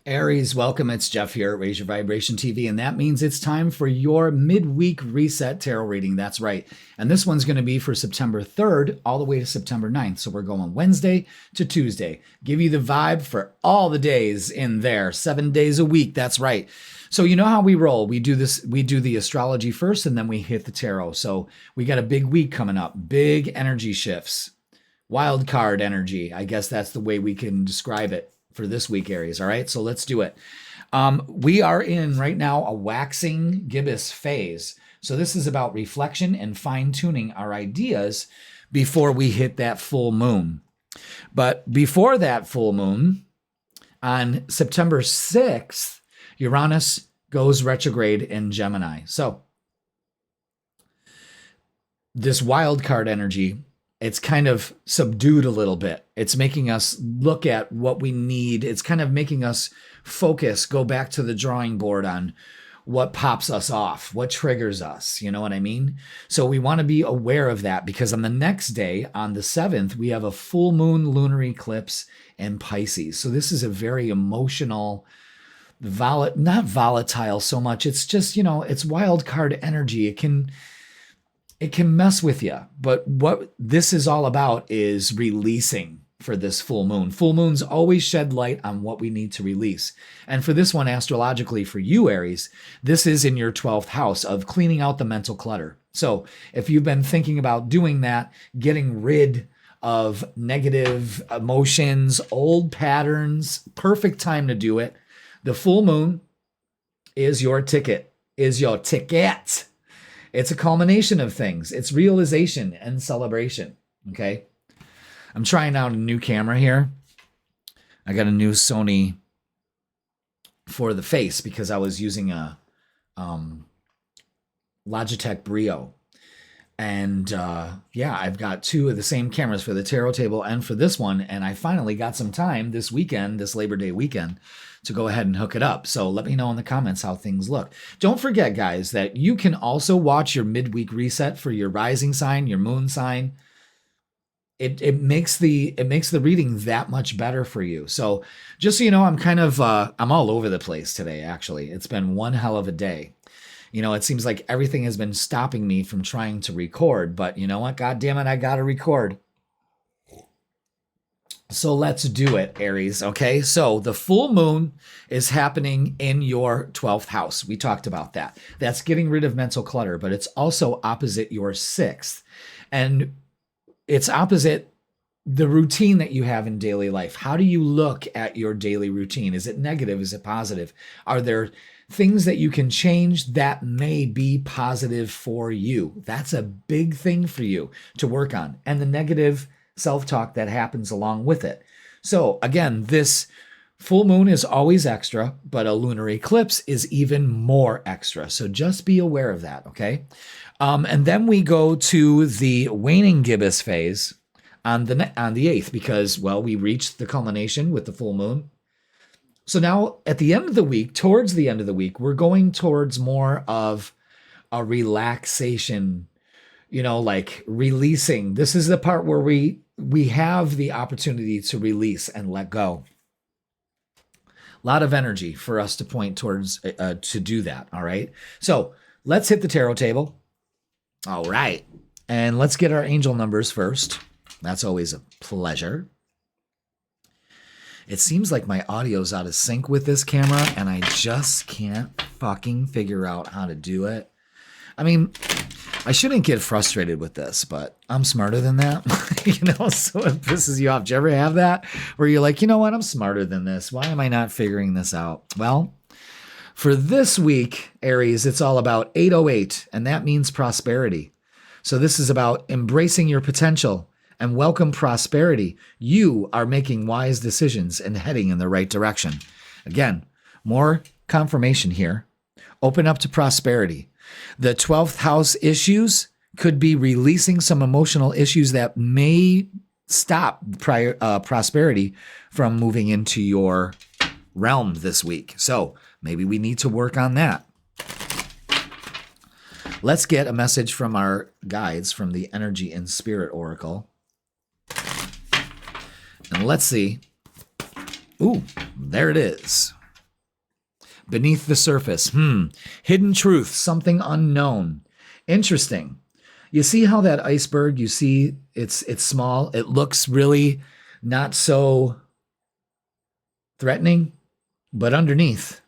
Aries, welcome. It's Jeff here at Raise Your Vibration TV, and that means it's time for your midweek reset tarot reading. That's right. And this one's going to be for September 3rd all the way to September 9th. So we're going Wednesday to Tuesday. Give you the vibe for all the days in there, 7 days a week. That's right. So you know how we roll. We do this, we do the astrology first, and then we hit the tarot. So we got a big week coming up, big energy shifts, wild card energy. I guess that's the way we can describe it for this week, Aries. All right, so let's do it. We are in right now a waxing gibbous phase. So this is about reflection and fine tuning our ideas before we hit that full moon. But before that full moon, on September 6th, Uranus goes retrograde in Gemini. So this wild card energy, it's kind of subdued a little bit. It's making us look at what we need. It's kind of making us focus, go back to the drawing board on what pops us off, what triggers us. You know what I mean? So we want to be aware of that because on the next day, on the 7th, we have a full moon lunar eclipse in Pisces. So this is a very emotional, not volatile so much. It's just, it's wild card energy. It can mess with you, but what this is all about is releasing for this full moon. Full moons always shed light on what we need to release. And for this one, astrologically, for you, Aries, this is in your 12th house of cleaning out the mental clutter. So if you've been thinking about doing that, getting rid of negative emotions, old patterns, perfect time to do it. The full moon is your ticket, It's a culmination of things. It's realization and celebration, okay? I'm trying out a new camera here. I got a new Sony for the face because I was using a Logitech Brio. And I've got two of the same cameras for the tarot table and for this one. And I finally got some time this weekend, this Labor Day weekend, to go ahead and hook it up. So let me know in the comments how things look. Don't forget, guys, that you can also watch your midweek reset for your rising sign, your moon sign. It makes the reading that much better for you. So just so you know, I'm all over the place today, actually. It's been one hell of a day. It seems like everything has been stopping me from trying to record, but you know what? God damn it, I got to record. So let's do it, Aries, okay? So the full moon is happening in your 12th house. We talked about that. That's getting rid of mental clutter, but it's also opposite your 6th. And it's opposite the routine that you have in daily life. How do you look at your daily routine? Is it negative? Is it positive? Are there things that you can change that may be positive for you? That's a big thing for you to work on. And the negative self-talk that happens along with it. So again, this full moon is always extra, but a lunar eclipse is even more extra. So just be aware of that, okay? And then we go to the waning gibbous phase on the 8th because, well, we reached the culmination with the full moon. So now at the end of the week, towards the end of the week, we're going towards more of a relaxation, like releasing. This is the part where we have the opportunity to release and let go. A lot of energy for us to point towards to do that. All right. So let's hit the tarot table. All right. And let's get our angel numbers first. That's always a pleasure. It seems like my audio's out of sync with this camera, and I just can't fucking figure out how to do it. I mean, I shouldn't get frustrated with this, but I'm smarter than that. So it pisses you off. Do you ever have that? Where you're like, you know what? I'm smarter than this. Why am I not figuring this out? Well, for this week, Aries, it's all about 808, and that means prosperity. So this is about embracing your potential and welcome prosperity. You are making wise decisions and heading in the right direction. Again, more confirmation here. Open up to prosperity. The 12th house issues could be releasing some emotional issues that may stop prosperity from moving into your realm this week. So maybe we need to work on that. Let's get a message from our guides from the Energy and Spirit Oracle. And let's see. Ooh, there it is. Beneath the surface. Hidden truth, something unknown. Interesting. You see how that iceberg, you see it's small. It looks really not so threatening, but underneath,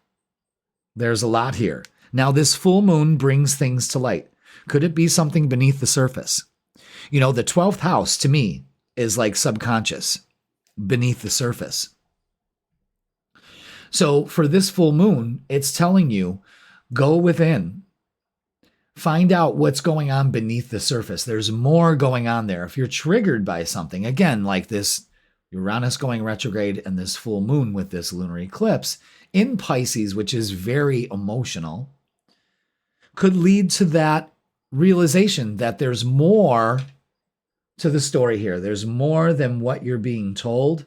there's a lot here. Now, this full moon brings things to light. Could it be something beneath the surface? You know, the 12th house to me is like subconscious, beneath the surface. So for this full moon, it's telling you, go within. Find out what's going on beneath the surface. There's more going on there. If you're triggered by something, again, like this Uranus going retrograde and this full moon with this lunar eclipse in Pisces, which is very emotional, could lead to that realization that there's more to the story here. There's more than what you're being told,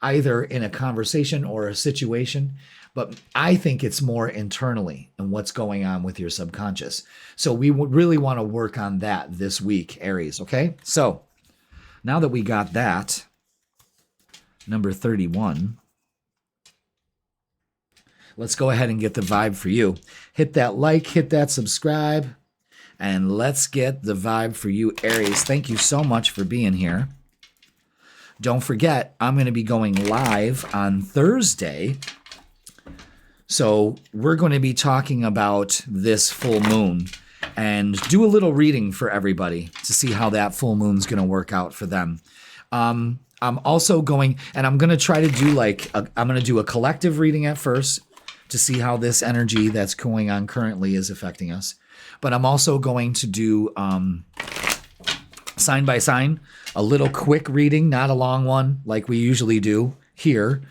either in a conversation or a situation. But I think it's more internally and what's going on with your subconscious. So we would really want to work on that this week, Aries, okay? So now that we got that, number 31, let's go ahead and get the vibe for you. Hit that like, hit that subscribe, and let's get the vibe for you, Aries. Thank you so much for being here. Don't forget, I'm going to be going live on Thursday. So we're going to be talking about this full moon and do a little reading for everybody to see how that full moon's going to work out for them. I'm also going, and I'm going to try to do I'm going to do a collective reading at first to see how this energy that's going on currently is affecting us. But I'm also going to do sign by sign, a little quick reading, not a long one like we usually do here.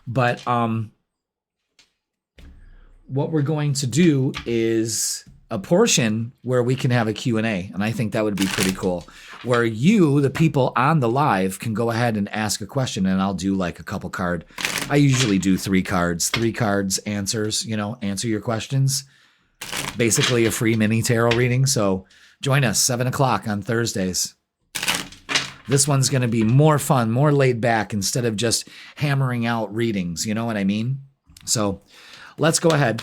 But what we're going to do is a portion where we can have a Q&A, and I think that would be pretty cool, where you, the people on the live, can go ahead and ask a question, and I'll do like a couple card. I usually do 3 cards, answers, answer your questions. Basically a free mini tarot reading. So join us 7 o'clock on Thursdays. This one's going to be more fun, more laid back instead of just hammering out readings. You know what I mean? So let's go ahead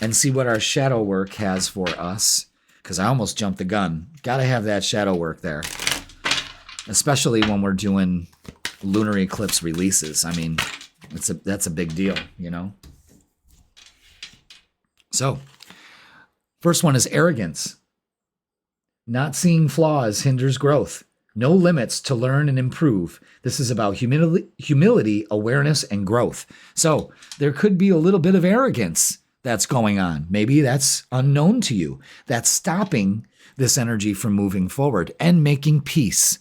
and see what our shadow work has for us, because I almost jumped the gun. Got to have that shadow work there, especially when we're doing lunar eclipse releases. I mean, that's a big deal, you know? So first one is arrogance. Not seeing flaws hinders growth. No limits to learn and improve. This is about humility, awareness, and growth. So there could be a little bit of arrogance that's going on. Maybe that's unknown to you. That's stopping this energy from moving forward and making peace.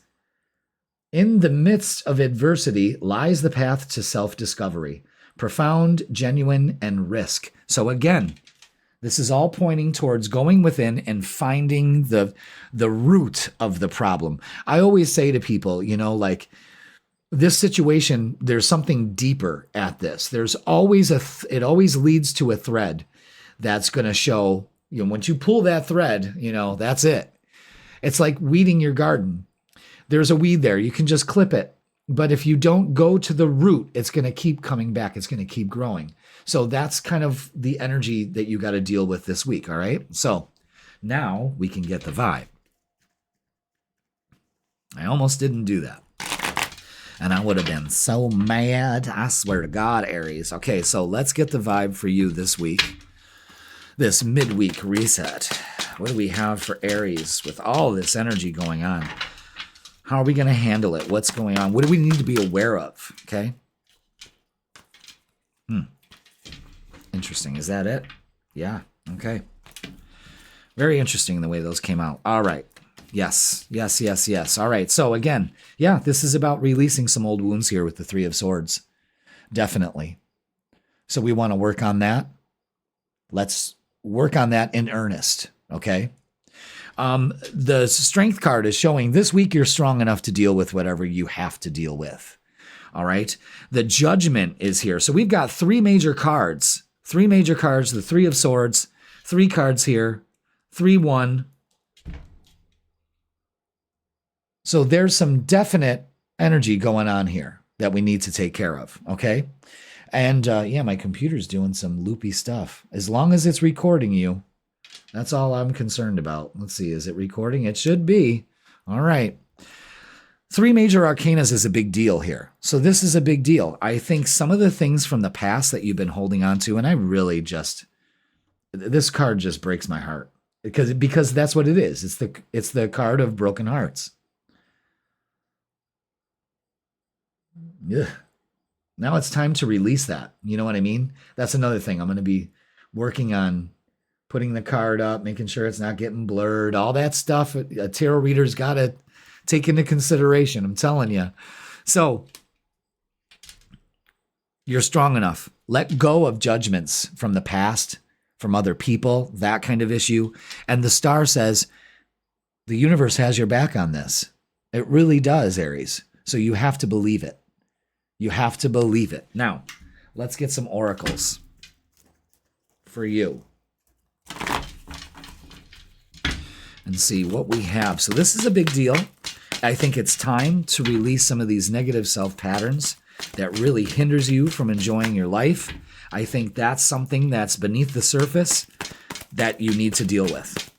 In the midst of adversity lies the path to self-discovery. Profound, genuine, and risk. So again, this is all pointing towards going within and finding the root of the problem. I always say to people, like this situation, there's something deeper at this. There's always it always leads to a thread that's going to show, once you pull that thread, that's it. It's like weeding your garden. There's a weed there. You can just clip it. But if you don't go to the root, it's going to keep coming back. It's going to keep growing. So that's kind of the energy that you got to deal with this week, all right? So now we can get the vibe. I almost didn't do that. And I would have been so mad. I swear to God, Aries. Okay, so let's get the vibe for you this week. This midweek reset. What do we have for Aries with all this energy going on? How are we going to handle it? What's going on? What do we need to be aware of? Okay. Interesting. Is that it? Yeah. Okay. Very interesting the way those came out. All right. Yes. Yes, yes, yes. All right. So again, yeah, this is about releasing some old wounds here with the 3 of Swords. Definitely. So we want to work on that. Let's work on that in earnest. Okay. The strength card is showing this week you're strong enough to deal with whatever you have to deal with. All right. The judgment is here. So we've got 3 major cards. 3 major cards, the 3 of Swords, 3 cards here, 3-1. So there's some definite energy going on here that we need to take care of, okay? And yeah, my computer's doing some loopy stuff. As long as it's recording you, that's all I'm concerned about. Let's see, is it recording? It should be. All right. 3 major arcanas is a big deal here. So this is a big deal. I think some of the things from the past that you've been holding on to, and I really just, this card just breaks my heart because that's what it is. It's the card of broken hearts. Yeah. Now it's time to release that. You know what I mean? That's another thing. I'm going to be working on putting the card up, making sure it's not getting blurred, all that stuff. A tarot reader's got to take into consideration. I'm telling you. So you're strong enough. Let go of judgments from the past, from other people, that kind of issue. And the star says the universe has your back on this. It really does, Aries. So you have to believe it. You have to believe it. Now, let's get some oracles for you and see what we have. So this is a big deal. I think it's time to release some of these negative self-patterns that really hinders you from enjoying your life. I think that's something that's beneath the surface that you need to deal with.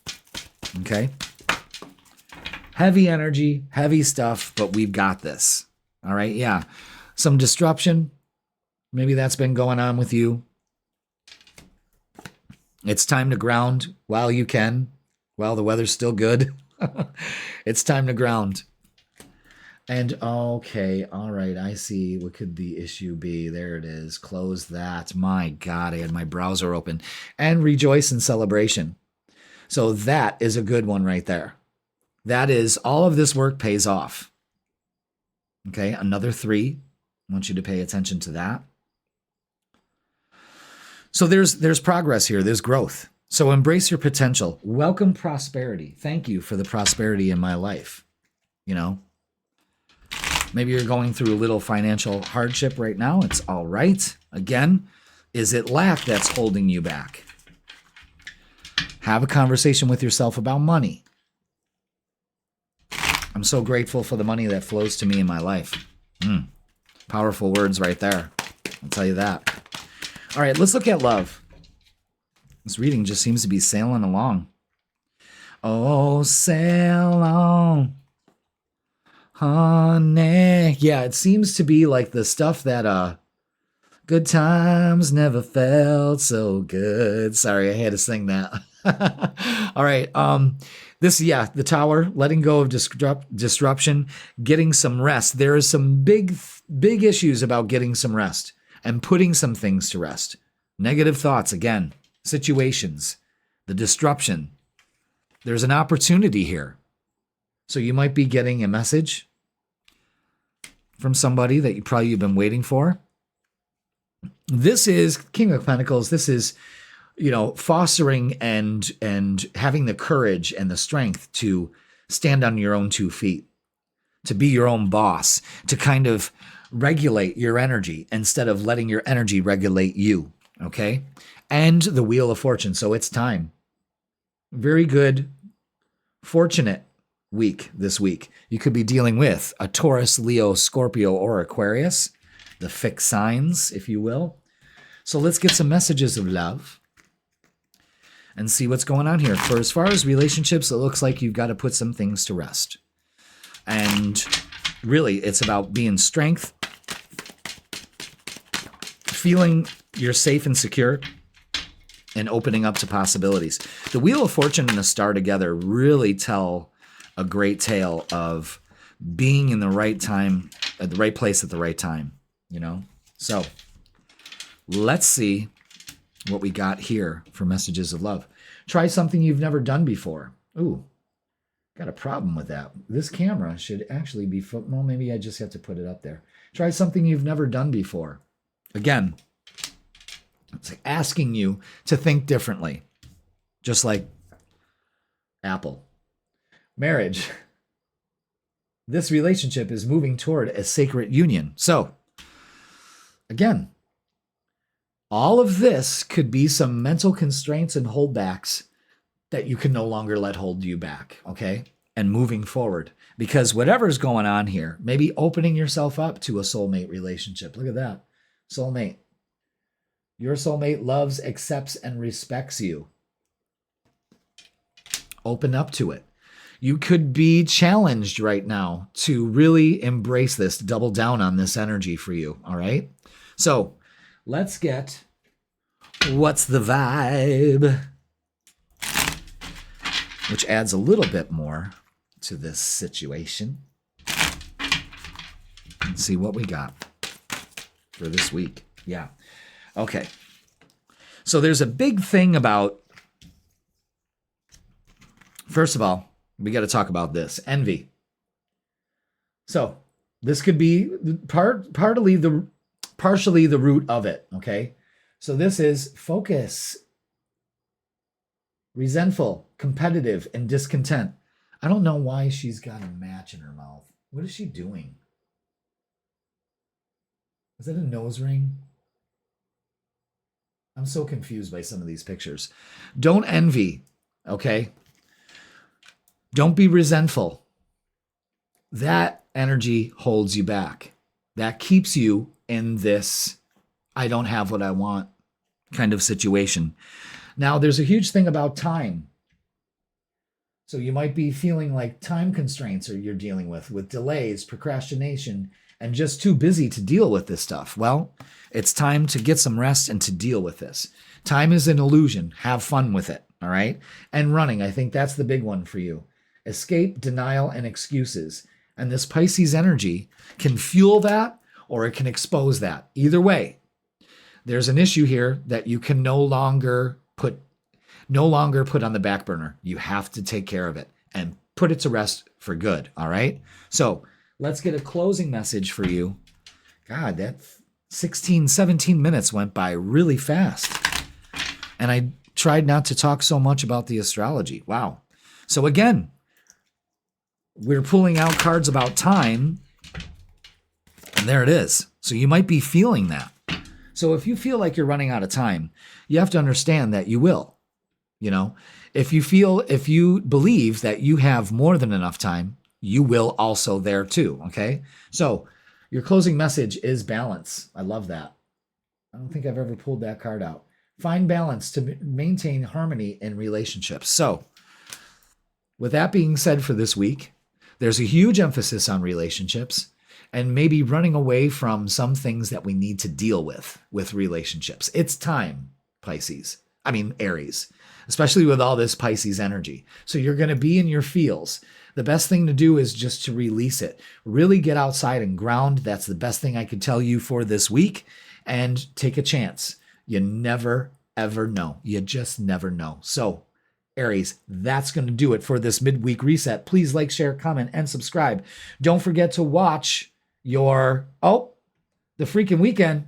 Okay? Heavy energy, heavy stuff, but we've got this. All right? Yeah. Some disruption. Maybe that's been going on with you. It's time to ground while you can, while the weather's still good. It's time to ground. And okay, all right, I see. What could the issue be? There it is. Close that. My God, I had my browser open. And rejoice in celebration. So that is a good one right there. That is, all of this work pays off. Okay, another 3. I want you to pay attention to that. So there's progress here. There's growth. So embrace your potential. Welcome prosperity. Thank you for the prosperity in my life. You know, maybe you're going through a little financial hardship right now. It's all right. Again, is it lack that's holding you back? Have a conversation with yourself about money. I'm so grateful for the money that flows to me in my life. Powerful words right there. I'll tell you that. All right, let's look at love. This reading just seems to be sailing along. Oh, sail on, honey. Yeah, it seems to be like the stuff that good times never felt so good. Sorry, I had to sing that. All right. The Tower, letting go of disruption, getting some rest. There is some big issues about getting some rest and putting some things to rest. Negative thoughts, again, situations, the disruption. There's an opportunity here. So you might be getting a message from somebody that you've been waiting for. This is King of Pentacles. This is, fostering and having the courage and the strength to stand on your own 2 feet, to be your own boss, to kind of regulate your energy instead of letting your energy regulate you. Okay. And the Wheel of Fortune. So it's time. Very good, fortunate week this week. You could be dealing with a Taurus, Leo, Scorpio, or Aquarius, the fixed signs, if you will. So let's get some messages of love and see what's going on here. For as far as relationships, it looks like you've got to put some things to rest. And really, it's about being strength, feeling you're safe and secure, and opening up to possibilities. The Wheel of Fortune and the Star together really tell a great tale of being in the right time, at the right place at the right time, So let's see what we got here for messages of love. Try something you've never done before. Ooh, got a problem with that. This camera should actually be, well, maybe I just have to put it up there. Try something you've never done before. Again, it's asking you to think differently, just like Apple. Marriage. This relationship is moving toward a sacred union. So, again, all of this could be some mental constraints and holdbacks that you can no longer let hold you back, okay? And moving forward. Because whatever's going on here, maybe opening yourself up to a soulmate relationship. Look at that. Soulmate. Your soulmate loves, accepts, and respects you. Open up to it. You could be challenged right now to really embrace this, double down on this energy for you, all right? So let's get what's the vibe, which adds a little bit more to this situation. Let's see what we got for this week. Yeah. Okay. So there's a big thing about, first of all, we got to talk about this, envy. So this could be partially the root of it, okay? So this is focus, resentful, competitive, and discontent. I don't know why she's got a match in her mouth. What is she doing? Is that a nose ring? I'm so confused by some of these pictures. Don't envy, okay? Don't be resentful. That energy holds you back. That keeps you in this I don't have what I want kind of situation. Now, there's a huge thing about time. So you might be feeling like time constraints you're dealing with delays, procrastination, and just too busy to deal with this stuff. Well, it's time to get some rest and to deal with this. Time is an illusion. Have fun with it, all right? And running, I think that's the big one for you. Escape, denial, and excuses. And this Pisces energy can fuel that or it can expose that. Either way, there's an issue here that you can no longer put on the back burner. You have to take care of it and put it to rest for good, all right? So let's get a closing message for you. God, that 16, 17 minutes went by really fast. And I tried not to talk so much about the astrology. Wow. So again, we're pulling out cards about time, and there it is. So you might be feeling that. So if you feel like you're running out of time, you have to understand that you will. You know, if you believe that you have more than enough time, you will also there too, okay? So your closing message is balance. I love that. I don't think I've ever pulled that card out. Find balance to maintain harmony in relationships. So with that being said for this week, there's a huge emphasis on relationships and maybe running away from some things that we need to deal with relationships. It's time, Aries, especially with all this Pisces energy. So you're going to be in your feels. The best thing to do is just to release it. Really get outside and ground. That's the best thing I could tell you for this week. And take a chance. You never, ever know. You just never know. So Aries, that's going to do it for this midweek reset. Please like, share, comment, and subscribe. Don't forget to watch the freaking weekend.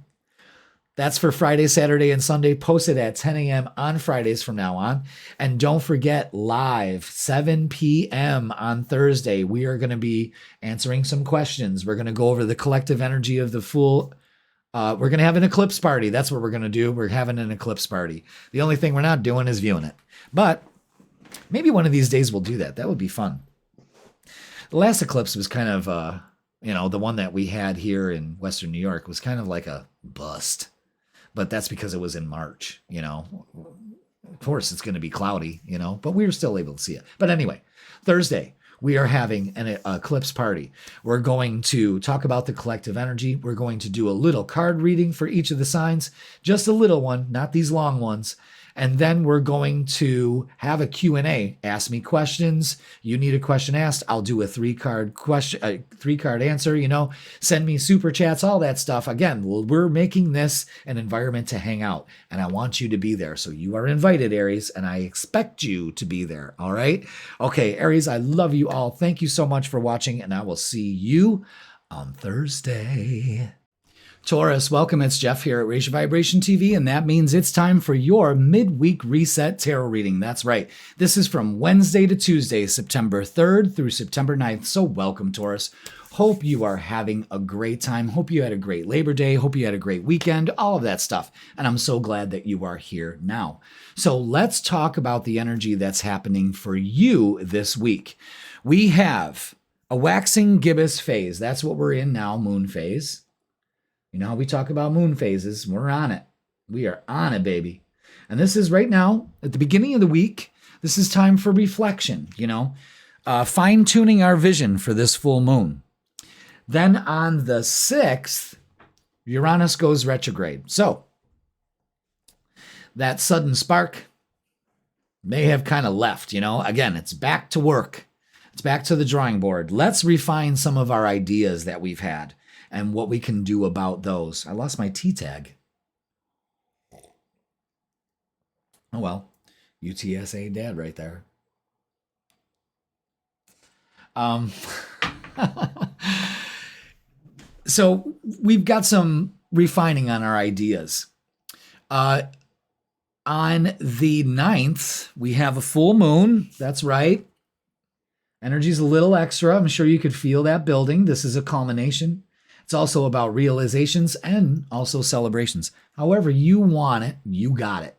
That's for Friday, Saturday, and Sunday, posted at 10 a.m. on Fridays from now on. And don't forget, live, 7 p.m. on Thursday, we are going to be answering some questions. We're going to go over the collective energy of the full. We're going to have an eclipse party. That's what we're going to do. We're having an eclipse party. The only thing we're not doing is viewing it. But maybe one of these days we'll do that. That would be fun. The last eclipse was kind of, the one that we had here in Western New York was kind of like a bust. But that's because it was in March, Of course, it's going to be cloudy, but we were still able to see it. But anyway, Thursday, we are having an eclipse party. We're going to talk about the collective energy. We're going to do a little card reading for each of the signs, just a little one, not these long ones. And then we're going to have a Q&A. Ask me questions. You need a question asked, I'll do a three-card answer, Send me super chats, all that stuff. Again, we're making this an environment to hang out, and I want you to be there. So you are invited, Aries, and I expect you to be there, all right? Okay, Aries, I love you all. Thank you so much for watching, and I will see you on Thursday. Taurus, welcome. It's Jeff here at Raise Your Vibration TV, and that means it's time for your midweek reset tarot reading. That's right. This is from Wednesday to Tuesday, September 3rd through September 9th. So welcome, Taurus. Hope you are having a great time. Hope you had a great Labor Day. Hope you had a great weekend, all of that stuff. And I'm so glad that you are here now. So let's talk about the energy that's happening for you this week. We have a waxing gibbous phase. That's what we're in now, moon phase. You know how we talk about moon phases? We're on it. We are on it, baby. And this is right now, at the beginning of the week, this is time for reflection, fine-tuning our vision for this full moon. Then on the 6th, Uranus goes retrograde. So that sudden spark may have kind of left, Again, it's back to work. It's back to the drawing board. Let's refine some of our ideas that we've had and what we can do about those. I lost my T-tag. Oh, well. UTSA dad right there. So we've got some refining on our ideas. On the 9th, we have a full moon. That's right. Energy's a little extra. I'm sure you could feel that building. This is a culmination. It's also about realizations and also celebrations. However you want it, you got it,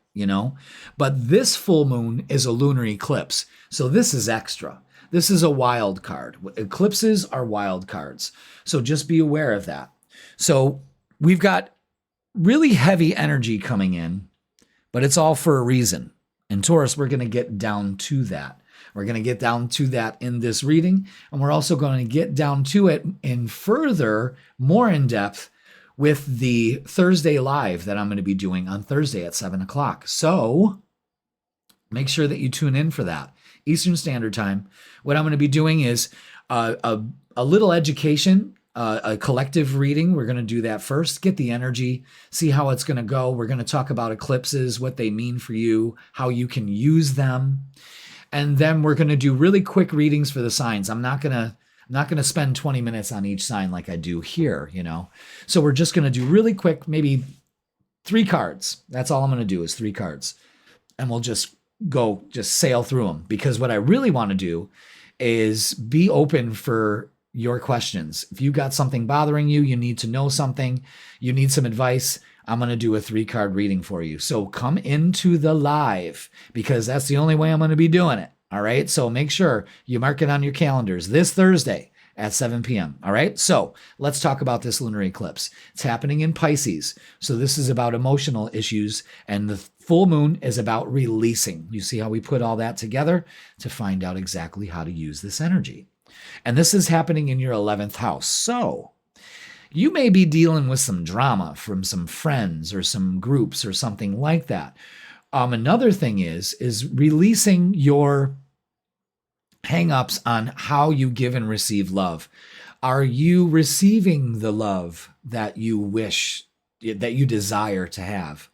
But this full moon is a lunar eclipse. So this is extra. This is a wild card. Eclipses are wild cards. So just be aware of that. So we've got really heavy energy coming in, but it's all for a reason. In Taurus, we're going to get down to that. We're going to get down to that in this reading, and we're also going to get down to it in further, more in depth with the Thursday live that I'm going to be doing on Thursday at 7 o'clock. So make sure that you tune in for that. Eastern Standard Time. What I'm going to be doing is a little education, a collective reading. We're going to do that first, get the energy, see how it's going to go. We're going to talk about eclipses, what they mean for you, how you can use them. And then we're going to do really quick readings for the signs. I'm not going to spend 20 minutes on each sign like I do here, So we're just going to do really quick, maybe 3 cards. That's all I'm going to do is 3 cards. And we'll just sail through them, because what I really want to do is be open for your questions. If you got something bothering you, you need to know something, you need some advice, I'm going to do a 3-card reading for you. So come into the live, because that's the only way I'm going to be doing it. All right. So make sure you mark it on your calendars this Thursday at 7 p.m. All right. So let's talk about this lunar eclipse. It's happening in Pisces. So this is about emotional issues, and the full moon is about releasing. You see how we put all that together to find out exactly how to use this energy. And this is happening in your 11th house. So you may be dealing with some drama from some friends or some groups or something like that. Another thing is releasing your hang-ups on how you give and receive love. Are you receiving the love that you wish, that you desire to have?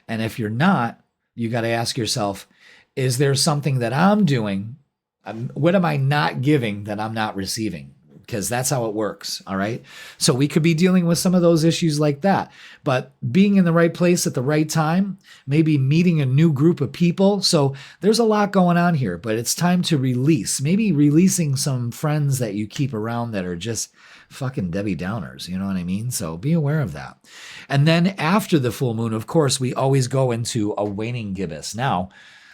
And if you're not, you got to ask yourself, is there something that I'm doing? What am I not giving that I'm not receiving? Because that's how it works. All right. So we could be dealing with some of those issues like that, but being in the right place at the right time, maybe meeting a new group of people. So there's a lot going on here, but it's time to release, maybe releasing some friends that you keep around that are just fucking Debbie Downers. You know what I mean? So be aware of that. And then after the full moon, of course, we always go into a waning gibbous. Now,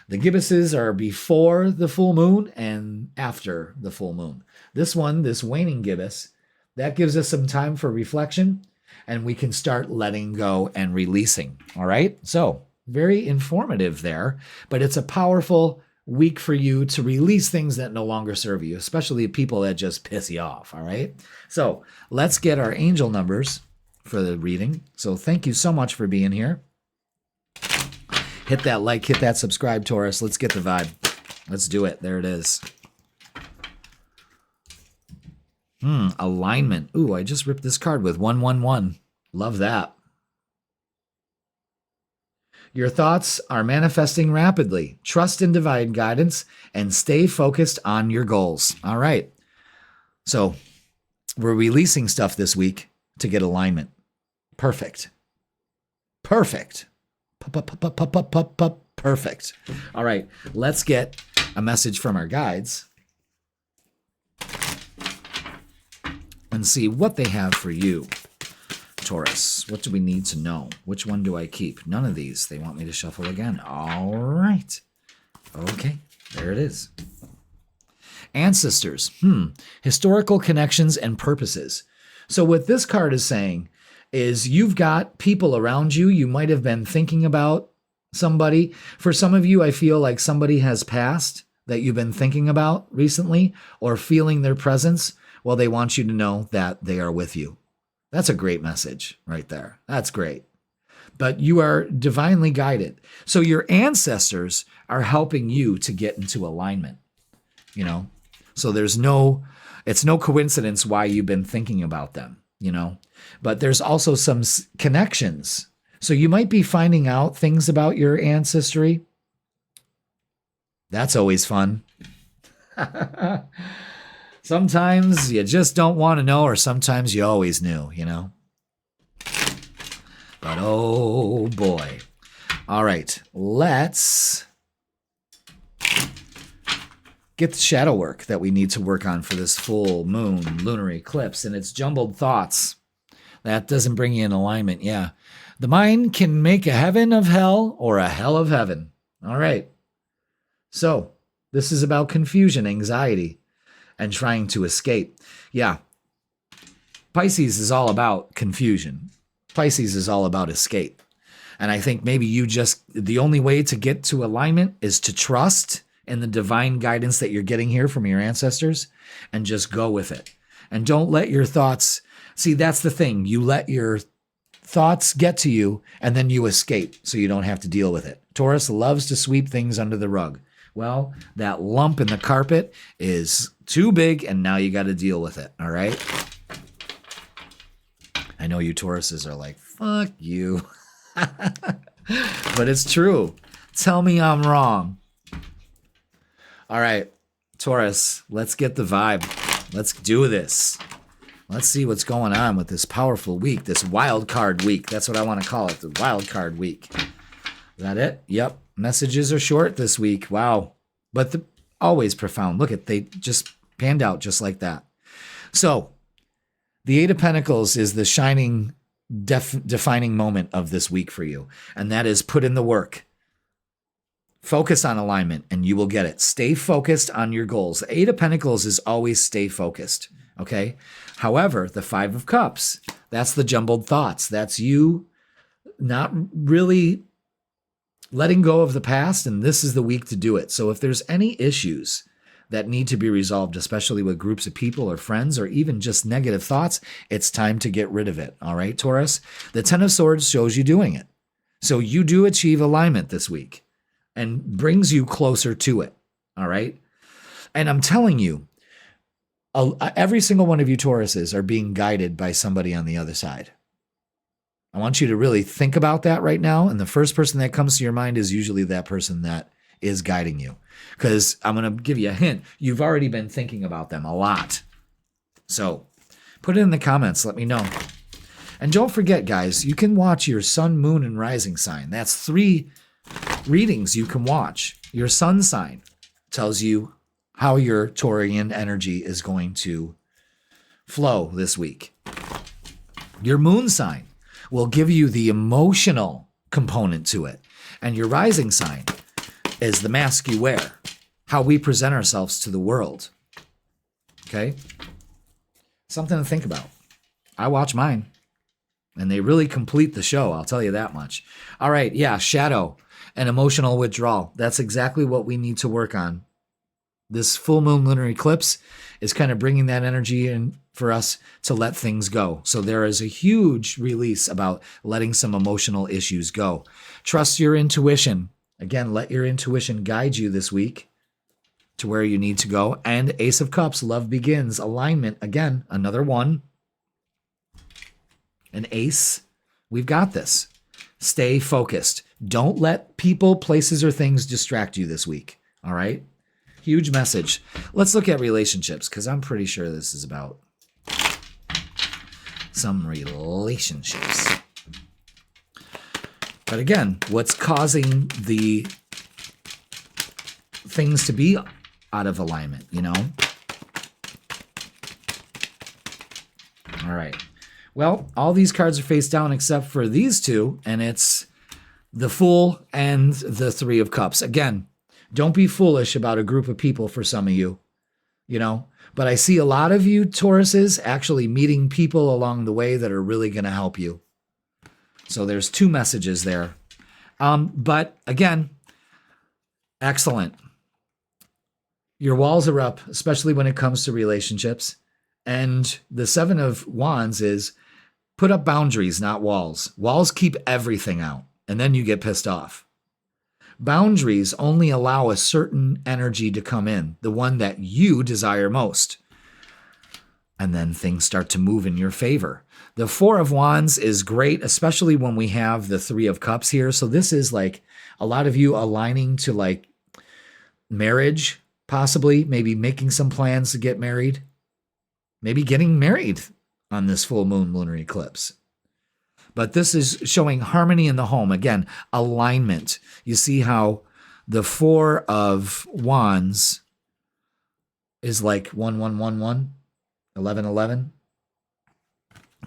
the gibbuses are before the full moon and after the full moon. This waning gibbous, that gives us some time for reflection, and we can start letting go and releasing. All right. So very informative there, but it's a powerful week for you to release things that no longer serve you, especially people that just piss you off. All right. So let's get our angel numbers for the reading. So thank you so much for being here. Hit that like, hit that subscribe, Taurus. Let's get the vibe. Let's do it. There it is. Alignment. Ooh, I just ripped this card with 111. Love that. Your thoughts are manifesting rapidly. Trust in divine guidance and stay focused on your goals. All right. So we're releasing stuff this week to get alignment. Perfect. Perfect. Perfect. All right. Let's get a message from our guides and see what they have for you, Taurus. What do we need to know? Which one do I keep? None of these. They want me to shuffle again. All right. Okay. There it is. Ancestors. Historical connections and purposes. So what this card is saying is you've got people around you. You might have been thinking about somebody. For some of you, I feel like somebody has passed that you've been thinking about recently or feeling their presence. Well, they want you to know that they are with you. That's a great message right there. That's great. But you are divinely guided. So your ancestors are helping you to get into alignment, So it's no coincidence why you've been thinking about them, But there's also some connections. So you might be finding out things about your ancestry. That's always fun. Sometimes you just don't want to know, or sometimes you always knew, But oh boy. All right, let's get the shadow work that we need to work on for this full moon lunar eclipse, and it's jumbled thoughts. That doesn't bring you in alignment. Yeah. The mind can make a heaven of hell or a hell of heaven. All right. So this is about confusion, anxiety, and trying to escape. Yeah. Pisces is all about confusion. Pisces is all about escape. And I think maybe the only way to get to alignment is to trust in the divine guidance that you're getting here from your ancestors and just go with it. And don't let your thoughts, see, that's the thing. You let your thoughts get to you and then you escape so you don't have to deal with it. Taurus loves to sweep things under the rug. Well, that lump in the carpet is too big and now you got to deal with it. All right. I know you Tauruses are like, fuck you. But it's true. Tell me I'm wrong. All right, Taurus, let's get the vibe. Let's do this. Let's see what's going on with this powerful week, this wild card week. That's what I want to call it, the wild card week. Is that it? Yep. Messages are short this week. Wow. But always profound. Look they just panned out just like that. So the Eight of Pentacles is the shining, defining moment of this week for you. And that is put in the work. Focus on alignment and you will get it. Stay focused on your goals. The Eight of Pentacles is always stay focused. Okay. However, the Five of Cups, that's the jumbled thoughts. That's you not really letting go of the past. And this is the week to do it. So if there's any issues that need to be resolved, especially with groups of people or friends, or even just negative thoughts, it's time to get rid of it. All right, Taurus? The Ten of Swords shows you doing it. So you do achieve alignment this week and brings you closer to it. All right? And I'm telling you, every single one of you Tauruses are being guided by somebody on the other side. I want you to really think about that right now. And the first person that comes to your mind is usually that person that is guiding you. Because I'm going to give you a hint. You've already been thinking about them a lot. So put it in the comments. Let me know. And don't forget, guys, you can watch your sun, moon, and rising sign. That's 3 readings you can watch. Your sun sign tells you how your Taurian energy is going to flow this week. Your moon sign will give you the emotional component to it. And your rising sign is the mask you wear, how we present ourselves to the world. Okay? Something to think about. I watch mine, and they really complete the show, I'll tell you that much. All right, yeah, shadow and emotional withdrawal. That's exactly what we need to work on. This full moon lunar eclipse is kind of bringing that energy in for us to let things go. So there is a huge release about letting some emotional issues go. Trust your intuition. Again, let your intuition guide you this week to where you need to go. And Ace of Cups, love begins. Alignment, again, another one. An ace. We've got this. Stay focused. Don't let people, places, or things distract you this week. All right? Huge message. Let's look at relationships, because I'm pretty sure this is about some relationships. But again, what's causing the things to be out of alignment, you know? All right. Well, all these cards are face down except for these two, and it's the Fool and the Three of Cups. Again, don't be foolish about a group of people for some of you, you know? But I see a lot of you Tauruses actually meeting people along the way that are really going to help you. So there's 2 messages there. But again, excellent. Your walls are up, especially when it comes to relationships. And the 7 of Wands is put up boundaries, not walls. Walls keep everything out, and then you get pissed off. Boundaries only allow a certain energy to come in, the one that you desire most. And then things start to move in your favor. The 4 of Wands is great, especially when we have the 3 of Cups here. So this is like a lot of you aligning to like marriage, possibly, maybe making some plans to get married, maybe getting married on this full moon lunar eclipse. But this is showing harmony in the home. Again, alignment. You see how the 4 of Wands is like 1111, 1111.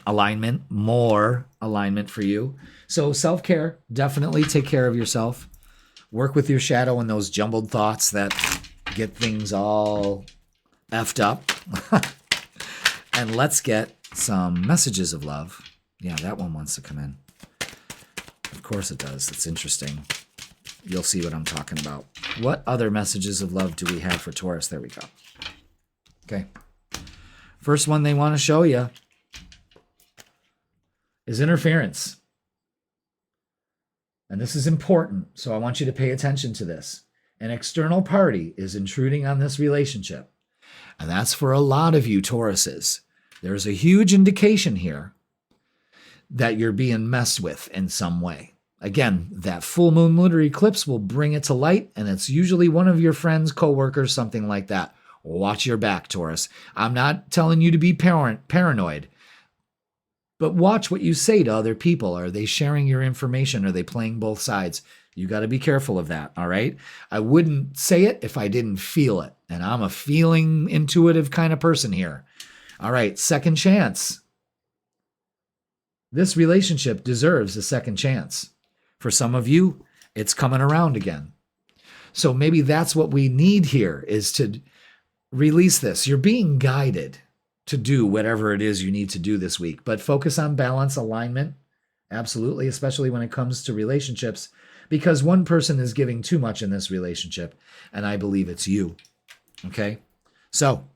Alignment, more alignment for you. So self-care, definitely take care of yourself. Work with your shadow and those jumbled thoughts that get things all effed up. And let's get some messages of love. Yeah, that one wants to come in. Of course it does. It's interesting. You'll see what I'm talking about. What other messages of love do we have for Taurus? There we go. Okay. First one they want to show you is interference. And this is important, so I want you to pay attention to this. An external party is intruding on this relationship. And that's for a lot of you Tauruses. There's a huge indication here that you're being messed with in some way. Again, that full moon lunar eclipse will bring it to light, and it's usually one of your friends, coworkers, something like that. Watch your back, Taurus. I'm not telling you to be paranoid, but watch what you say to other people. Are they sharing your information? Are they playing both sides? You got to be careful of that, all right? I wouldn't say it if I didn't feel it, and I'm a feeling intuitive kind of person here. All right, second chance. This relationship deserves a second chance. For some of you, it's coming around again. So maybe that's what we need here, is to release this. You're being guided to do whatever it is you need to do this week, but focus on balance, alignment, absolutely, especially when it comes to relationships, because one person is giving too much in this relationship, and I believe it's you. Okay? So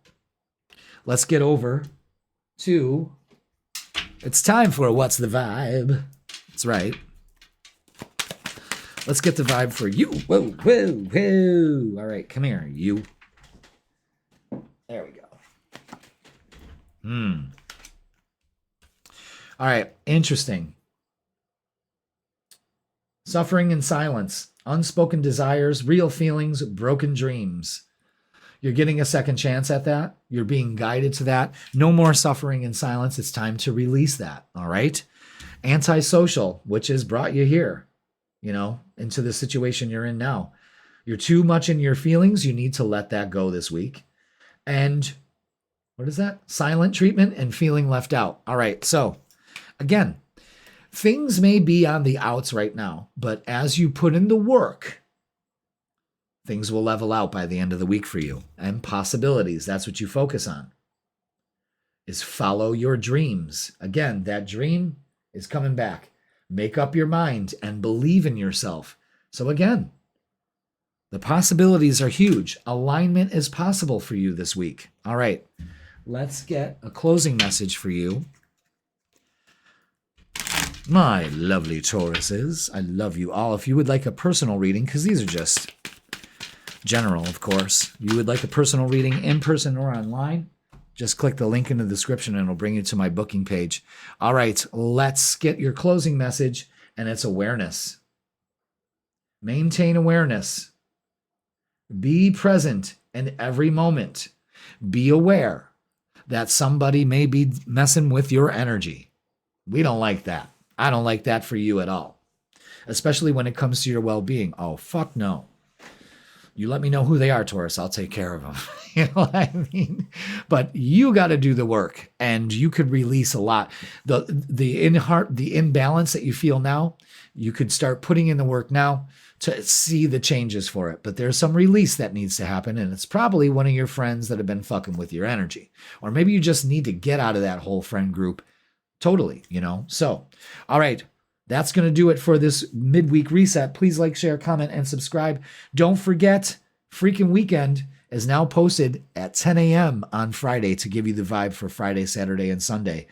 let's get over to, it's time for What's the Vibe? That's right. Let's get the vibe for you. Whoa, whoa, whoa. All right, come here, you. There we go. All right, interesting. Suffering in silence, unspoken desires, real feelings, broken dreams. You're getting a second chance at that. You're being guided to that. No more suffering in silence. It's time to release that, all right? Antisocial, which has brought you here, into the situation you're in now. You're too much in your feelings. You need to let that go this week. And what is that? Silent treatment and feeling left out. All right, so again, things may be on the outs right now, but as you put in the work, things will level out by the end of the week for you. And possibilities, that's what you focus on, is follow your dreams. Again, that dream is coming back. Make up your mind and believe in yourself. So again, the possibilities are huge. Alignment is possible for you this week. All right, let's get a closing message for you. My lovely Tauruses, I love you all. If you would like a personal reading, because these are just general, of course. You would like a personal reading in person or online, just click the link in the description and it'll bring you to my booking page. All right, let's get your closing message, and it's awareness. Maintain awareness. Be present in every moment. Be aware that somebody may be messing with your energy. We don't like that. I don't like that for you at all, especially when it comes to your well-being. Oh, fuck no. You let me know who they are, Taurus. I'll take care of them. You know what I mean? But you got to do the work, and you could release a lot. The imbalance that you feel now, you could start putting in the work now to see the changes for it. But there's some release that needs to happen, and it's probably one of your friends that have been fucking with your energy. Or maybe you just need to get out of that whole friend group totally, you know? So, all right. That's going to do it for this midweek reset. Please like, share, comment, and subscribe. Don't forget, freaking weekend is now posted at 10 a.m. on Friday to give you the vibe for Friday, Saturday, and Sunday.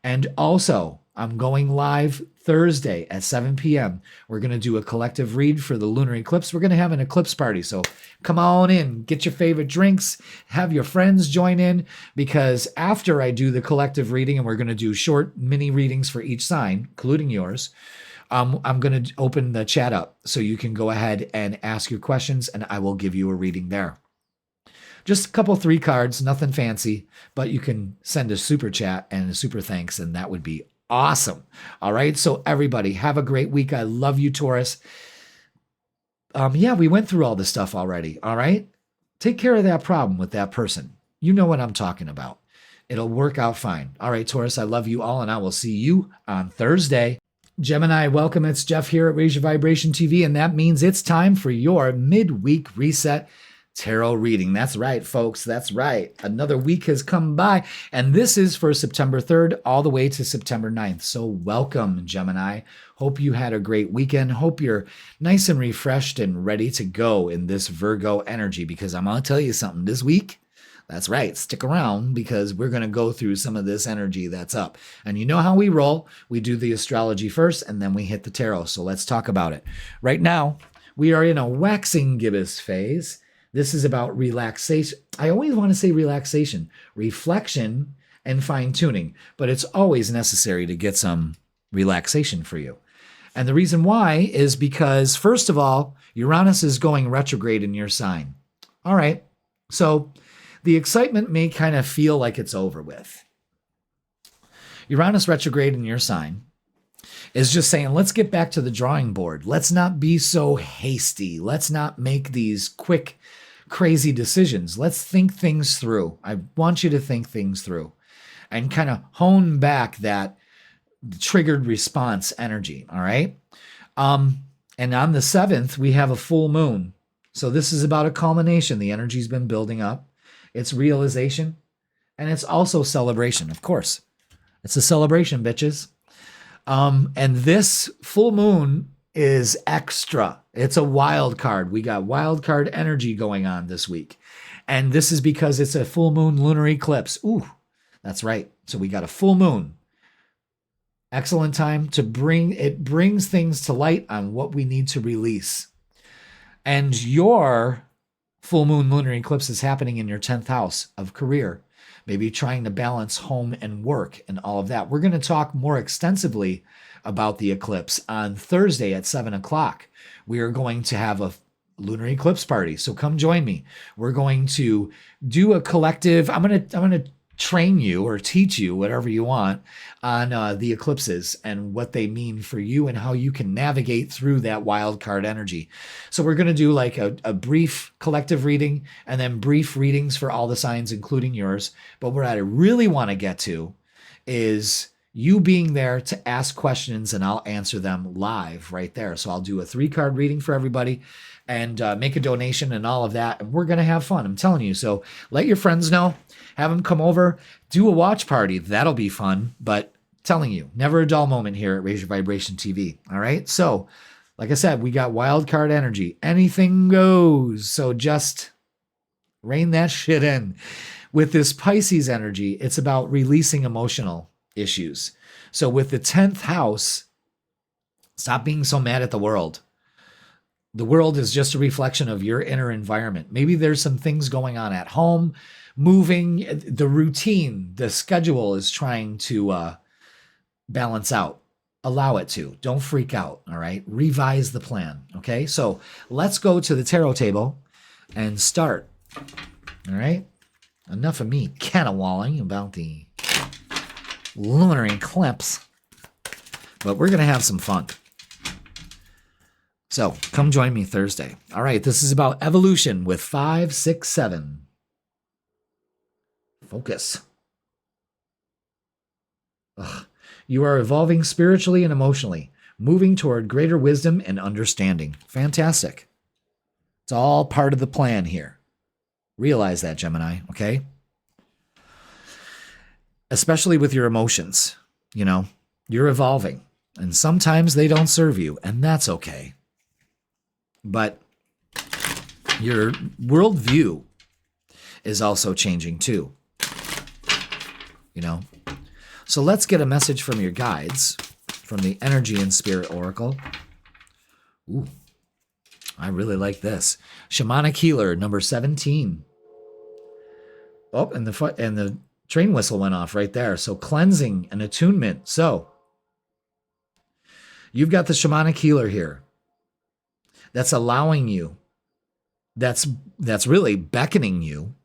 And also, I'm going live Thursday at 7 p.m. We're going to do a collective read for the lunar eclipse. We're going to have an eclipse party. So come on in, get your favorite drinks, have your friends join in, because after I do the collective reading, and we're going to do short mini readings for each sign, including yours, I'm going to open the chat up so you can go ahead and ask your questions, and I will give you a reading there. Just a couple 3 cards, nothing fancy, but you can send a super chat and a super thanks, and that would be awesome. All right. So everybody have a great week. I love you, Taurus. Yeah, we went through all this stuff already. All right. Take care of that problem with that person. You know what I'm talking about. It'll work out fine. All right, Taurus, I love you all, and I will see you on Thursday. Gemini, welcome. It's Jeff here at Raise Your Vibration TV, and that means it's time for your midweek reset tarot reading. That's right, folks. That's right. Another week has come by, and this is for September 3rd all the way to September 9th. So welcome, Gemini. Hope you had a great weekend. Hope you're nice and refreshed and ready to go in this Virgo energy, because I'm going to tell you something this week. That's right. Stick around, because we're going to go through some of this energy that's up. And you know how we roll. We do the astrology first, and then we hit the tarot. So let's talk about it. Right now, we are in a waxing gibbous phase. This is about relaxation. I always want to say relaxation, reflection, and fine-tuning, but it's always necessary to get some relaxation for you. And the reason why is because, first of all, Uranus is going retrograde in your sign. All right, so the excitement may kind of feel like it's over with. Uranus retrograde in your sign is just saying, let's get back to the drawing board. Let's not be so hasty. Let's not make these quick, crazy decisions. Let's think things through. I want you to think things through and kind of hone back that triggered response energy. All right. And on the 7th, we have a full moon. So this is about a culmination. The energy's been building up. It's realization, and it's also celebration. Of course, it's a celebration, bitches. And this full moon is extra. It's a wild card. We got wild card energy going on this week. And this is because it's a full moon lunar eclipse. Ooh, that's right. So we got a full moon. Excellent time to brings things to light on what we need to release. And your full moon lunar eclipse is happening in your 10th house of career. Maybe trying to balance home and work and all of that. We're going to talk more extensively about the eclipse on Thursday at 7 o'clock. We are going to have a lunar eclipse party. So come join me. We're going to do a collective. I'm going to train you or teach you, whatever you want, on the eclipses and what they mean for you and how you can navigate through that wild card energy. So we're going to do like a brief collective reading and then brief readings for all the signs, including yours. But what I really want to get to is you being there to ask questions, and I'll answer them live right there. So I'll do a 3-card reading for everybody and make a donation and all of that. And we're going to have fun. I'm telling you. So let your friends know. Have them come over, do a watch party. That'll be fun. But telling you, never a dull moment here at Raise Your Vibration TV. All right. So, like I said, we got wild card energy. Anything goes. So just rein that shit in. With this Pisces energy, it's about releasing emotional issues. So with the 10th house, stop being so mad at the world. The world is just a reflection of your inner environment. Maybe there's some things going on at home. Moving, the routine, the schedule is trying to balance out. Allow it to. Don't freak out, all right? Revise the plan, okay? So let's go to the tarot table and start, all right? Enough of me caterwauling about the lunar eclipse, but we're going to have some fun. So come join me Thursday. All right, this is about evolution with 5, 6, 7. Focus. Ugh. You are evolving spiritually and emotionally, moving toward greater wisdom and understanding. Fantastic. It's all part of the plan here. Realize that, Gemini, okay? Especially with your emotions. You know, you're evolving, and sometimes they don't serve you, and that's okay. But your worldview is also changing too. You know? So let's get a message from your guides, from the Energy and Spirit Oracle. Ooh, I really like this. Shamanic Healer, number 17. Oh, and the train whistle went off right there. So cleansing and attunement. So you've got the Shamanic Healer here. That's allowing you, that's really beckoning you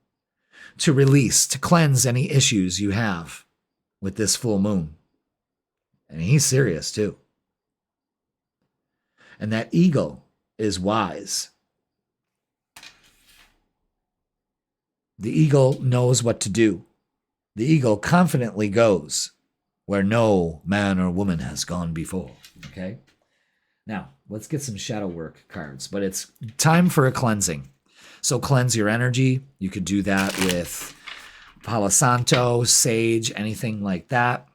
to release, to cleanse any issues you have with this full moon. And he's serious too. And that eagle is wise. The eagle knows what to do. The eagle confidently goes where no man or woman has gone before. Okay? Now, let's get some shadow work cards, but it's time for a cleansing. So cleanse your energy. You could do that with Palo Santo, sage, anything like that.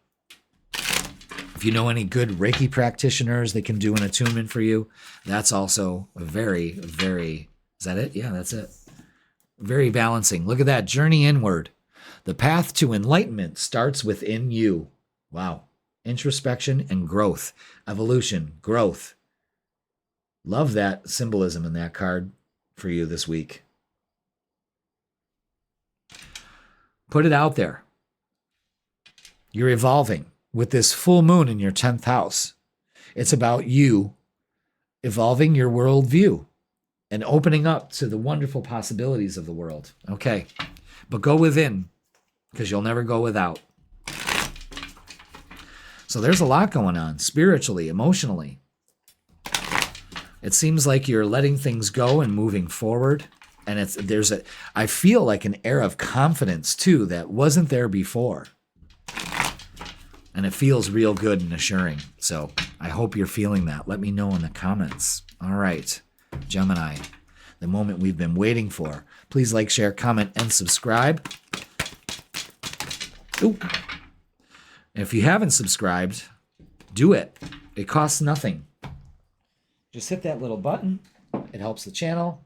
If you know any good Reiki practitioners, they can do an attunement for you. That's also very, very, is that it? Yeah, that's it. Very balancing. Look at that. Journey inward. The path to enlightenment starts within you. Wow. Introspection and growth. Evolution, growth. Love that symbolism in that card for you this week. Put it out there. You're evolving with this full moon in your 10th house. It's about you evolving your worldview and opening up to the wonderful possibilities of the world. Okay, but go within because you'll never go without. So there's a lot going on spiritually, emotionally. It seems like you're letting things go and moving forward. And I feel like an air of confidence too that wasn't there before. And it feels real good and assuring. So I hope you're feeling that. Let me know in the comments. All right, Gemini, the moment we've been waiting for. Please like, share, comment, and subscribe. Ooh. If you haven't subscribed, do it. It costs nothing. Just hit that little button. It helps the channel.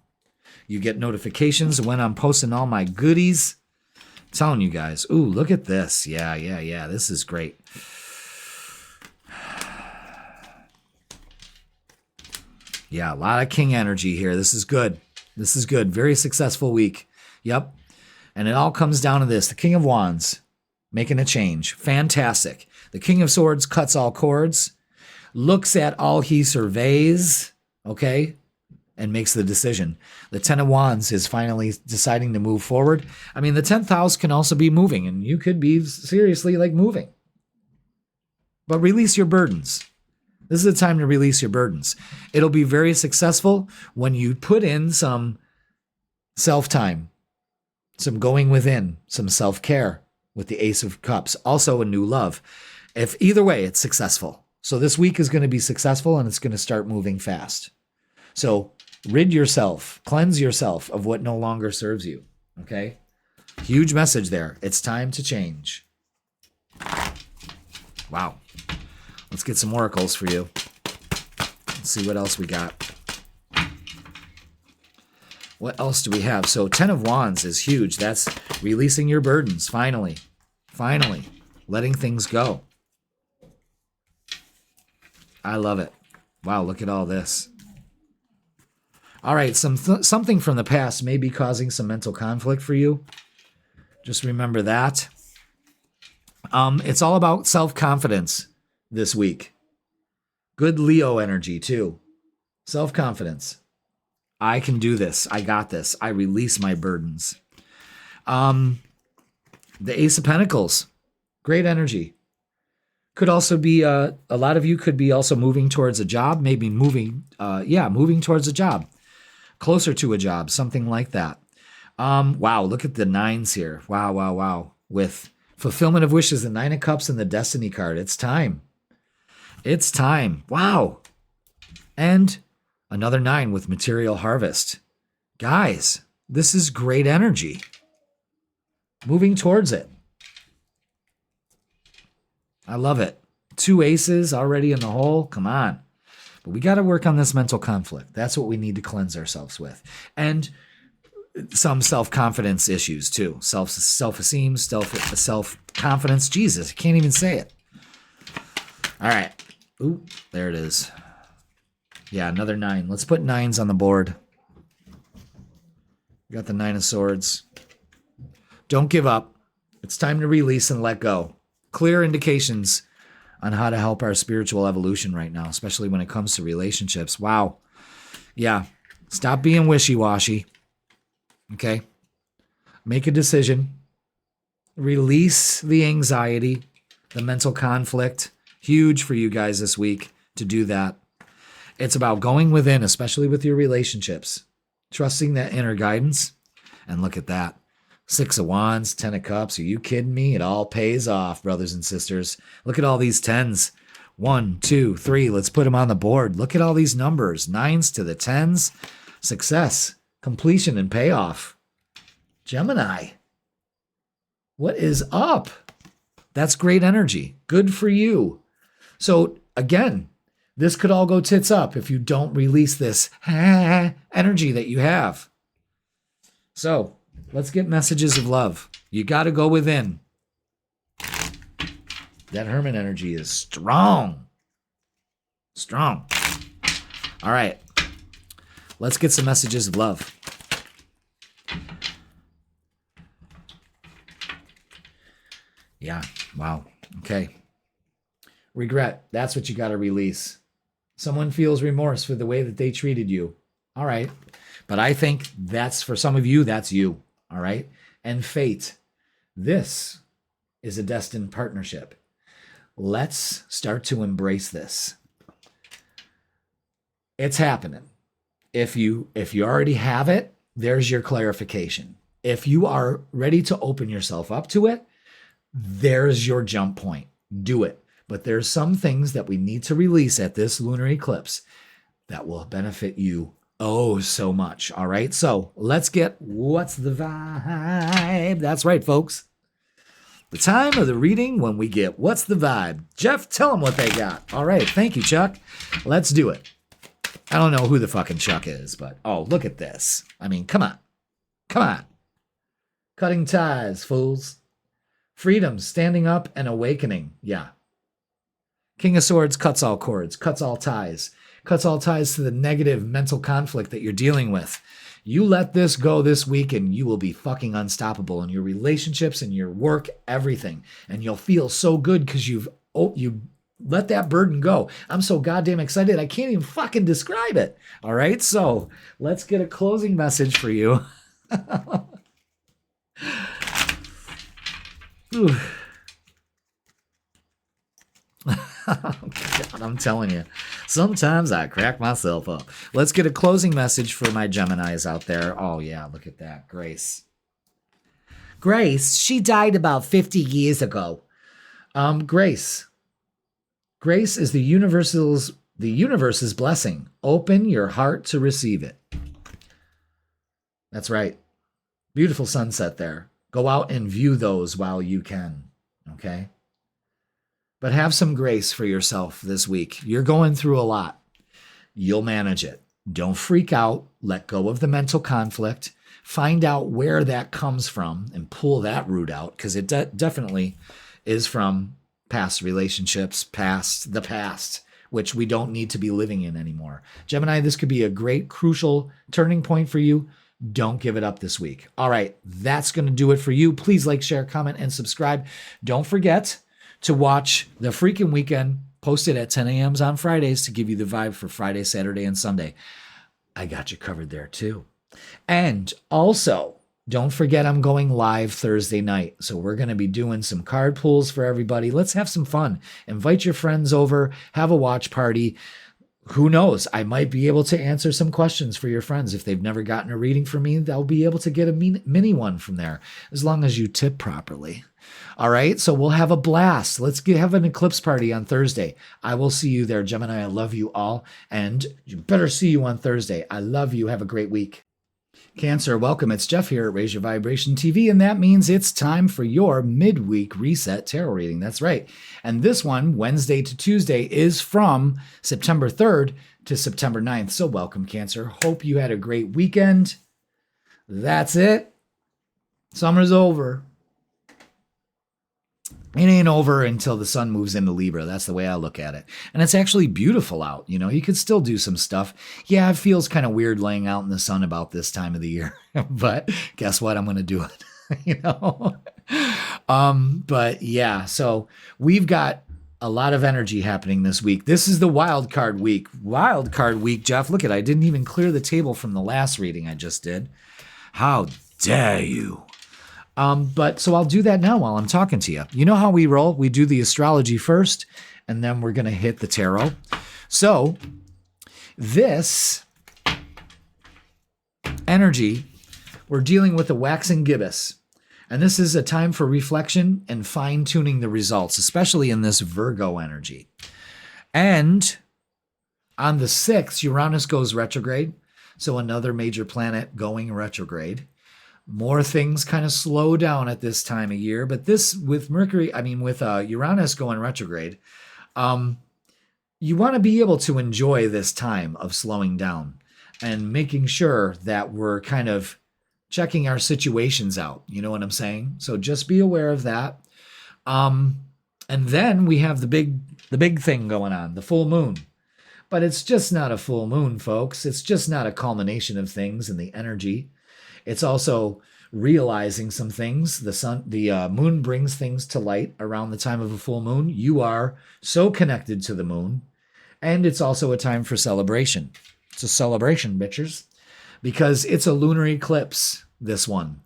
You get notifications when I'm posting all my goodies. I'm telling you guys. Ooh, look at this. Yeah. This is great. Yeah, a lot of king energy here. This is good. This is good. Very successful week. Yep. And it all comes down to this. The King of Wands making a change. Fantastic. The King of Swords cuts all cords. Looks at all he surveys, okay, and makes the decision. The Ten of Wands is finally deciding to move forward. I mean, the 10th house can also be moving, and you could be seriously like moving. But release your burdens. This is the time to release your burdens. It'll be very successful when you put in some self-time, some going within, some self-care with the Ace of Cups. Also a new love. If either way, it's successful. So this week is going to be successful and it's going to start moving fast. So rid yourself, cleanse yourself of what no longer serves you. Okay? Huge message there. It's time to change. Wow. Let's get some oracles for you. Let's see what else we got. What else do we have? So 10 of Wands is huge. That's releasing your burdens. Finally. Finally. Letting things go. I love it. Wow, look at all this. All right, something from the past may be causing some mental conflict for you. Just remember that. It's all about self-confidence this week. Good Leo energy, too. Self-confidence. I can do this. I got this. I release my burdens. The Ace of Pentacles. Great energy. Could also be a lot of you could be also moving towards a job, maybe moving towards a job, closer to a job, something like that. Wow, look at the nines here. Wow, wow, wow. With fulfillment of wishes, the Nine of Cups and the Destiny card. It's time. It's time. Wow. And another 9 with material harvest. Guys, this is great energy. Moving towards it. I love it. 2 aces already in the hole. Come on. But we got to work on this mental conflict. That's what we need to cleanse ourselves with. And some self-confidence issues too. Self-esteem, self-confidence. Jesus, I can't even say it. All right. Ooh, there it is. Yeah, another 9. Let's put 9s on the board. We got the 9 of Swords. Don't give up. It's time to release and let go. Clear indications on how to help our spiritual evolution right now, especially when it comes to relationships. Wow. Yeah. Stop being wishy-washy. Okay? Make a decision. Release the anxiety, the mental conflict. Huge for you guys this week to do that. It's about going within, especially with your relationships. Trusting that inner guidance. And look at that. 6 of Wands, 10 of Cups. Are you kidding me? It all pays off, brothers and sisters. Look at all these 10s. 1, 2, 3. Let's put them on the board. Look at all these numbers. 9s to the 10s. Success, completion, and payoff. Gemini. What is up? That's great energy. Good for you. So again, this could all go tits up if you don't release this energy that you have. So let's get messages of love. You got to go within. That Hermit energy is strong. Strong. All right. Let's get some messages of love. Yeah. Wow. Okay. Regret. That's what you got to release. Someone feels remorse for the way that they treated you. All right. But I think that's, for some of you, that's you. All right. And fate. This is a destined partnership. Let's start to embrace this. It's happening. If you already have it, there's your clarification. If you are ready to open yourself up to it, there's your jump point. Do it. But there's some things that we need to release at this lunar eclipse that will benefit you oh so much. All right. So let's get what's the vibe. That's right, folks. The time of the reading when we get what's the vibe. Jeff, tell them what they got. All right. Thank you, Chuck. Let's do it. I don't know who the fucking Chuck is, but oh, look at this. I mean, come on. Come on. Cutting ties, fools. Freedom, standing up and awakening. Yeah. King of Swords cuts all cords, cuts all ties to the negative mental conflict that you're dealing with. You let this go this week and you will be fucking unstoppable in your relationships and your work, everything. And you'll feel so good because you let that burden go. I'm so goddamn excited. I can't even fucking describe it. All right. So let's get a closing message for you. Oh, God, I'm telling you, sometimes I crack myself up. Let's get a closing message for my Geminis out there. Oh, yeah, look at that. Grace. Grace, she died about 50 years ago. Grace. Grace is the universe's blessing. Open your heart to receive it. That's right. Beautiful sunset there. Go out and view those while you can. Okay? But have some grace for yourself this week. You're going through a lot. You'll manage it. Don't freak out. Let go of the mental conflict. Find out where that comes from and pull that root out, because it definitely is from past relationships, the past, which we don't need to be living in anymore. Gemini, this could be a great, crucial turning point for you. Don't give it up this week. All right, that's going to do it for you. Please like, share, comment, and subscribe. Don't forget to watch the freaking weekend posted at 10 a.m. on Fridays to give you the vibe for Friday, Saturday, and Sunday. I got you covered there too. And also, Don't forget, I'm going live Thursday night. So we're going to be doing some card pulls for everybody. Let's have some fun. Invite your friends over, have a watch party. Who knows? I might be able to answer some questions for your friends. If they've never gotten a reading from me, they'll be able to get a mini one from there, as long as you tip properly. All right, so we'll have a blast. Let's have an eclipse party on Thursday. I will see you there, Gemini. I love you all, and you better see you on Thursday. I love you. Have a great week. Cancer, welcome. It's Jeff here at Raise Your Vibration TV, and that means it's time for your midweek reset tarot reading. That's right. And this one, Wednesday to Tuesday, is from September 3rd to September 9th. So welcome, Cancer. Hope you had a great weekend. That's it. Summer's over. It ain't over until the sun moves into Libra. That's the way I look at it. And it's actually beautiful out. You know, you could still do some stuff. Yeah, it feels kind of weird laying out in the sun about this time of the year. But guess what? I'm going to do it, you know? But yeah, so we've got a lot of energy happening this week. This is the wild card week. Wild card week, Jeff. Look at it. I didn't even clear the table from the last reading I just did. How dare you? But so I'll do that now while I'm talking to you. You know how we roll? We do the astrology first, and then we're going to hit the tarot. So this energy, we're dealing with a waxing gibbous. And this is a time for reflection and fine-tuning the results, especially in this Virgo energy. And on the 6th, Uranus goes retrograde. So another major planet going retrograde. More things kind of slow down at this time of year, but this with Uranus going retrograde, you want to be able to enjoy this time of slowing down and making sure that we're kind of checking our situations out. You know what I'm saying? So just be aware of that. And then we have the big thing going on, the full moon. But it's just not a full moon, folks. It's just not a culmination of things in the energy. It's also realizing some things. The moon brings things to light around the time of a full moon. You are so connected to the moon. And it's also a time for celebration. It's a celebration, bitches, because it's a lunar eclipse, this one.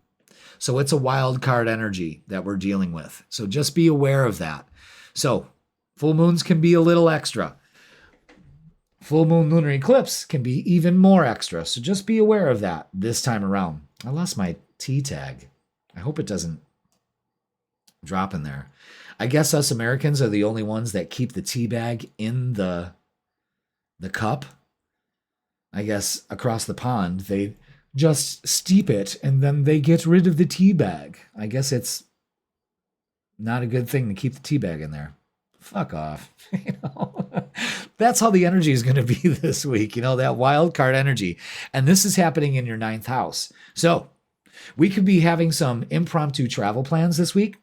So it's a wild card energy that we're dealing with. So just be aware of that. So full moons can be a little extra. Full moon lunar eclipse can be even more extra. So just be aware of that this time around. I lost my tea tag. I hope it doesn't drop in there. I guess us Americans are the only ones that keep the tea bag in the cup. I guess across the pond, they just steep it and then they get rid of the tea bag. I guess it's not a good thing to keep the tea bag in there. Fuck off. You know, that's how the energy is going to be this week. You know, that wild card energy. And this is happening in your 9th house. So we could be having some impromptu travel plans this week.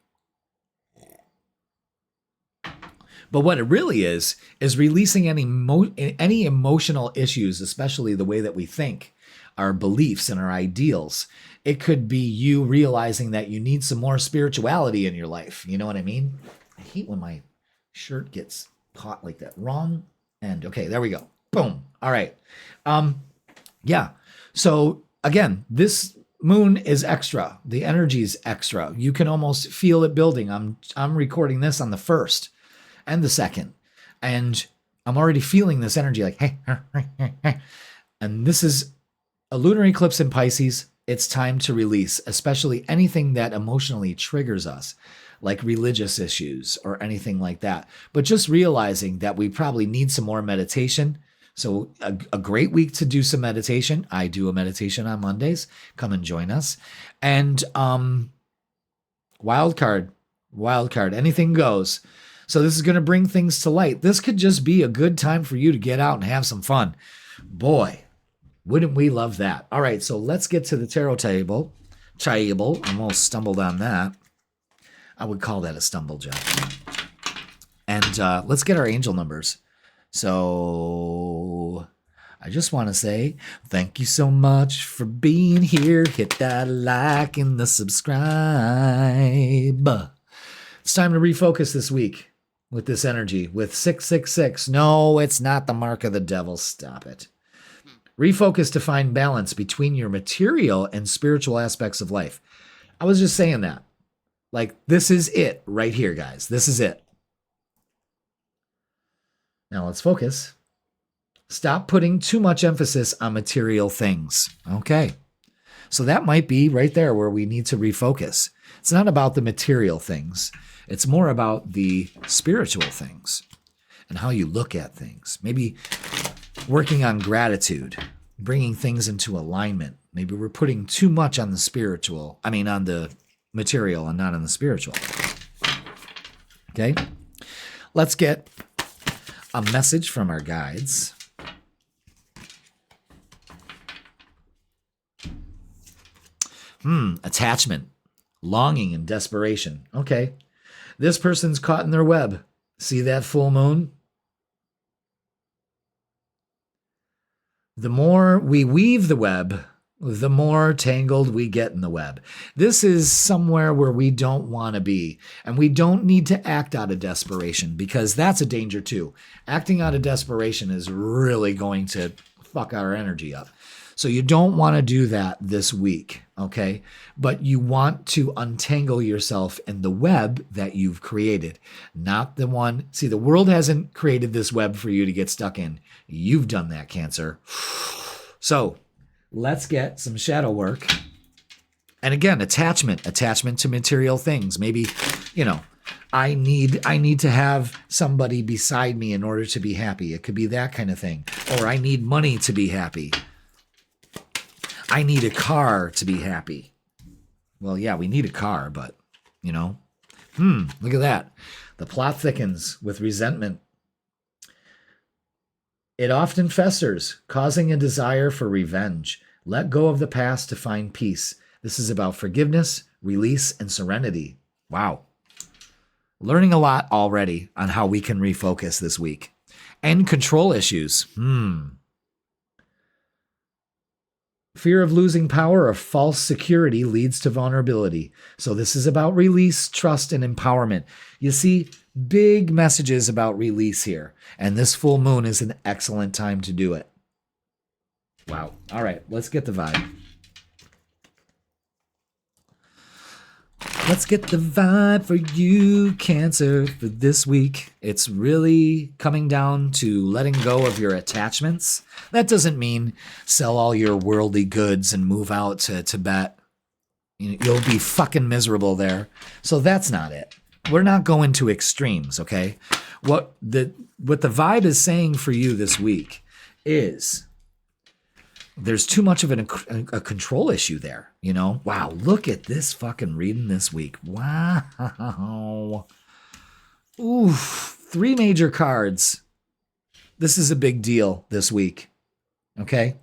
But what it really is releasing any emotional issues, especially the way that we think, our beliefs and our ideals. It could be you realizing that you need some more spirituality in your life. You know what I mean? I hate when my shirt gets caught like that. Wrong end. Okay, there we go. Boom. All right. Yeah. So again, this moon is extra. The energy is extra. You can almost feel it building. I'm recording this on the 1st and the 2nd, and I'm already feeling this energy like, hey. And this is a lunar eclipse in Pisces. It's time to release, especially anything that emotionally triggers us, like religious issues or anything like that. But just realizing that we probably need some more meditation. So a great week to do some meditation. I do a meditation on Mondays. Come and join us. And wild card, anything goes. So this is going to bring things to light. This could just be a good time for you to get out and have some fun. Boy, wouldn't we love that? All right, so let's get to the tarot table. I almost stumbled on that. I would call that a stumble, Jeff. And let's get our angel numbers. So I just want to say thank you so much for being here. Hit that like and the subscribe. It's time to refocus this week with this energy, with 666. No, it's not the mark of the devil. Stop it. Refocus to find balance between your material and spiritual aspects of life. I was just saying that. Like, this is it right here, guys. This is it. Now let's focus. Stop putting too much emphasis on material things. Okay. So that might be right there where we need to refocus. It's not about the material things. It's more about the spiritual things and how you look at things. Maybe working on gratitude, bringing things into alignment. Maybe we're putting too much on the spiritual, on the material and not on the spiritual. Okay? Let's get a message from our guides. Attachment, longing, and desperation. Okay. This person's caught in their web. See that full moon? The more we weave the web, the more tangled we get in the web. This is somewhere where we don't want to be. And we don't need to act out of desperation, because that's a danger too. Acting out of desperation is really going to fuck our energy up. So you don't want to do that this week, okay? But you want to untangle yourself in the web that you've created, not the one. See, the world hasn't created this web for you to get stuck in. You've done that, Cancer. So let's get some shadow work. And again, attachment to material things. Maybe, I need to have somebody beside me in order to be happy. It could be that kind of thing. Or I need money to be happy. I need a car to be happy. Well, yeah, we need a car, but, look at that. The plot thickens with resentment. It often festers, causing a desire for revenge. Let go of the past to find peace. This is about forgiveness, release, and serenity. Wow. Learning a lot already on how we can refocus this week. And control issues. Fear of losing power or false security leads to vulnerability. So this is about release, trust, and empowerment. You see big messages about release here. And this full moon is an excellent time to do it. Wow. All right, let's get the vibe. Let's get the vibe for you, Cancer, for this week. It's really coming down to letting go of your attachments. That doesn't mean sell all your worldly goods and move out to Tibet. You'll be fucking miserable there. So that's not it. We're not going to extremes, okay? What the vibe is saying for you this week is there's too much of a control issue there, Wow, look at this fucking reading this week. Wow. Oof, 3 major cards. This is a big deal this week, okay?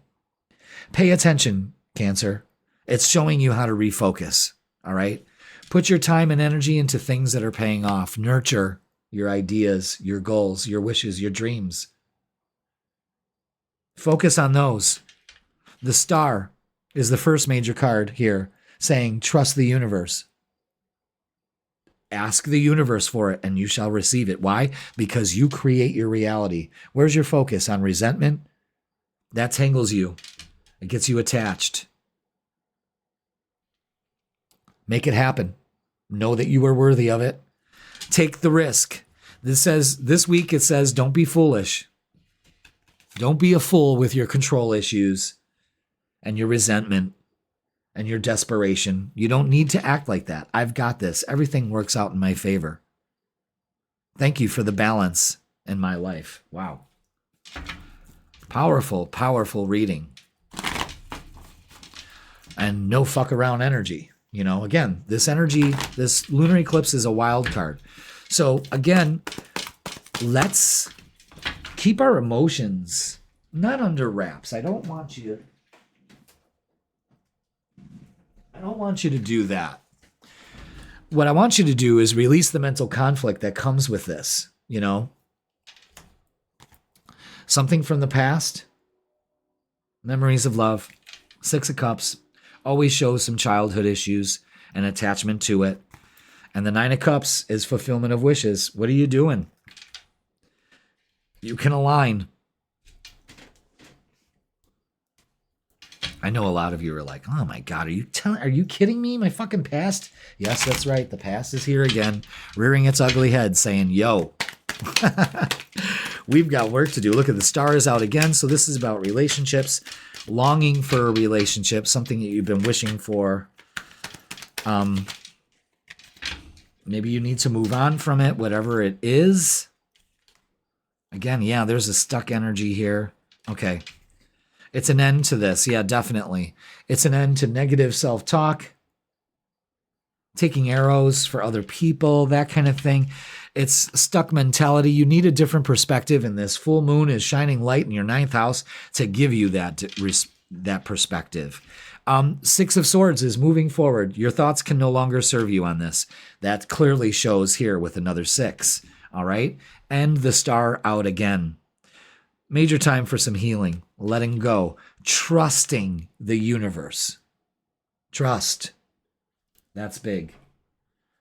Pay attention, Cancer. It's showing you how to refocus, all right? Put your time and energy into things that are paying off. Nurture your ideas, your goals, your wishes, your dreams. Focus on those. The star is the first major card here, saying, trust the universe. Ask the universe for it, and you shall receive it. Why? Because you create your reality. Where's your focus? On resentment? That tangles you. It gets you attached. Make it happen. Know that you are worthy of it. Take the risk. This week it says, don't be foolish. Don't be a fool with your control issues and your resentment and your desperation. You don't need to act like that. I've got this. Everything works out in my favor. Thank you for the balance in my life. Wow. Powerful, powerful reading. And no fuck around energy. Again, this energy, this lunar eclipse is a wild card. So again, let's keep our emotions not under wraps. I don't want you to do that. What I want you to do is release the mental conflict that comes with this, Something from the past, memories of love, 6 of Cups, always shows some childhood issues and attachment to it. And the 9 of Cups is fulfillment of wishes. What are you doing? You can align. I know a lot of you are like, oh my God, are you kidding me? My fucking past? Yes, that's right. The past is here again, rearing its ugly head saying, yo, we've got work to do. Look at the stars out again. So this is about relationships, longing for a relationship, something that you've been wishing for. Maybe you need to move on from it, whatever it is. Again, yeah, there's a stuck energy here. Okay. It's an end to this. Yeah, definitely. It's an end to negative self-talk, taking arrows for other people, that kind of thing. It's stuck mentality. You need a different perspective, and this full moon is shining light in your 9th house to give you that perspective. 6 of Swords is moving forward. Your thoughts can no longer serve you on this. That clearly shows here with another 6. All right? And the star out again. Major time for some healing, letting go, trusting the universe. Trust. That's big,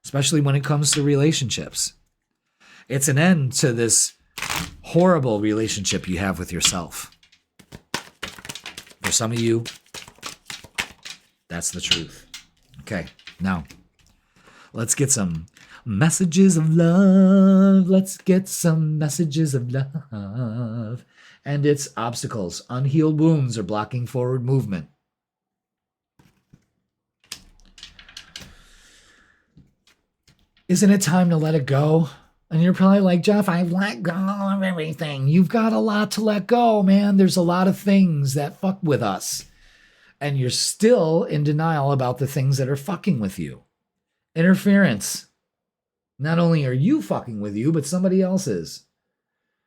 especially when it comes to relationships. It's an end to this horrible relationship you have with yourself. For some of you, that's the truth. Okay, now let's get some messages of love. Let's get some messages of love. And it's obstacles. Unhealed wounds are blocking forward movement. Isn't it time to let it go? And you're probably like, Jeff, I've let go of everything. You've got a lot to let go, man. There's a lot of things that fuck with us. And you're still in denial about the things that are fucking with you. Interference. Not only are you fucking with you, but somebody else is.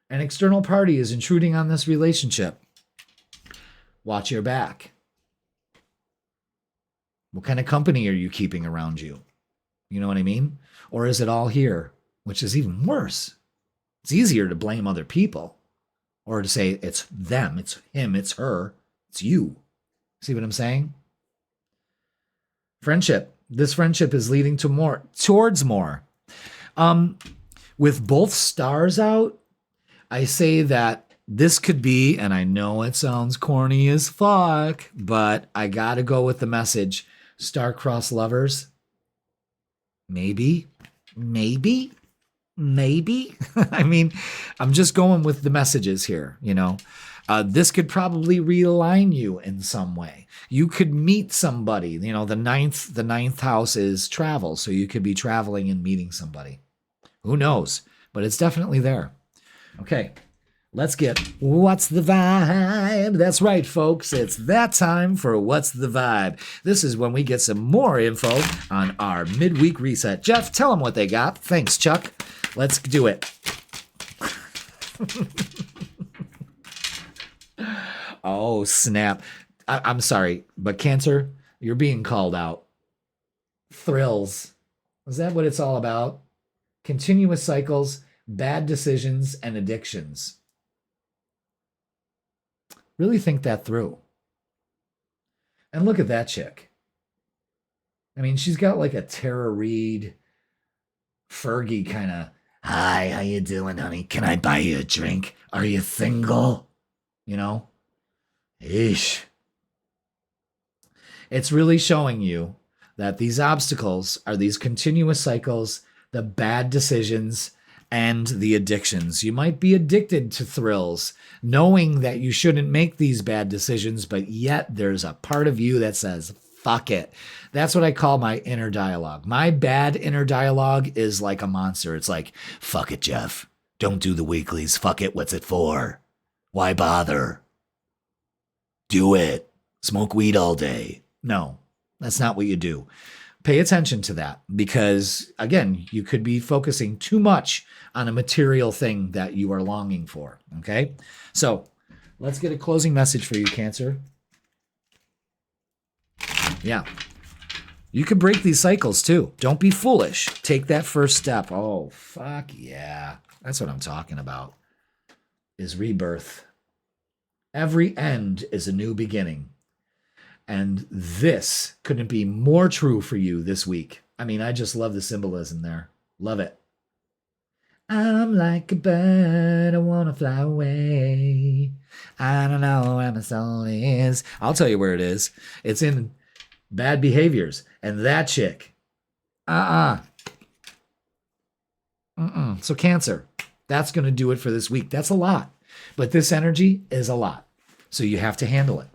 An external party is intruding on this relationship. Watch your back. What kind of company are you keeping around you? You know what I mean? Or is it all here? Which is even worse. It's easier to blame other people. Or to say it's them, it's him, it's her, it's you. See what I'm saying? Friendship. This friendship is leading to more, towards more. With both stars out, I say that this could be, and I know it sounds corny as fuck, but I gotta go with the message, star-crossed lovers. Maybe. I mean, I'm just going with the messages here, you know. This could probably realign you in some way. You could meet somebody, you know, the ninth house is travel, so you could be traveling and meeting somebody. Who knows? But it's definitely there. Okay, let's get What's the Vibe? That's right, folks. It's that time for What's the Vibe. This is when we get some more info on our midweek reset. Jeff, tell them what they got. Thanks, Chuck. Let's do it. Oh, snap. I'm sorry, but Cancer, you're being called out. Thrills. Is that what it's all about? Continuous cycles, bad decisions, and addictions. Really think that through. And look at that chick. I mean, she's got like a Tara Reid, Fergie kind of, hi, how you doing, honey? Can I buy you a drink? Are you single? You know? Eesh. It's really showing you that these obstacles are these continuous cycles, the bad decisions, and the addictions. You might be addicted to thrills, knowing that you shouldn't make these bad decisions, but yet there's a part of you that says, fuck it. That's what I call my inner dialogue. My bad inner dialogue is like a monster. It's like, fuck it, Jeff. Don't do the weeklies. Fuck it. What's it for? Why bother? Do it. Smoke weed all day. No, that's not what you do. Pay attention to that because, again, you could be focusing too much on a material thing that you are longing for, okay? So let's get a closing message for you, Cancer. Yeah. You could break these cycles too. Don't be foolish. Take that first step. Oh, fuck yeah. That's what I'm talking about, is rebirth. Every end is a new beginning. And this couldn't be more true for you this week. I mean, I just love the symbolism there. Love it. I'm like a bird, I wanna fly away. I don't know where my soul is. I'll tell you where it is. It's in Bad Behaviors. And that chick. Uh-uh. Mm-mm. So Cancer, that's going to do it for this week. That's a lot. But this energy is a lot. So you have to handle it.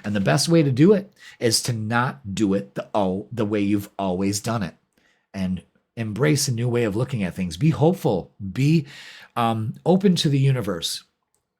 And the best way to do it is to not do it the way you've always done it. And embrace a new way of looking at things. Be hopeful. Be open to the universe.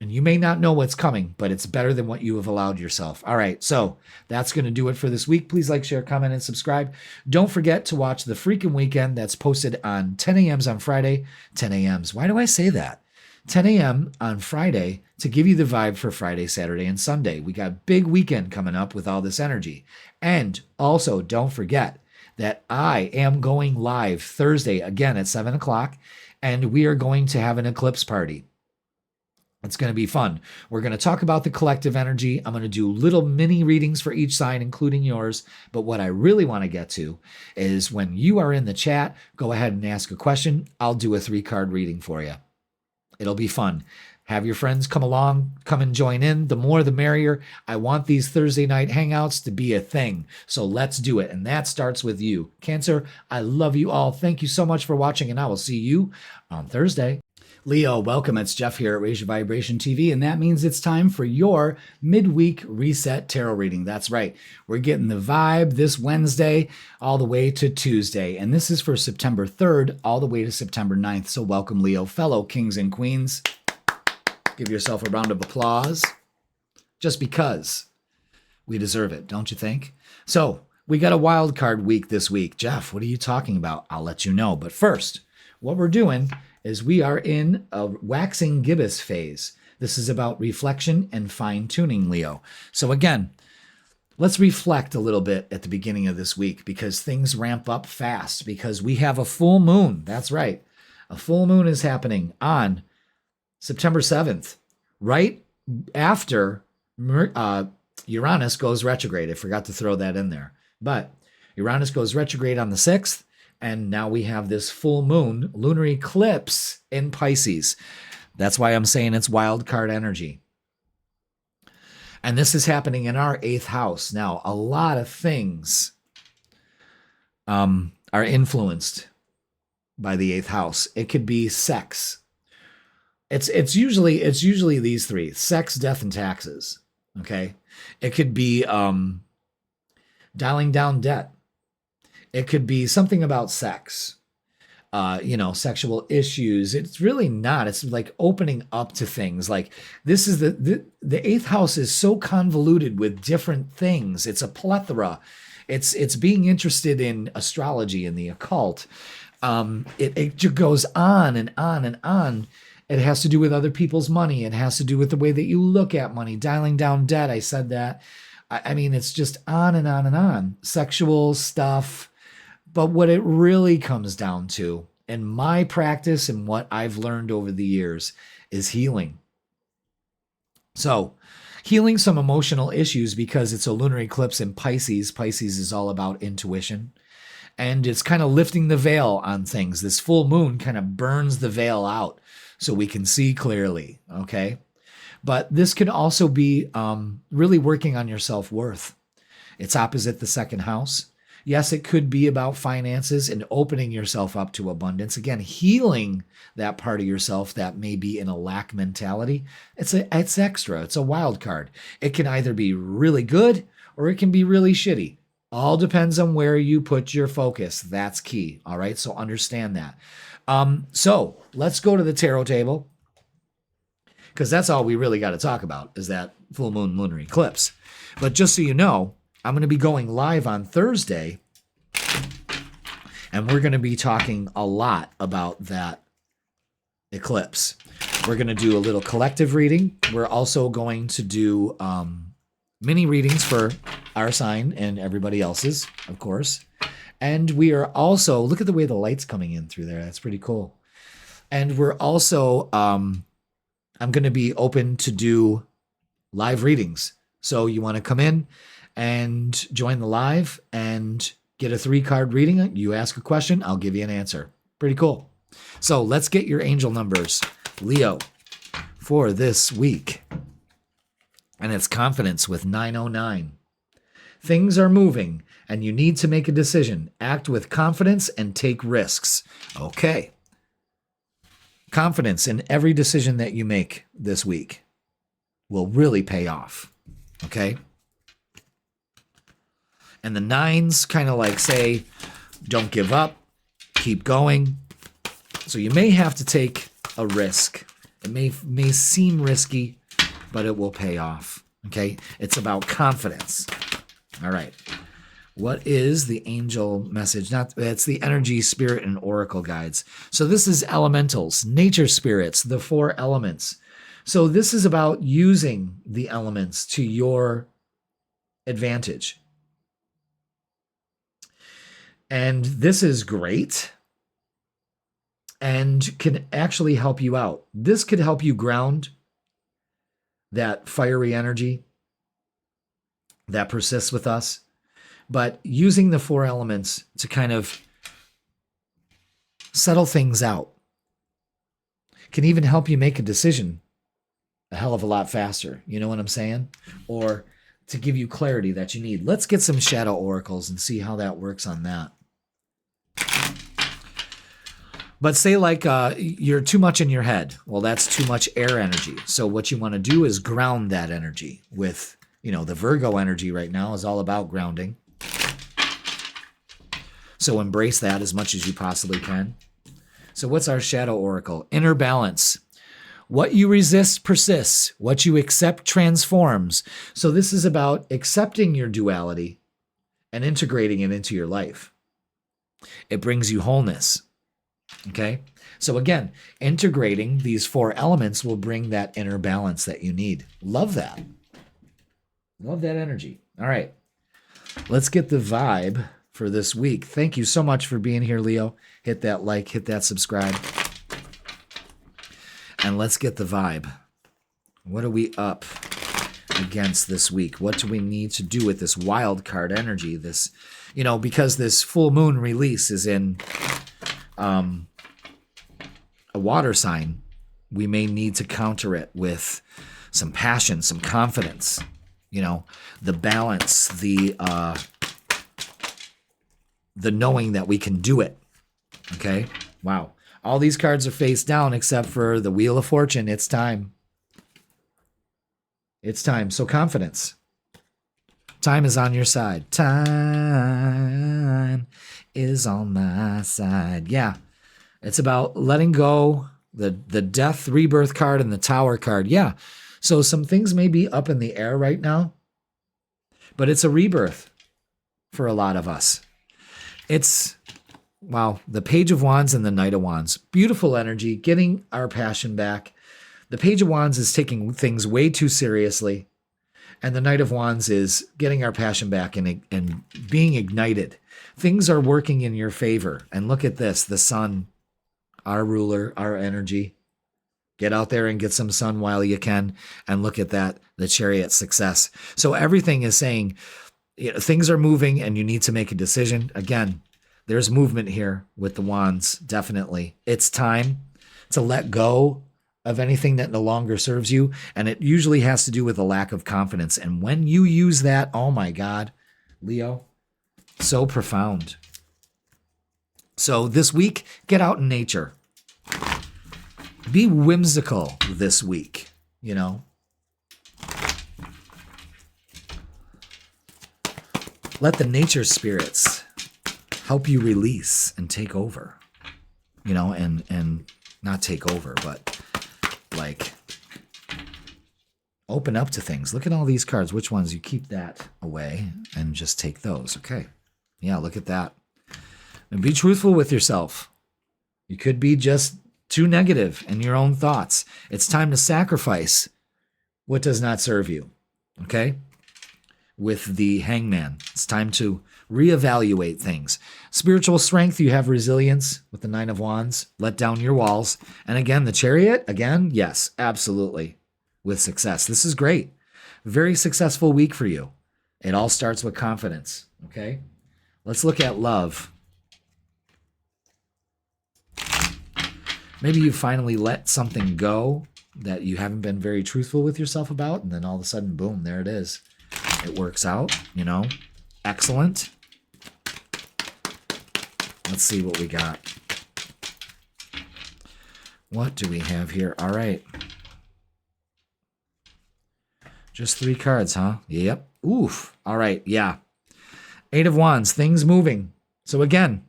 And you may not know what's coming, but it's better than what you have allowed yourself. All right, so that's going to do it for this week. Please like, share, comment, and subscribe. Don't forget to watch The Freakin' Weekend. That's posted on 10 a.m.s on Friday. 10 a.m.s. Why do I say that? 10 a.m. on Friday to give you the vibe for Friday, Saturday, and Sunday. We got big weekend coming up with all this energy. And also, don't forget that I am going live Thursday again at 7 o'clock, and we are going to have an eclipse party. It's going to be fun. We're going to talk about the collective energy. I'm going to do little mini readings for each sign, including yours. But what I really want to get to is when you are in the chat, go ahead and ask a question. I'll do a 3-card reading for you. It'll be fun. Have your friends come along, come and join in. The more, the merrier. I want these Thursday night hangouts to be a thing. So let's do it. And that starts with you. Cancer, I love you all. Thank you so much for watching, and I will see you on Thursday. Leo, welcome. It's Jeff here at Raise Your Vibration TV, and that means it's time for your midweek reset tarot reading. That's right. We're getting the vibe this Wednesday all the way to Tuesday, and this is for September 3rd all the way to September 9th. So welcome, Leo, fellow kings and queens. Give yourself a round of applause, just because we deserve it, don't you think? So we got a wild card week this week. Jeff, what are you talking about? I'll let you know. But first, what we're doing is we are in a waxing gibbous phase. This is about reflection and fine-tuning, Leo. So again, let's reflect a little bit at the beginning of this week, because things ramp up fast because we have a full moon. That's right. A full moon is happening on September 7th, right after Uranus goes retrograde. I forgot to throw that in there. But Uranus goes retrograde on the 6th. And now we have this full moon lunar eclipse in Pisces. That's why I'm saying it's wild card energy. And this is happening in our 8th house. Now, a lot of things are influenced by the 8th house. It could be sex. It's usually these three: sex, death, and taxes. Okay. It could be dialing down debt. It could be something about sex, sexual issues. It's really not. It's like opening up to things. Like this is the 8th house is so convoluted with different things. It's a plethora. It's being interested in astrology and the occult. It just goes on and on and on. It has to do with other people's money. It has to do with the way that you look at money. Dialing down debt. I said that. I mean, it's just on and on and on. Sexual stuff. But what it really comes down to, in my practice and what I've learned over the years, is healing. So, healing some emotional issues, because it's a lunar eclipse in Pisces. Pisces is all about intuition. And it's kind of lifting the veil on things. This full moon kind of burns the veil out so we can see clearly, okay? But this could also be really working on your self-worth. It's opposite the 2nd house. Yes, it could be about finances and opening yourself up to abundance. Again, healing that part of yourself that may be in a lack mentality. It's extra. It's a wild card. It can either be really good or it can be really shitty. All depends on where you put your focus. That's key. All right. So understand that. So let's go to the tarot table, because that's all we really got to talk about is that full moon lunar eclipse. But just so you know, I'm going to be going live on Thursday, and we're going to be talking a lot about that eclipse. We're going to do a little collective reading. We're also going to do mini readings for our sign and everybody else's, of course. And we are also, look at the way the light's coming in through there. That's pretty cool. And we're also, I'm going to be open to do live readings. So you want to come in and join the live and get a 3-card reading. You ask a question, I'll give you an answer. Pretty cool. So let's get your angel numbers, Leo, for this week. And it's confidence with 909. Things are moving and you need to make a decision. Act with confidence and take risks. Okay. Confidence in every decision that you make this week will really pay off. Okay. And the nines kind of like say, don't give up, keep going. So you may have to take a risk. It may seem risky, but it will pay off. Okay. It's about confidence. All right. What is the angel message? It's the energy, spirit, and oracle guides. So this is elementals, nature spirits, the 4 elements. So this is about using the elements to your advantage. And this is great and can actually help you out. This could help you ground that fiery energy that persists with us. But using the 4 elements to kind of settle things out can even help you make a decision a hell of a lot faster. You know what I'm saying? Or to give you clarity that you need. Let's get some shadow oracles and see how that works on that. But say like you're too much in your head. Well, that's too much air energy. So what you want to do is ground that energy with, the Virgo energy right now is all about grounding. So embrace that as much as you possibly can. So what's our shadow oracle? Inner balance. What you resist persists. What you accept transforms. So this is about accepting your duality and integrating it into your life. It brings you wholeness. Okay? So again, integrating these 4 elements will bring that inner balance that you need. Love that. Love that energy. All right. Let's get the vibe for this week. Thank you so much for being here, Leo. Hit that like, hit that subscribe. And let's get the vibe. What are we up against this week? What do we need to do with this wild card energy? This, because this full moon release is in a water sign, we may need to counter it with some passion, some confidence, the balance, the knowing that we can do it. Okay. Wow. All these cards are face down except for the Wheel of Fortune. It's time. It's time. So confidence. Time is on your side. Time is on my side. Yeah. It's about letting go. The death rebirth card and the Tower card. Yeah. So some things may be up in the air right now, but it's a rebirth for a lot of us. It's, wow, the Page of Wands and the Knight of Wands. Beautiful energy, getting our passion back. The Page of Wands is taking things way too seriously. And the Knight of Wands is getting our passion back and being ignited. Things are working in your favor. And look at this, the sun, our ruler, our energy. Get out there and get some sun while you can. And look at that, the Chariot success. So everything is saying, things are moving and you need to make a decision. Again, there's movement here with the wands, definitely. It's time to let go of anything that no longer serves you. And it usually has to do with a lack of confidence. And when you use that, oh my God, Leo, so profound. So this week, get out in nature. Be whimsical this week, Let the nature spirits help you release and take over, and not take over, but like open up to things. Look at all these cards. Which ones? You keep that away and just take those. Okay. Yeah, look at that. And be truthful with yourself. You could be just too negative in your own thoughts. It's time to sacrifice what does not serve you. Okay? With the Hangman, it's time to reevaluate things. Spiritual strength, you have resilience with the Nine of Wands. Let down your walls. And again, the Chariot, again, yes, absolutely, with success. This is great. Very successful week for you. It all starts with confidence, okay? Let's look at love. Maybe you finally let something go that you haven't been very truthful with yourself about, and then all of a sudden, boom, there it is. It works out, you know. Excellent. Let's see what we got. What do we have here? All right. Just 3 cards, huh? Yep. Oof. All right. Yeah. 8 of Wands. Things moving. So again,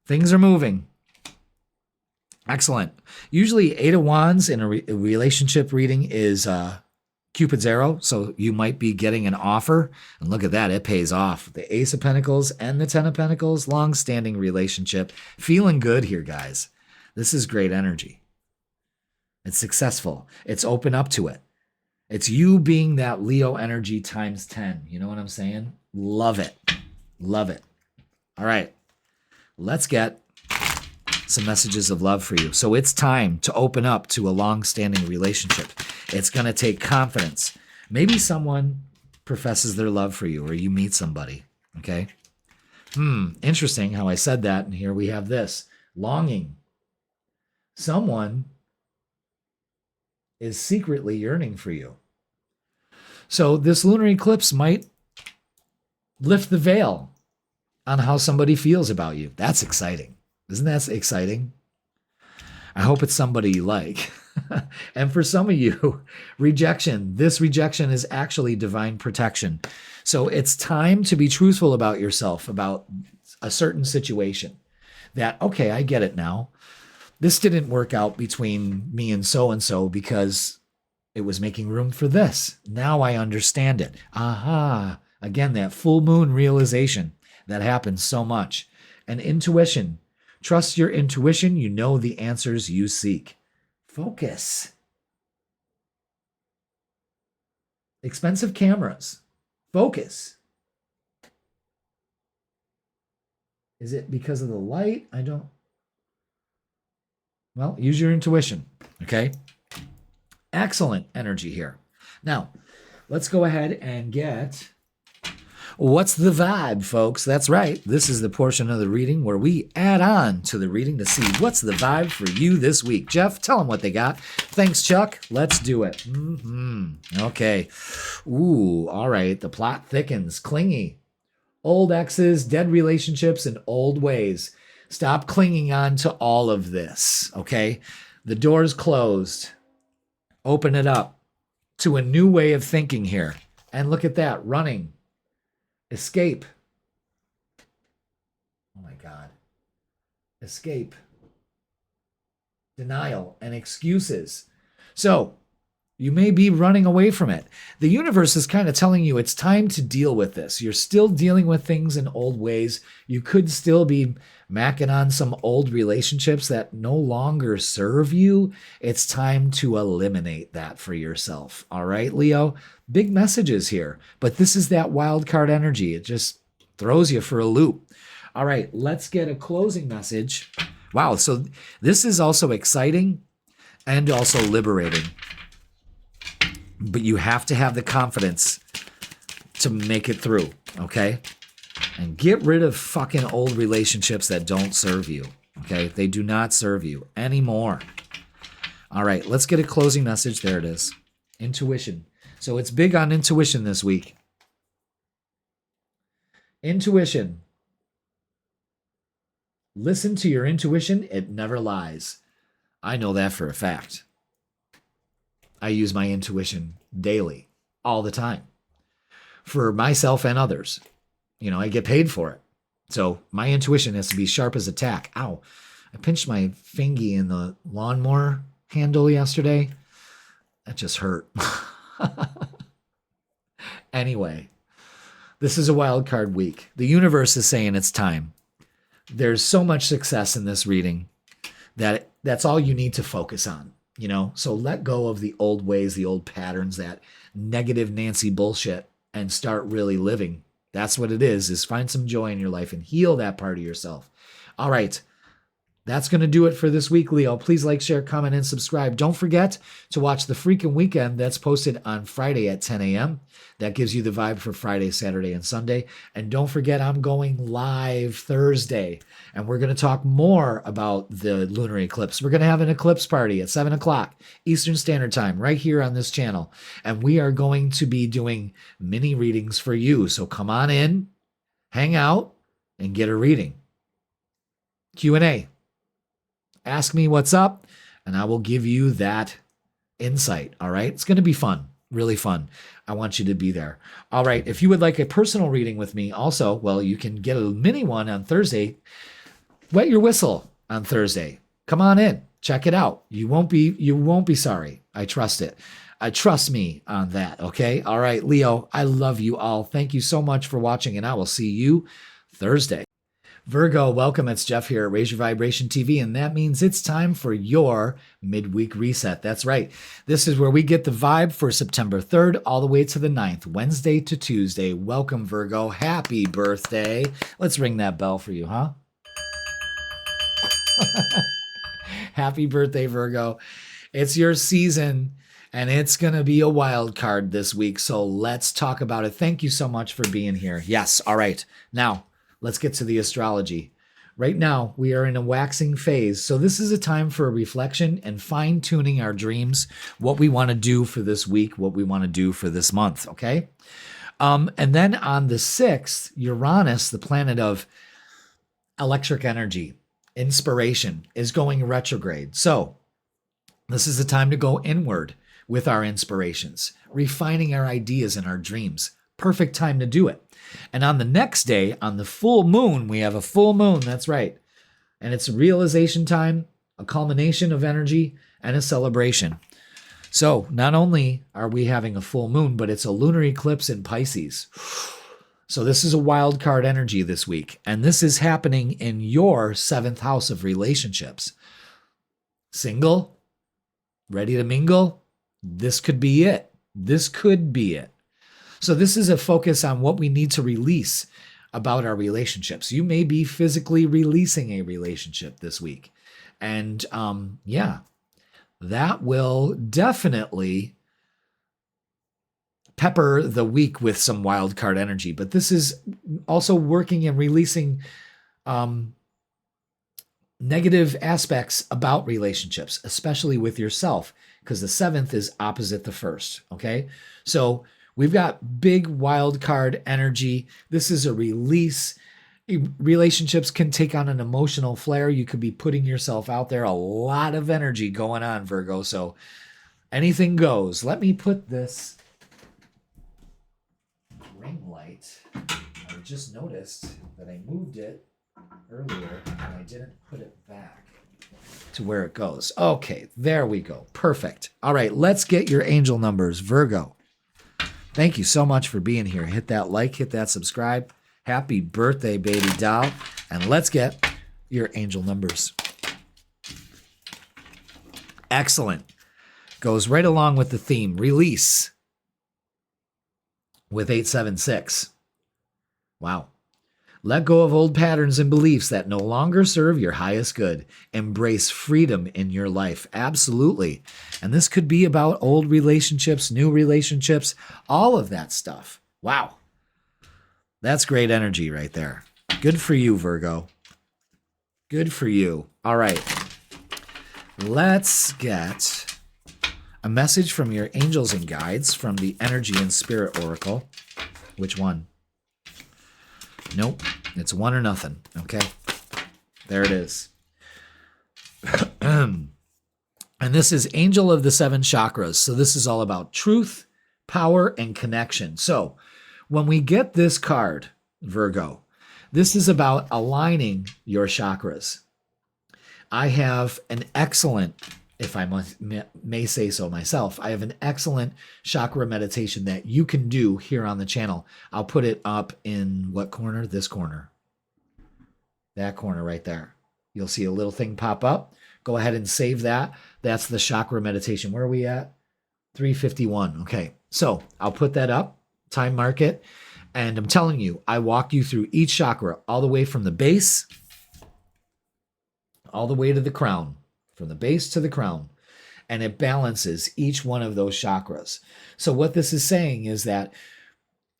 things are moving. Excellent. Usually 8 of Wands in a relationship reading is Cupid's arrow. So you might be getting an offer. And look at that. It pays off. The Ace of Pentacles and the 10 of Pentacles. Long-standing relationship. Feeling good here, guys. This is great energy. It's successful. It's open up to it. It's you being that Leo energy times 10. You know what I'm saying? Love it. Love it. All right. Let's get some messages of love for you. So it's time to open up to a long-standing relationship. It's going to take confidence. Maybe someone professes their love for you, or you meet somebody. Okay? Interesting how I said that. And here we have this. Longing. Someone is secretly yearning for you. So this lunar eclipse might lift the veil on how somebody feels about you. That's exciting. Isn't that exciting? I hope it's somebody you like. And for some of you, rejection. This rejection is actually divine protection. So it's time to be truthful about yourself, about a certain situation. That, okay, I get it now. This didn't work out between me and so because it was making room for this. Now I understand it. Aha. Again, that full moon realization that happens so much. And intuition. Trust your intuition. You know the answers you seek. Focus. Expensive cameras. Focus. Is it because of the light? Well, use your intuition, okay? Excellent energy here. Now, let's go ahead and get what's the vibe, folks. That's right. This is the portion of the reading where we add on to the reading to see what's the vibe for you this week. Jeff, tell them what they got. Thanks, Chuck. Let's do it. Okay. Ooh, all right. The plot thickens. Clingy. Old exes, dead relationships, and old ways. Stop clinging on to all of this, okay? The door's closed. Open it up to a new way of thinking here. And look at that, running. Escape. Oh my God. Escape. Denial and excuses. So, you may be running away from it. The universe is kind of telling you it's time to deal with this. You're still dealing with things in old ways. You could still be macking on some old relationships that no longer serve you. It's time to eliminate that for yourself. All right, Leo? Big messages here. But this is that wild card energy. It just throws you for a loop. All right, let's get a closing message. Wow, so this is also exciting and also liberating. But you have to have the confidence to make it through, okay? And get rid of fucking old relationships that don't serve you, okay? They do not serve you anymore. All right, let's get a closing message. There it is. Intuition. So it's big on intuition this week. Intuition. Listen to your intuition. It never lies. I know that for a fact. I use my intuition daily, all the time, for myself and others. You know, I get paid for it. So my intuition has to be sharp as a tack. Ow, I pinched my fingy in the lawnmower handle yesterday. That just hurt. Anyway, this is a wild card week. The universe is saying it's time. There's so much success in this reading that that's all you need to focus on. You know, so let go of the old ways, the old patterns, that negative Nancy bullshit, and start really living. That's what it is find some joy in your life and heal that part of yourself. All right. That's going to do it for this week, Leo. Please like, share, comment, and subscribe. Don't forget to watch the Freakin' Weekend that's posted on Friday at 10 a.m. That gives you the vibe for Friday, Saturday, and Sunday. And don't forget, I'm going live Thursday, and we're going to talk more about the lunar eclipse. We're going to have an eclipse party at 7 o'clock Eastern Standard Time right here on this channel. And we are going to be doing mini readings for you. So come on in, hang out, and get a reading. Q&A. Ask me what's up, and I will give you that insight, all right? It's going to be fun, really fun. I want you to be there. All right, if you would like a personal reading with me also, well, you can get a mini one on Thursday. Wet your whistle on Thursday. Come on in. Check it out. You won't be sorry. I trust it. Trust me on that, okay? All right, Leo, I love you all. Thank you so much for watching, and I will see you Thursday. Virgo, welcome. It's Jeff here at Raise Your Vibration TV, and that means it's time for your midweek reset. That's right. This is where we get the vibe for September 3rd all the way to the 9th, Wednesday to Tuesday. Welcome, Virgo. Happy birthday. Let's ring that bell for you, huh? Happy birthday, Virgo. It's your season, and it's going to be a wild card this week, so let's talk about it. Thank you so much for being here. Yes, all right. Now, let's get to the astrology. Right now, we are in a waxing phase. So this is a time for reflection and fine-tuning our dreams, what we want to do for this week, what we want to do for this month, okay? And then on the 6th, Uranus, the planet of electric energy, inspiration, is going retrograde. So this is the time to go inward with our inspirations, refining our ideas and our dreams. Perfect time to do it. And on the next day, on the full moon, we have a full moon. That's right. And it's realization time, a culmination of energy, and a celebration. So not only are we having a full moon, but it's a lunar eclipse in Pisces. So this is a wild card energy this week. And this is happening in your 7th house of relationships. Single? Ready to mingle? This could be it. This could be it. So this is a focus on what we need to release about our relationships. You may be physically releasing a relationship this week. And yeah, that will definitely pepper the week with some wild card energy. But this is also working and releasing negative aspects about relationships, especially with yourself, because the 7th is opposite the 1st, okay? So we've got big wild card energy. This is a release. Relationships can take on an emotional flare. You could be putting yourself out there. A lot of energy going on, Virgo. So anything goes. Let me put this ring light. I just noticed that I moved it earlier and I didn't put it back to where it goes. Okay, there we go. Perfect. All right, let's get your angel numbers, Virgo. Thank you so much for being here. Hit that like, hit that subscribe. Happy birthday, baby doll. And let's get your angel numbers. Excellent. Goes right along with the theme. Release with 876. Wow. Let go of old patterns and beliefs that no longer serve your highest good. Embrace freedom in your life. Absolutely. And this could be about old relationships, new relationships, all of that stuff. Wow. That's great energy right there. Good for you, Virgo. Good for you. All right. Let's get a message from your angels and guides from the Energy and Spirit Oracle. Which one? Nope, it's one or nothing, okay? There it is. And this is Angel of the 7 Chakras. So this is all about truth, power, and connection. So when we get this card, Virgo, this is about aligning your chakras. I have an excellent, if I may say so myself, I have an excellent chakra meditation that you can do here on the channel. I'll put it up in what corner? This corner. That corner right there. You'll see a little thing pop up. Go ahead and save that. That's the chakra meditation. Where are we at? 351. Okay. So I'll put that up, time mark it. And I'm telling you, I walk you through each chakra all the way from the base all the way to the crown, from the base to the crown, and it balances each one of those chakras. So what this is saying is that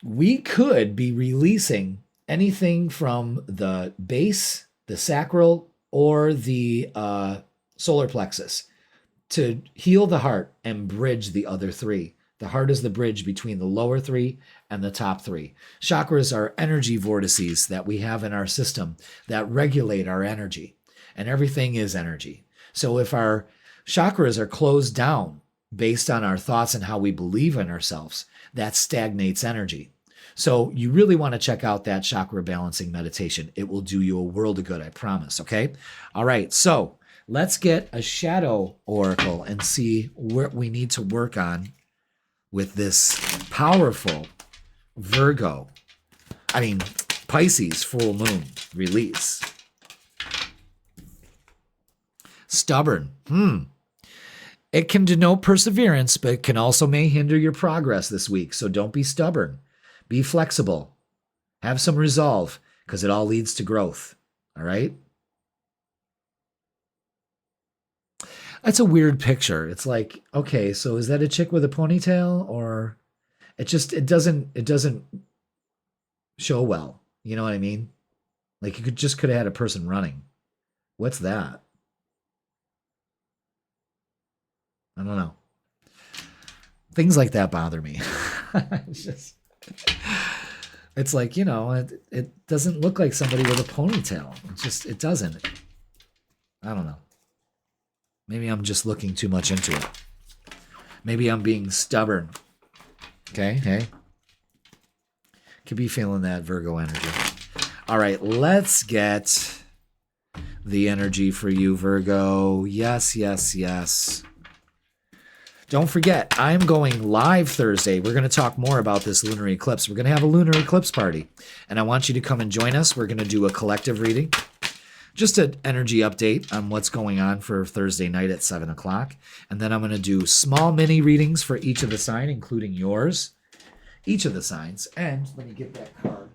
we could be releasing anything from the base, the sacral, or the solar plexus to heal the heart and bridge the other three. The heart is the bridge between the lower three and the top three. Chakras are energy vortices that we have in our system that regulate our energy, and everything is energy. So if our chakras are closed down based on our thoughts and how we believe in ourselves, that stagnates energy. So you really want to check out that chakra balancing meditation. It will do you a world of good, I promise, okay? All right, so let's get a shadow oracle and see what we need to work on with this powerful Pisces full moon release. Stubborn. It can denote perseverance, but it can also may hinder your progress this week. So don't be stubborn. Be flexible. Have some resolve, because it all leads to growth. All right? That's a weird picture. It's like, okay, so is that a chick with a ponytail, or it doesn't show well. You know what I mean? Like you could have had a person running. What's that? I don't know. Things like that bother me. It's like, it doesn't look like somebody with a ponytail. It doesn't. I don't know. Maybe I'm just looking too much into it. Maybe I'm being stubborn. Okay, hey. Could be feeling that Virgo energy. All right, let's get the energy for you, Virgo. Yes, yes, yes. Don't forget, I'm going live Thursday. We're going to talk more about this lunar eclipse. We're going to have a lunar eclipse party, and I want you to come and join us. We're going to do a collective reading. Just an energy update on what's going on for Thursday night at 7 o'clock. And then I'm going to do small mini readings for each of the sign, including yours. Each of the signs. And let me get that card.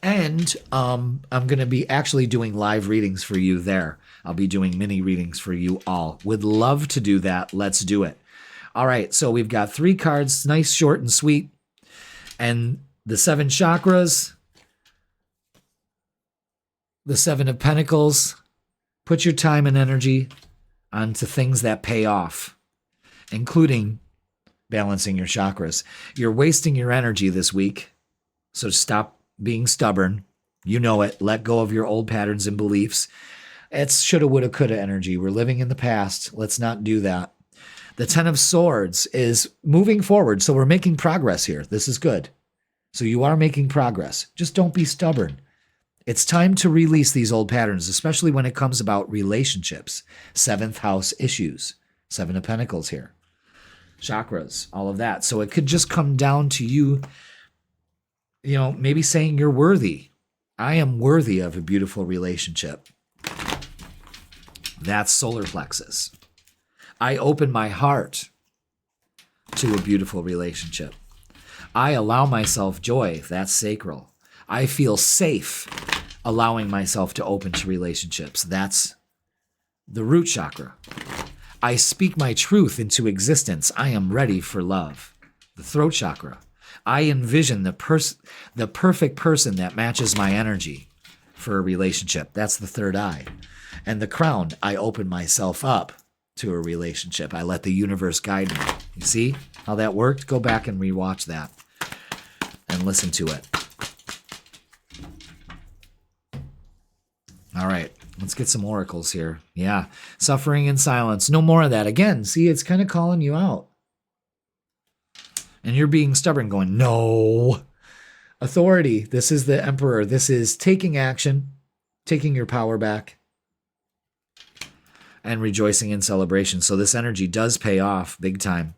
And I'm going to be actually doing live readings for you there. I'll be doing mini readings for you all. Would love to do that. Let's do it. All right. So we've got 3 cards. Nice, short, and sweet. And the 7 chakras. The 7 of Pentacles. Put your time and energy onto things that pay off, including balancing your chakras. You're wasting your energy this week, so stop being stubborn. You know it. Let go of your old patterns and beliefs. It's shoulda, woulda, coulda energy. We're living in the past. Let's not do that. The 10 of Swords is moving forward, so we're making progress here. This is good. So you are making progress. Just don't be stubborn. It's time to release these old patterns, especially when it comes about relationships. 7th house issues. 7 of Pentacles here. Chakras, all of that. So it could just come down to you, maybe saying you're worthy. I am worthy of a beautiful relationship. That's solar plexus. I open my heart to a beautiful relationship. I allow myself joy. That's sacral. I feel safe allowing myself to open to relationships. That's the root chakra. I speak my truth into existence. I am ready for love. The throat chakra. I envision the perfect person that matches my energy for a relationship. That's the third eye. And the crown, I open myself up to a relationship. I let the universe guide me. You see how that worked? Go back and rewatch that and listen to it. All right, let's get some oracles here. Yeah, suffering in silence. No more of that. Again, see, it's kind of calling you out. And you're being stubborn, going, no. Authority. This is the Emperor. This is taking action, taking your power back, and rejoicing in celebration. So this energy does pay off big time.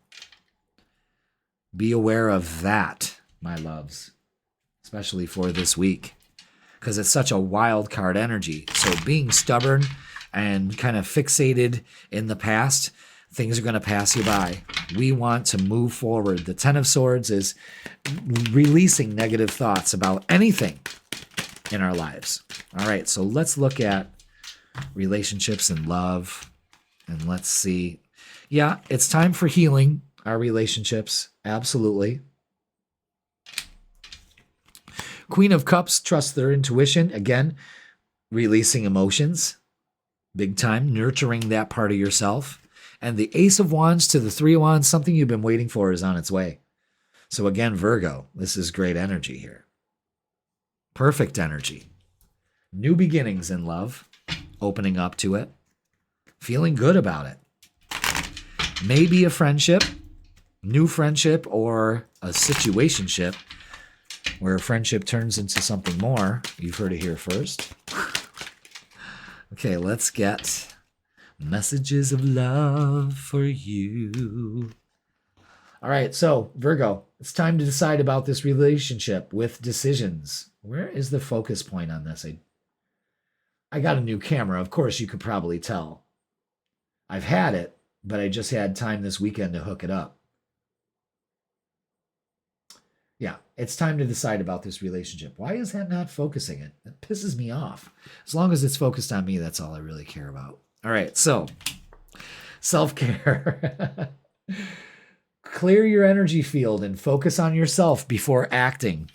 Be aware of that, my loves, especially for this week, because it's such a wild card energy. So being stubborn and kind of fixated in the past, things are going to pass you by. We want to move forward. The 10 of Swords is releasing negative thoughts about anything. in our lives. All right, so let's look at relationships and love, and let's see. Yeah, it's time for healing our relationships. Absolutely. Queen of Cups trusts their intuition. Again, releasing emotions. Big time. Nurturing that part of yourself. And the Ace of Wands to the Three of Wands, something you've been waiting for is on its way. So again, Virgo, this is great energy here. Perfect energy. New beginnings in love. Opening up to it. Feeling good about it. Maybe a friendship. New friendship or a situationship where a friendship turns into something more. You've heard it here first. Okay, let's get messages of love for you. All right, so Virgo, it's time to decide about this relationship with decisions. Where is the focus point on this? I got a new camera. Of course, you could probably tell. I've had it, but I just had time this weekend to hook it up. Yeah, it's time to decide about this relationship. Why is that not focusing it? It pisses me off. As long as it's focused on me, that's all I really care about. All right, so self-care. Clear your energy field and focus on yourself before acting.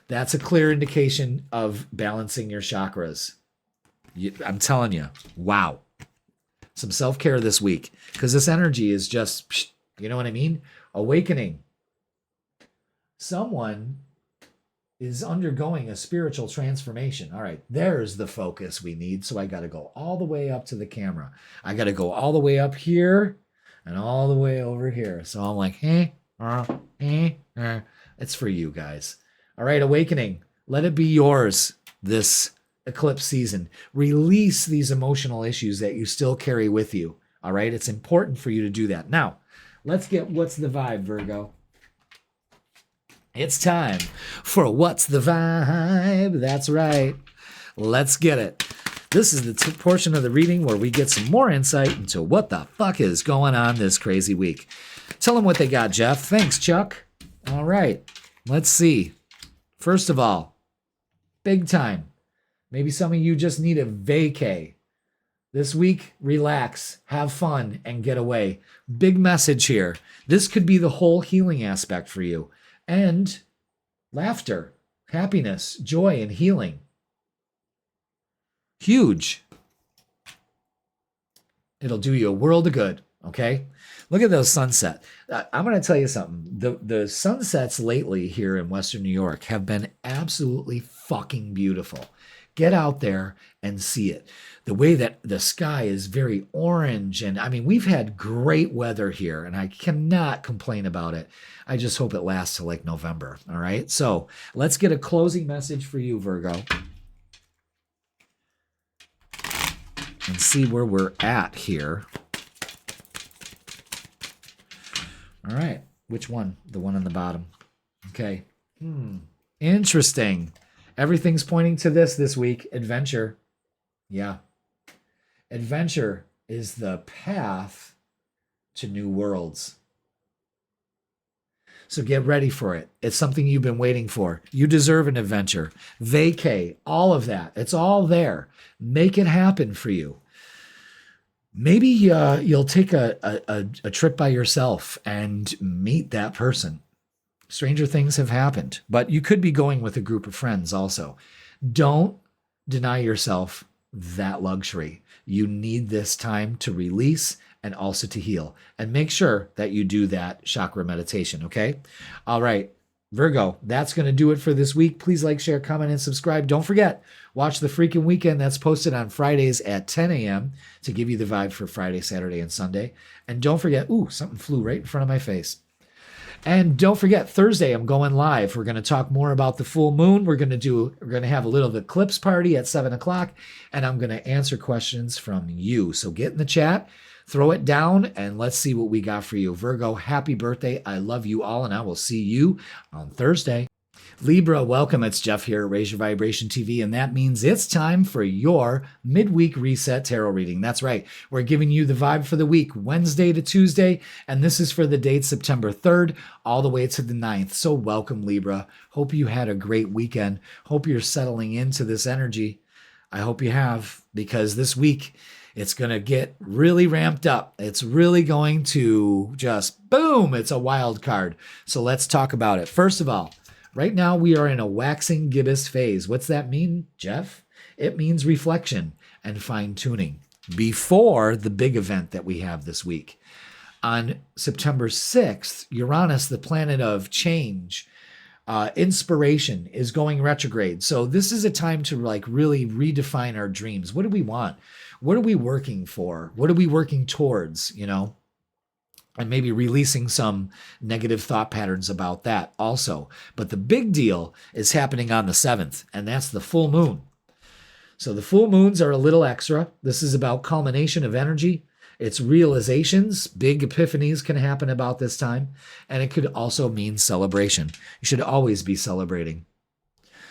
That's a clear indication of balancing your chakras. I'm telling you, wow. Some self-care this week because this energy is just, you know what I mean? Awakening. Someone is undergoing a spiritual transformation. All right, there's the focus we need. So I got to go all the way up to the camera. I got to go all the way up here and all the way over here. So I'm like, it's for you guys. All right, awakening. Let it be yours this eclipse season. Release these emotional issues that you still carry with you. All right, it's important for you to do that. Now, let's get what's the vibe, Virgo. It's time for What's the Vibe? That's right. Let's get it. This is the portion of the reading where we get some more insight into what the fuck is going on this crazy week. Tell them what they got, Jeff. Thanks, Chuck. All right. Let's see. First of all, big time. Maybe some of you just need a vacay. This week, relax, have fun, and get away. Big message here. This could be the whole healing aspect for you. And laughter, happiness, joy, and healing. Huge. It'll do you a world of good, okay? Look at those sunsets. I'm going to tell you something. The sunsets lately here in Western New York have been absolutely fucking beautiful. Get out there and see it. The way that the sky is very orange. And I mean, we've had great weather here and I cannot complain about it. I just hope it lasts till like November. All right. So let's get a closing message for you, Virgo. And see where we're at here. All right. Which one? The one on the bottom. Okay. Interesting. Everything's pointing to this week. Adventure. Yeah. Adventure is the path to new worlds. So get ready for it. It's something you've been waiting for. You deserve an adventure. Vacay, all of that. It's all there. Make it happen for you. Maybe you'll take a trip by yourself and meet that person. Stranger things have happened, but you could be going with a group of friends also. Don't deny yourself that luxury. You need this time to release and also to heal. And make sure that you do that chakra meditation, okay? All right, Virgo, that's going to do it for this week. Please like, share, comment, and subscribe. Don't forget, watch The Freaking Weekend. That's posted on Fridays at 10 a.m. to give you the vibe for Friday, Saturday, and Sunday. And don't forget, something flew right in front of my face. And don't forget, Thursday, I'm going live. We're going to talk more about the full moon. We're going to have a little eclipse party at 7 o'clock, and I'm going to answer questions from you. So get in the chat, throw it down, and let's see what we got for you. Virgo, happy birthday. I love you all, and I will see you on Thursday. Libra, welcome. It's Jeff here at Raise Your Vibration TV, and that means it's time for your midweek reset tarot reading. That's right. We're giving you the vibe for the week, Wednesday to Tuesday, and this is for the date September 3rd all the way to the 9th. So welcome, Libra. Hope you had a great weekend. Hope you're settling into this energy. I hope you have, because this week it's going to get really ramped up. It's really going to just boom. It's a wild card. So let's talk about it. First of all, right now, we are in a waxing gibbous phase. What's that mean, Jeff? It means reflection and fine-tuning before the big event that we have this week. On September 6th, Uranus, the planet of change, inspiration, is going retrograde. So this is a time to really redefine our dreams. What do we want? What are we working for? What are we working towards, and maybe releasing some negative thought patterns about that also. But the big deal is happening on the 7th, and that's the full moon. So the full moons are a little extra. This is about culmination of energy. It's realizations. Big epiphanies can happen about this time, and it could also mean celebration. You should always be celebrating.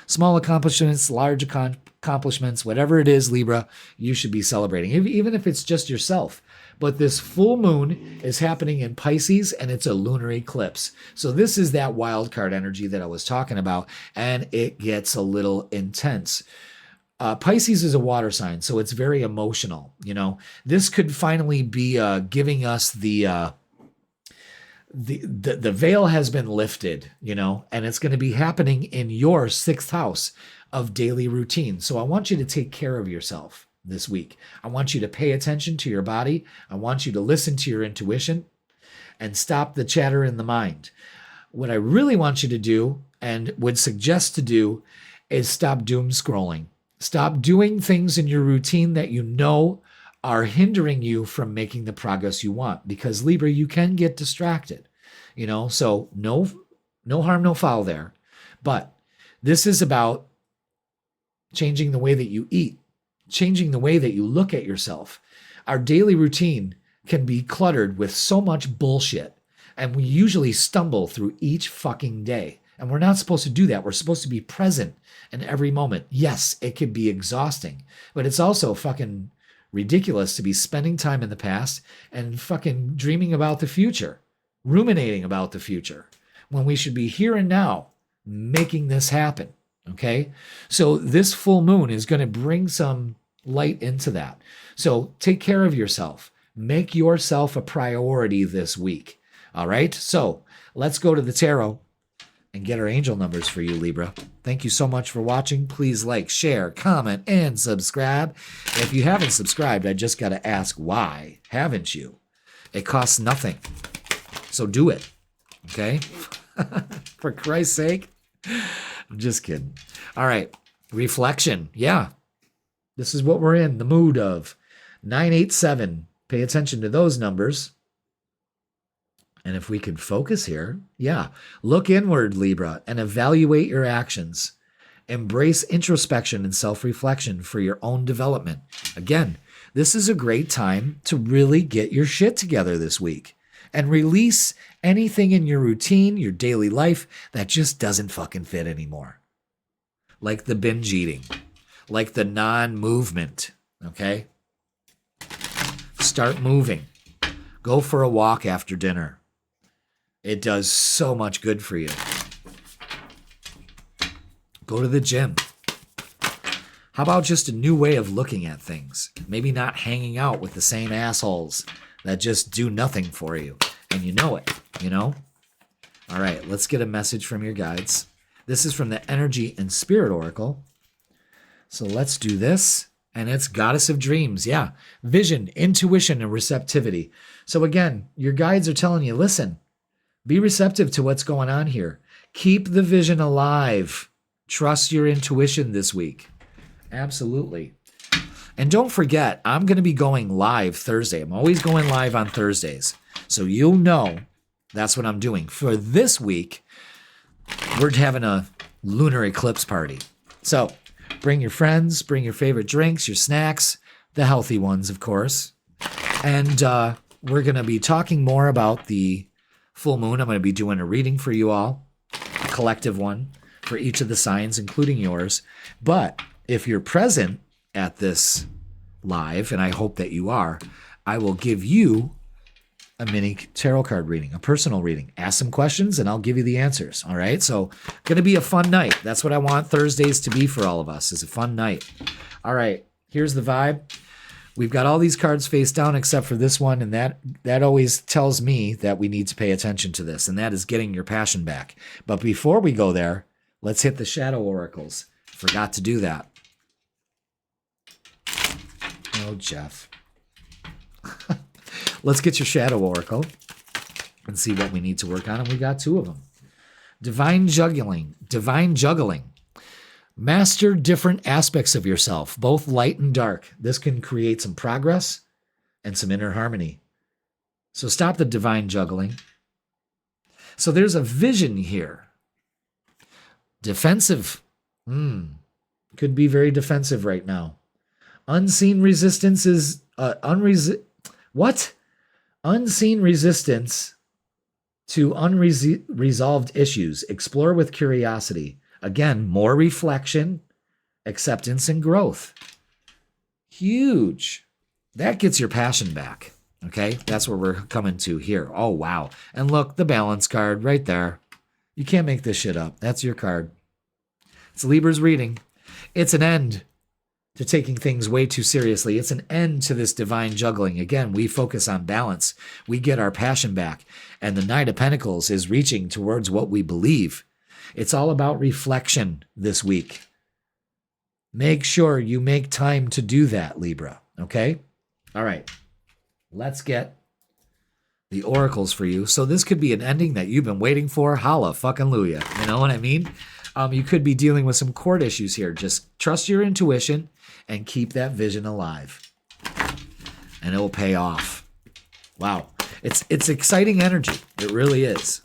Small accomplishments, large accomplishments, whatever it is, Libra, you should be celebrating, even if it's just yourself. But this full moon is happening in Pisces, and it's a lunar eclipse. So this is that wild card energy that I was talking about, and it gets a little intense. Pisces is a water sign, so it's very emotional. This could finally be giving us the veil has been lifted, and it's going to be happening in your 6th house of daily routine. So I want you to take care of yourself this week. I want you to pay attention to your body. I want you to listen to your intuition and stop the chatter in the mind. What I really want you to do, and would suggest to do, is stop doom scrolling. Stop doing things in your routine that you know are hindering you from making the progress you want. Because Libra, you can get distracted, so no harm, no foul there. But this is about changing the way that you eat, changing the way that you look at yourself. Our daily routine can be cluttered with so much bullshit, and we usually stumble through each fucking day. And we're not supposed to do that. We're supposed to be present in every moment. Yes, it can be exhausting, but it's also fucking ridiculous to be spending time in the past and fucking dreaming about the future, ruminating about the future, when we should be here and now making this happen. Okay? So this full moon is going to bring some light into that. So take care of yourself. Make yourself a priority this week. All right? So let's go to the tarot and get our angel numbers for you, Libra. Thank you so much for watching. Please like, share, comment, and subscribe. If you haven't subscribed, I just got to ask, why haven't you? It costs nothing. So do it. Okay? For Christ's sake. I'm just kidding. All right. Reflection. Yeah. This is what we're in the mood of. 987. Pay attention to those numbers. And if we could focus here, yeah. Look inward, Libra, and evaluate your actions. Embrace introspection and self-reflection for your own development. Again, this is a great time to really get your shit together this week and release anything in your routine, your daily life, that just doesn't fucking fit anymore. Like the binge eating, like the non-movement, okay? Start moving. Go for a walk after dinner. It does so much good for you. Go to the gym. How about just a new way of looking at things? Maybe not hanging out with the same assholes that just do nothing for you. And you know it, All right, let's get a message from your guides. This is from the Energy and Spirit Oracle. So let's do this. And it's Goddess of Dreams. Yeah. Vision, intuition, and receptivity. So again, your guides are telling you, listen, be receptive to what's going on here. Keep the vision alive. Trust your intuition this week. Absolutely. And don't forget, I'm going to be going live Thursday. I'm always going live on Thursdays. So you'll know that's what I'm doing. For this week, we're having a lunar eclipse party. So bring your friends, bring your favorite drinks, your snacks, the healthy ones, of course. And we're going to be talking more about the full moon. I'm going to be doing a reading for you all, a collective one for each of the signs, including yours. But if you're present at this live, and I hope that you are, I will give you a mini tarot card reading, a personal reading. Ask some questions and I'll give you the answers. All right. So going to be a fun night. That's what I want Thursdays to be for all of us, is a fun night. All right. Here's the vibe. We've got all these cards face down except for this one. And that always tells me that we need to pay attention to this. And that is getting your passion back. But before we go there, let's hit the shadow oracles. Forgot to do that. Oh, Jeff. Let's get your shadow oracle and see what we need to work on. And we got 2 of them. Divine juggling. Divine juggling. Master different aspects of yourself, both light and dark. This can create some progress and some inner harmony. So stop the divine juggling. So there's a vision here. Defensive. Could be very defensive right now. Unseen resistance is Unseen resistance to unresolved issues. Explore with curiosity. Again, more reflection, acceptance, and growth. Huge. That gets your passion back. Okay, that's where we're coming to here. Oh, wow. And look, the balance card right there. You can't make this shit up. That's your card. It's Libra's reading. It's an end to taking things way too seriously. It's an end to this divine juggling. Again, we focus on balance. We get our passion back. And the Knight of Pentacles is reaching towards what we believe. It's all about reflection this week. Make sure you make time to do that, Libra. Okay? All right. Let's get the oracles for you. So this could be an ending that you've been waiting for. Holla fucking Luya. You know what I mean? You could be dealing with some court issues here. Just trust your intuition and keep that vision alive. And it will pay off. Wow. It's exciting energy. It really is.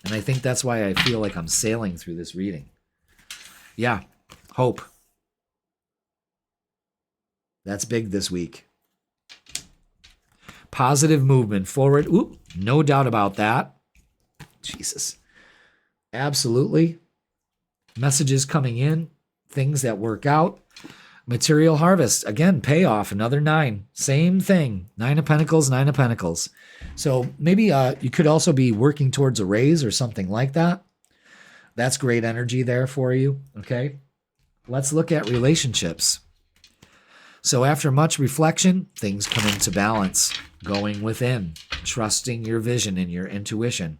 And I think that's why I feel like I'm sailing through this reading. Yeah. Hope. That's big this week. Positive movement forward. Ooh, no doubt about that. Jesus. Absolutely. Messages coming in. Things that work out. Material harvest. Again, payoff. Another 9. Same thing. 9 of Pentacles, 9 of Pentacles. So maybe you could also be working towards a raise or something like that. That's great energy there for you. Okay. Let's look at relationships. So after much reflection, things come into balance. Going within. Trusting your vision and your intuition.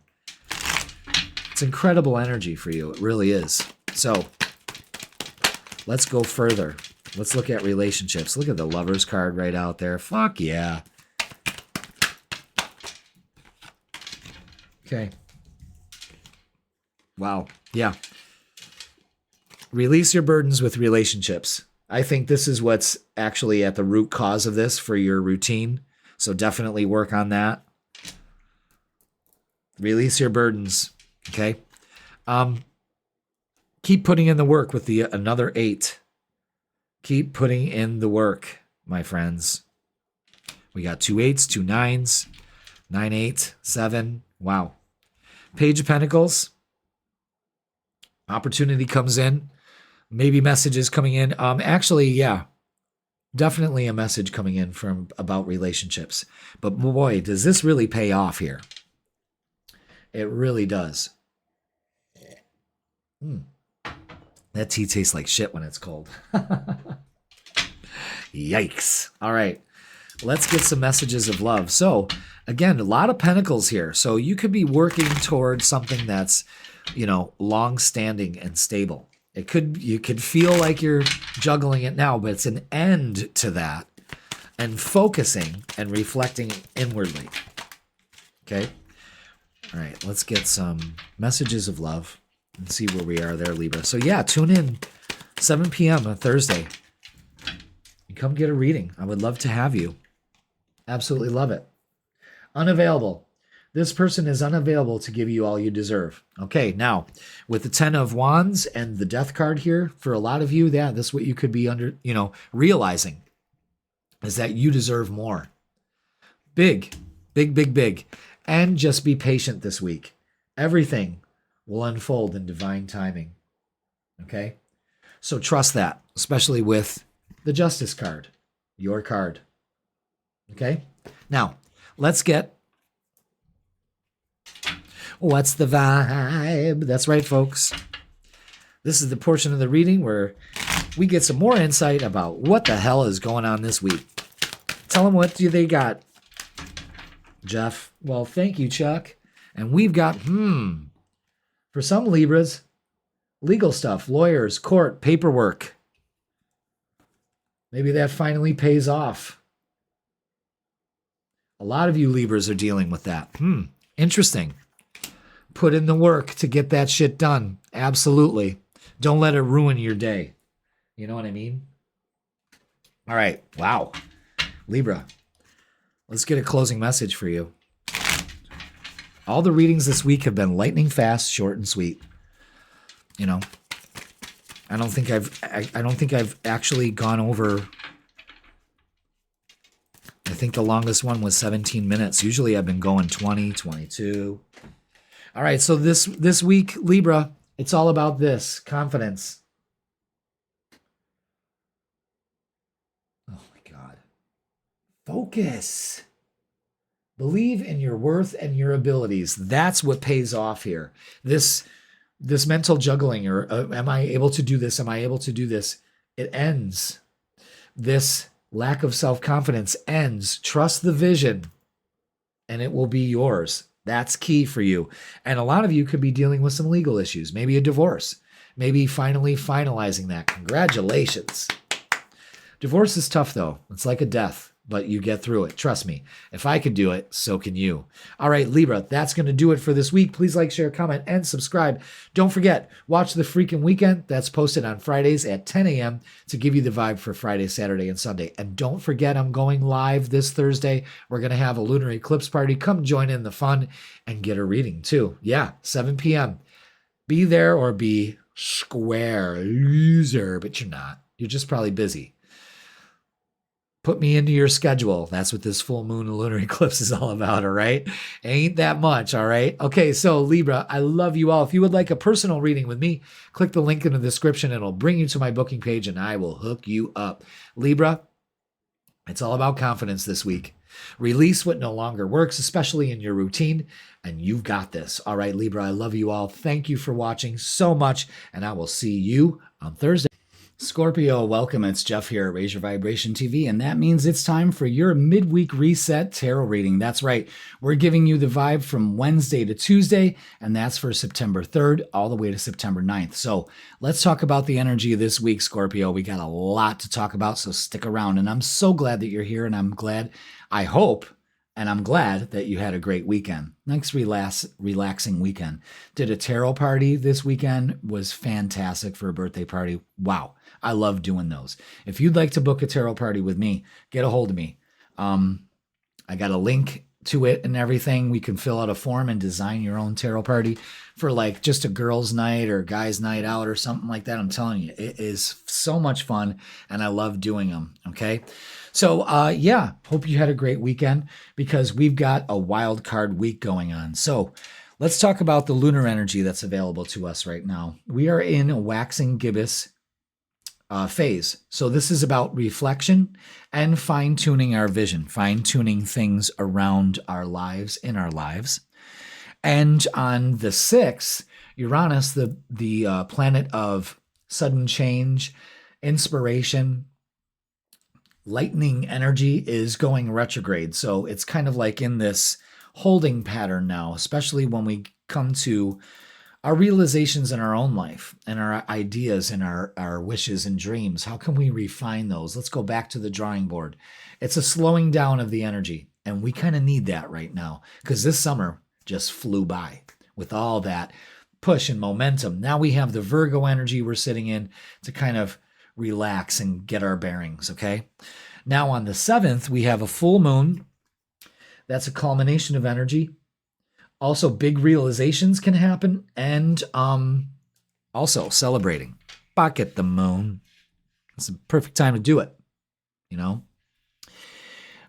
It's incredible energy for you. It really is. So let's go further. Let's look at relationships. Look at the Lover's card right out there. Fuck yeah. Okay. Wow. Yeah. Release your burdens with relationships. I think this is what's actually at the root cause of this for your routine. So definitely work on that. Release your burdens. Okay. Keep putting in the work with the another 8. Keep putting in the work, my friends. We got 2 8s, 2 9s, 9 8, 7. Wow. Page of Pentacles. Opportunity comes in. Maybe messages coming in. Actually, yeah. Definitely a message coming in from about relationships. But boy, does this really pay off here. It really does. That tea tastes like shit when it's cold. Yikes. All right. Let's get some messages of love. So, again, a lot of pentacles here. So you could be working towards something that's, long-standing and stable. You could feel like you're juggling it now, but it's an end to that. And focusing and reflecting inwardly. Okay? All right. Let's get some messages of love. And see where we are there, Libra. So yeah, tune in 7 p.m. on Thursday. And come get a reading. I would love to have you. Absolutely love it. Unavailable. This person is unavailable to give you all you deserve. Okay, now, with the 10 of Wands and the Death card here, for a lot of you, this is what you could be realizing, is that you deserve more. Big, big, big, big. And just be patient this week. Everything will unfold in divine timing. Okay? So trust that, especially with the Justice card, your card. Okay? Now, let's get what's the vibe? That's right, folks. This is the portion of the reading where we get some more insight about what the hell is going on this week. Tell them what do they got, Jeff. Well, thank you, Chuck. And we've got, for some Libras, legal stuff, lawyers, court, paperwork. Maybe that finally pays off. A lot of you Libras are dealing with that. Interesting. Put in the work to get that shit done. Absolutely. Don't let it ruin your day. You know what I mean? All right. Wow. Libra, let's get a closing message for you. All the readings this week have been lightning fast, short and sweet. You know, I don't think I've actually gone over. I think the longest one was 17 minutes. Usually I've been going 20, 22. All right, so this week, Libra, it's all about this, confidence. Oh my God. Focus. Believe in your worth and your abilities. That's what pays off here. This mental juggling, or am I able to do this? Am I able to do this? It ends. This lack of self-confidence ends. Trust the vision, and it will be yours. That's key for you. And a lot of you could be dealing with some legal issues, maybe a divorce, maybe finally finalizing that. Congratulations. Divorce is tough, though. It's like a death, but you get through it. Trust me. If I could do it, so can you. All right, Libra, that's going to do it for this week. Please like, share, comment, and subscribe. Don't forget, watch The Freaking Weekend. That's posted on Fridays at 10 a.m. to give you the vibe for Friday, Saturday, and Sunday. And don't forget, I'm going live this Thursday. We're going to have a lunar eclipse party. Come join in the fun and get a reading, too. Yeah, 7 p.m. Be there or be square. Loser, but you're not. You're just probably busy. Put me into your schedule. That's what this full moon and lunar eclipse is all about, all right? Ain't that much, all right? Okay, so Libra, I love you all. If you would like a personal reading with me, click the link in the description. It'll bring you to my booking page, and I will hook you up. Libra, it's all about confidence this week. Release what no longer works, especially in your routine, and you've got this. All right, Libra, I love you all. Thank you for watching so much, and I will see you on Thursday. Scorpio, welcome. It's Jeff here at Raise Your Vibration TV, and that means it's time for your midweek reset tarot reading. That's right. We're giving you the vibe from Wednesday to Tuesday, and that's for September 3rd all the way to September 9th. So let's talk about the energy of this week, Scorpio. We got a lot to talk about, so stick around. And I'm so glad that you're here, and I'm glad that you had a great weekend. Nice relaxing weekend. Did a tarot party this weekend. Was fantastic for a birthday party. Wow. I love doing those. If you'd like to book a tarot party with me, get a hold of me. I got a link to it and everything. We can fill out a form and design your own tarot party for like just a girls' night or guys' night out or something like that. I'm telling you, it is so much fun, and I love doing them. Okay. So, hope you had a great weekend, because we've got a wild card week going on. So let's talk about the lunar energy that's available to us right now. We are in a waxing gibbous phase. So this is about reflection and fine-tuning our vision, fine-tuning things around our lives, in our lives. And on the 6th, Uranus, the planet of sudden change, inspiration, lightning energy, is going retrograde. So it's kind of like in this holding pattern now, especially when we come to our realizations in our own life and our ideas and our wishes and dreams. How can we refine those? Let's go back to the drawing board. It's a slowing down of the energy, and we kind of need that right now, because this summer just flew by with all that push and momentum. Now we have the Virgo energy we're sitting in to kind of relax and get our bearings, okay? Now on the 7th, we have a full moon. That's a culmination of energy. Also, big realizations can happen, and also celebrating. Pocket the moon. It's the perfect time to do it, you know?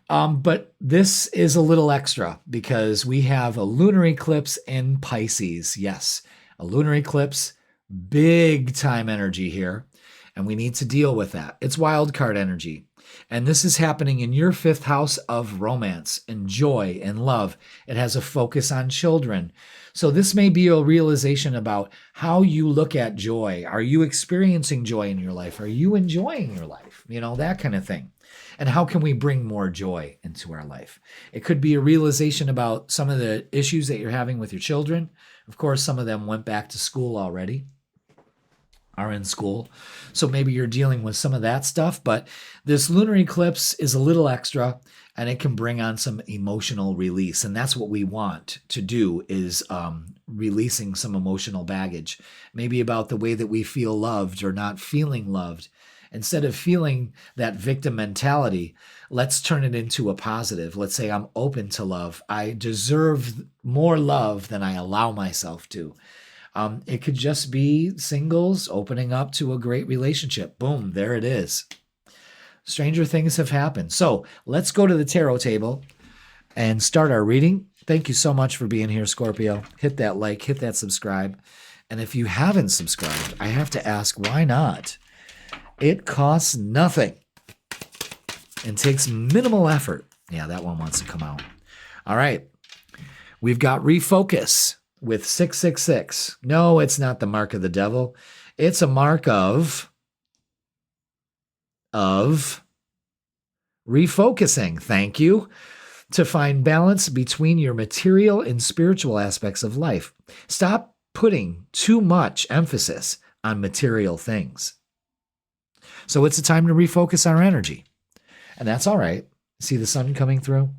But this is a little extra because we have a lunar eclipse in Pisces. Yes, a lunar eclipse big time energy here, and we need to deal with that. It's wild card energy. And this is happening in your 5th house of romance and joy and love. It has a focus on children. So this may be a realization about how you look at joy. Are you experiencing joy in your life? Are you enjoying your life? You know, that kind of thing. And how can we bring more joy into our life? It could be a realization about some of the issues that you're having with your children. Of course, some of them went back to school already, are in school. So maybe you're dealing with some of that stuff, but this lunar eclipse is a little extra and it can bring on some emotional release. And that's what we want to do, is releasing some emotional baggage, maybe about the way that we feel loved or not feeling loved. Instead of feeling that victim mentality, let's turn it into a positive. Let's say I'm open to love. I deserve more love than I allow myself to. It could just be singles opening up to a great relationship. Boom, there it is. Stranger things have happened. So let's go to the tarot table and start our reading. Thank you so much for being here, Scorpio. Hit that like, hit that subscribe. And if you haven't subscribed, I have to ask, why not? It costs nothing and takes minimal effort. Yeah, that one wants to come out. All right. We've got refocus with 666. No, it's not the mark of the devil. It's a mark of refocusing. Thank you. To find balance between your material and spiritual aspects of life. Stop putting too much emphasis on material things. So it's a time to refocus our energy. And that's all right. See the sun coming through?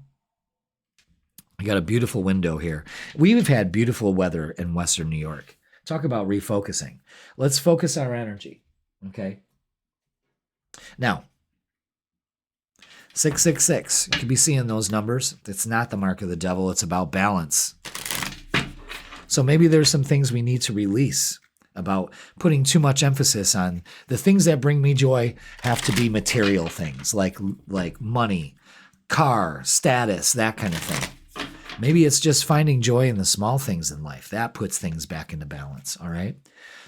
I got a beautiful window here. We've had beautiful weather in Western New York. Talk about refocusing. Let's focus our energy, okay? Now, 666. You could be seeing those numbers. It's not the mark of the devil. It's about balance. So maybe there's some things we need to release about putting too much emphasis on the things that bring me joy. Have to be material things like money, car, status, that kind of thing. Maybe it's just finding joy in the small things in life. That puts things back into balance, all right?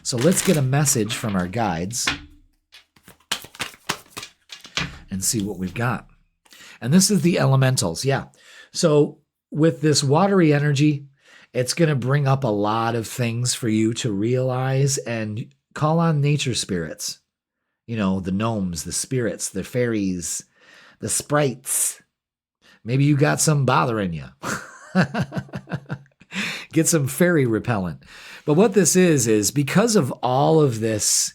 So let's get a message from our guides and see what we've got. And this is the elementals, yeah. So with this watery energy, it's going to bring up a lot of things for you to realize and call on nature spirits. You know, the gnomes, the spirits, the fairies, the sprites. Maybe you got some bothering you. Get some fairy repellent. But what this is because of all of this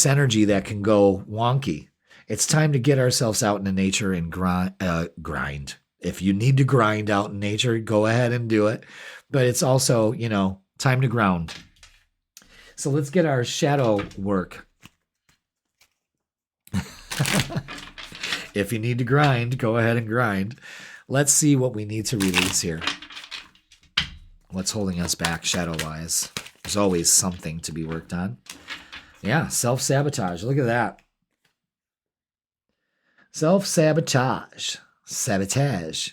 energy that can go wonky, it's time to get ourselves out into nature and grind. If you need to grind out in nature, go ahead and do it. But it's also, you know, time to ground. So let's get our shadow work. If you need to grind, go ahead and grind. Let's see what we need to release here. What's holding us back shadow-wise? There's always something to be worked on. Yeah, self-sabotage. Look at that. Self-sabotage. Sabotage.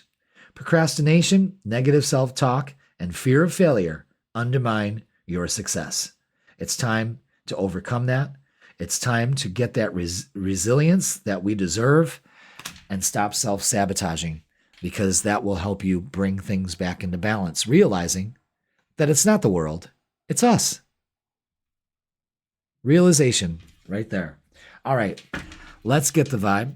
Procrastination, negative self-talk, and fear of failure undermine your success. It's time to overcome that. It's time to get that resilience that we deserve and stop self-sabotaging, because that will help you bring things back into balance, realizing that it's not the world, it's us. Realization right there. All right, let's get the vibe.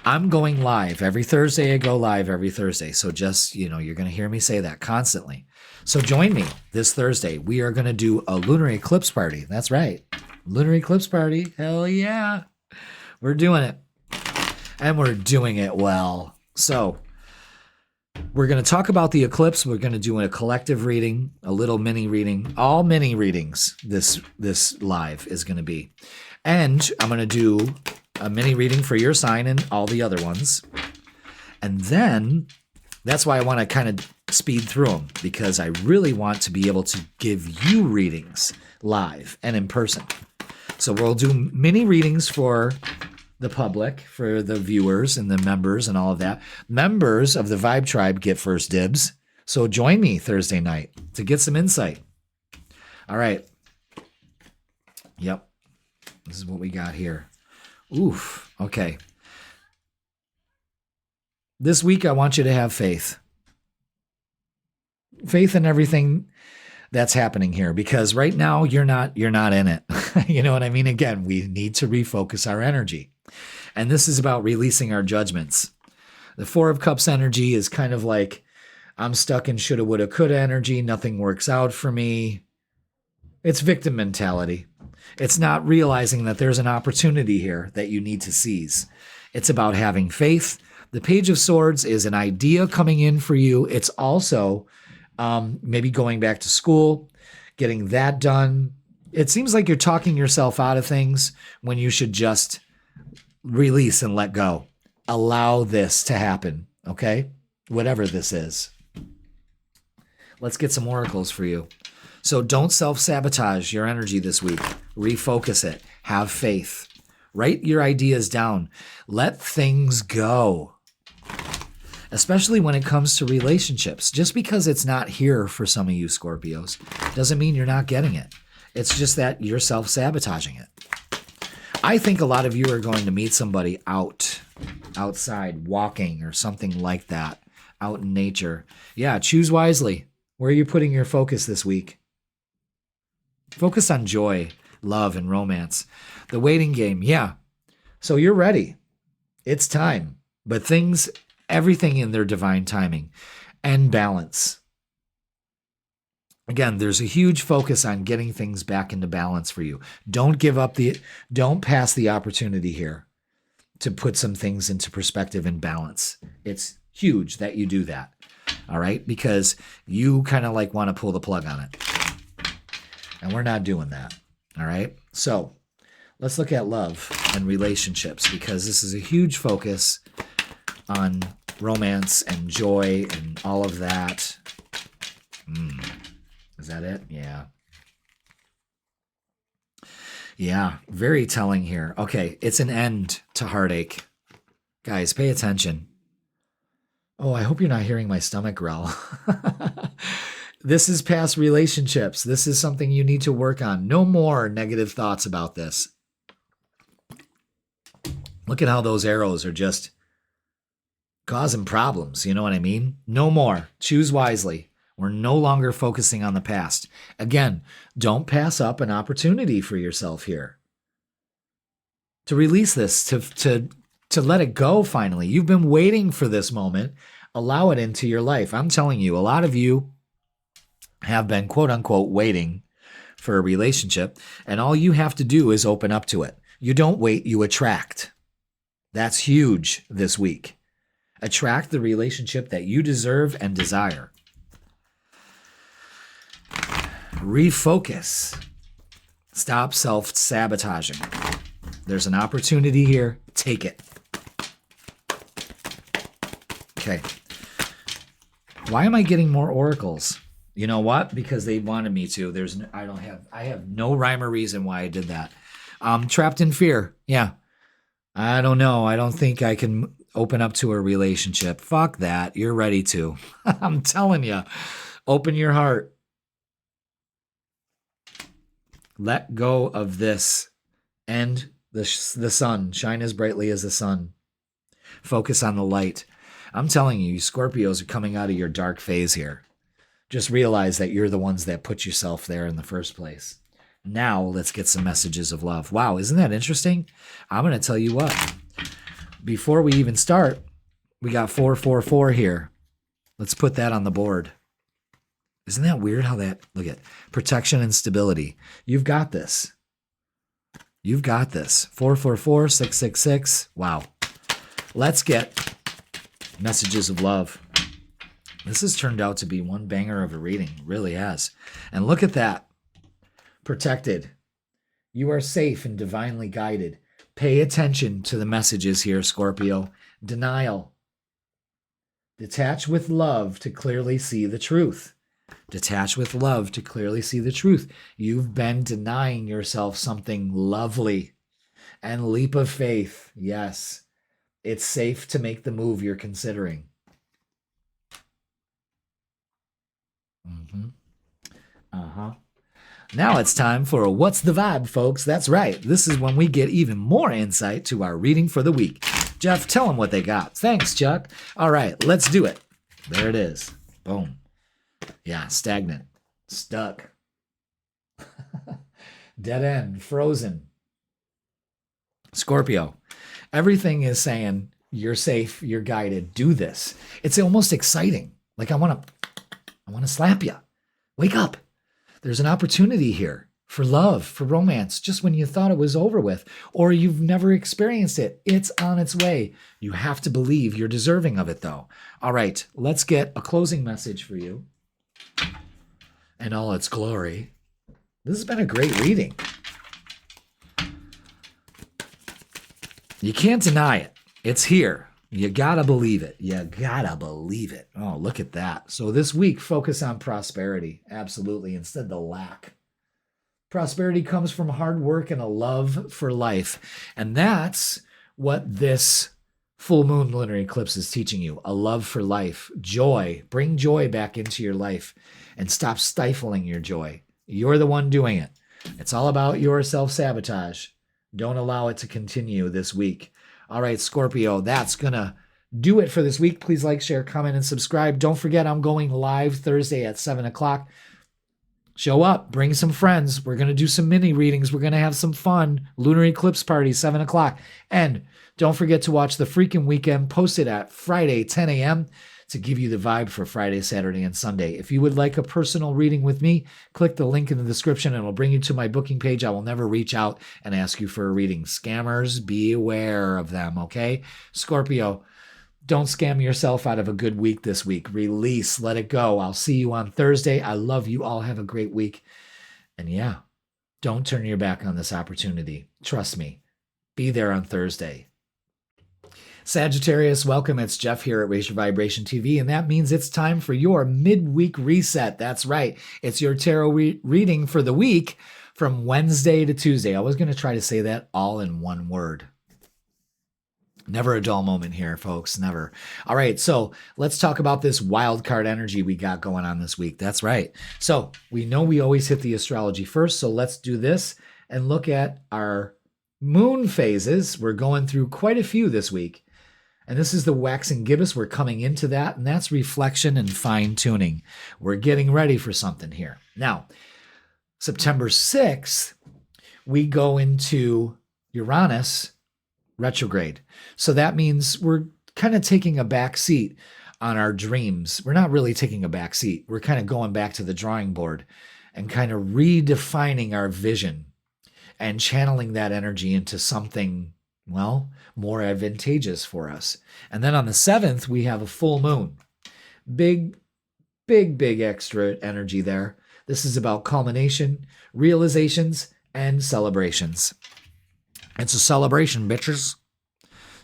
I'm going live every Thursday. I go live every Thursday. So just, you know, you're going to hear me say that constantly. So join me this Thursday. We are going to do a lunar eclipse party. That's right. Lunar eclipse party. Hell yeah. We're doing it. And we're doing it well. So we're going to talk about the eclipse. We're going to do a collective reading, a little mini reading, all mini readings this live is going to be. And I'm going to do a mini reading for your sign and all the other ones. And then that's why I want to kind of speed through them, because I really want to be able to give you readings live and in person. So we'll do mini readings for the public, for the viewers and the members and all of that. Members of the Vibe Tribe get first dibs. So join me Thursday night to get some insight. All right. Yep. This is what we got here. Oof. Okay. This week, I want you to have faith. Faith in everything that's happening here, because right now you're not in it. You know what I mean? Again, we need to refocus our energy. And this is about releasing our judgments. The Four of Cups energy is kind of like, I'm stuck in shoulda, woulda, coulda energy. Nothing works out for me. It's victim mentality. It's not realizing that there's an opportunity here that you need to seize. It's about having faith. The Page of Swords is an idea coming in for you. It's also maybe going back to school, getting that done. It seems like you're talking yourself out of things when you should just release and let go. Allow this to happen, okay? Whatever this is. Let's get some oracles for you. So don't self-sabotage your energy this week. Refocus it. Have faith. Write your ideas down. Let things go. Especially when it comes to relationships. Just because it's not here for some of you Scorpios doesn't mean you're not getting it. It's just that you're self-sabotaging it. I think a lot of you are going to meet somebody outside, walking or something like that, out in nature. Yeah, choose wisely. Where are you putting your focus this week? Focus on joy, love, and romance. The waiting game, yeah. So you're ready. It's time. But everything in their divine timing and balance. Again, there's a huge focus on getting things back into balance for you. Don't pass the opportunity here to put some things into perspective and balance. It's huge that you do that. All right? Because you kind of like want to pull the plug on it. And we're not doing that. All right? So let's look at love and relationships, because this is a huge focus on romance and joy and all of that. Is that it? Yeah. Yeah, very telling here. Okay, it's an end to heartache. Guys, pay attention. Oh, I hope you're not hearing my stomach growl. This is past relationships. This is something you need to work on. No more negative thoughts about this. Look at how those arrows are just causing problems. You know what I mean? No more. Choose wisely. We're no longer focusing on the past. Again, don't pass up an opportunity for yourself here to release this, to let it go finally. You've been waiting for this moment. Allow it into your life. I'm telling you, a lot of you have been, quote unquote, waiting for a relationship, and all you have to do is open up to it. You don't wait, you attract. That's huge this week. Attract the relationship that you deserve and desire. Refocus. Stop self-sabotaging. There's an opportunity here. Take it. Okay. Why am I getting more oracles? You know what? Because they wanted me to. I have no rhyme or reason why I did that. Trapped in fear. Yeah. I don't know. I don't think I can open up to a relationship. Fuck that. You're ready to. I'm telling you. Open your heart. Let go of this. And the sun. Shine as brightly as the sun. Focus on the light. I'm telling you, Scorpios are coming out of your dark phase here. Just realize that you're the ones that put yourself there in the first place. Now, let's get some messages of love. Wow, isn't that interesting? I'm going to tell you what. Before we even start, we got 444 here. Let's put that on the board. Isn't that weird how that, look at, protection and stability. You've got this. You've got this. 444, 666. Wow. Let's get messages of love. This has turned out to be one banger of a reading. It really has. And look at that. Protected. You are safe and divinely guided. Pay attention to the messages here, Scorpio. Denial. Detach with love to clearly see the truth. Detach with love to clearly see the truth. You've been denying yourself something lovely. And leap of faith. Yes. It's safe to make the move you're considering. Now it's time for What's the Vibe, folks. That's right. This is when we get even more insight to our reading for the week. Jeff, tell them what they got. Thanks, Chuck. All right, let's do it. There it is. Boom. Yeah, stagnant. Stuck. Dead end. Frozen. Scorpio. Everything is saying you're safe, you're guided. Do this. It's almost exciting. Like I want to slap you. Wake up. There's an opportunity here for love, for romance, just when you thought it was over with, or you've never experienced it. It's on its way. You have to believe you're deserving of it, though. All right, let's get a closing message for you in all its glory. This has been a great reading. You can't deny it. It's here. You gotta believe it. You gotta believe it. Oh, look at that. So this week, focus on prosperity. Absolutely. Instead of the lack. Prosperity comes from hard work and a love for life. And that's what this full moon lunar eclipse is teaching you. A love for life. Joy. Bring joy back into your life and stop stifling your joy. You're the one doing it. It's all about your self-sabotage. Don't allow it to continue this week. All right, Scorpio, that's going to do it for this week. Please like, share, comment, and subscribe. Don't forget, I'm going live Thursday at 7 o'clock. Show up. Bring some friends. We're going to do some mini readings. We're going to have some fun. Lunar eclipse party, 7 o'clock. And don't forget to watch the freaking weekend posted at Friday, 10 a.m. to give you the vibe for Friday, Saturday, and Sunday. If you would like a personal reading with me, click the link in the description and it'll bring you to my booking page. I will never reach out and ask you for a reading. Scammers, be aware of them, okay? Scorpio, don't scam yourself out of a good week this week. Release, let it go. I'll see you on Thursday. I love you all. Have a great week. And yeah, don't turn your back on this opportunity. Trust me. Be there on Thursday. Sagittarius, welcome. It's Jeff here at Raise Your Vibration TV, and that means it's time for your midweek reset. That's right. It's your tarot reading for the week from Wednesday to Tuesday. I was going to try to say that all in one word. Never a dull moment here, folks. Never. All right, so let's talk about this wild card energy we got going on this week. That's right. So we know we always hit the astrology first, so let's do this and look at our moon phases. We're going through quite a few this week. And this is the waxing gibbous. We're coming into that, and that's reflection and fine-tuning. We're getting ready for something here. Now, September 6th, we go into Uranus retrograde. So that means we're kind of taking a back seat on our dreams. We're not really taking a back seat. We're kind of going back to the drawing board and kind of redefining our vision and channeling that energy into something, well, more advantageous for us. And then on the 7th, we have a full moon. Big extra energy there. This is about culmination, realizations, and celebrations. It's a celebration, bitches.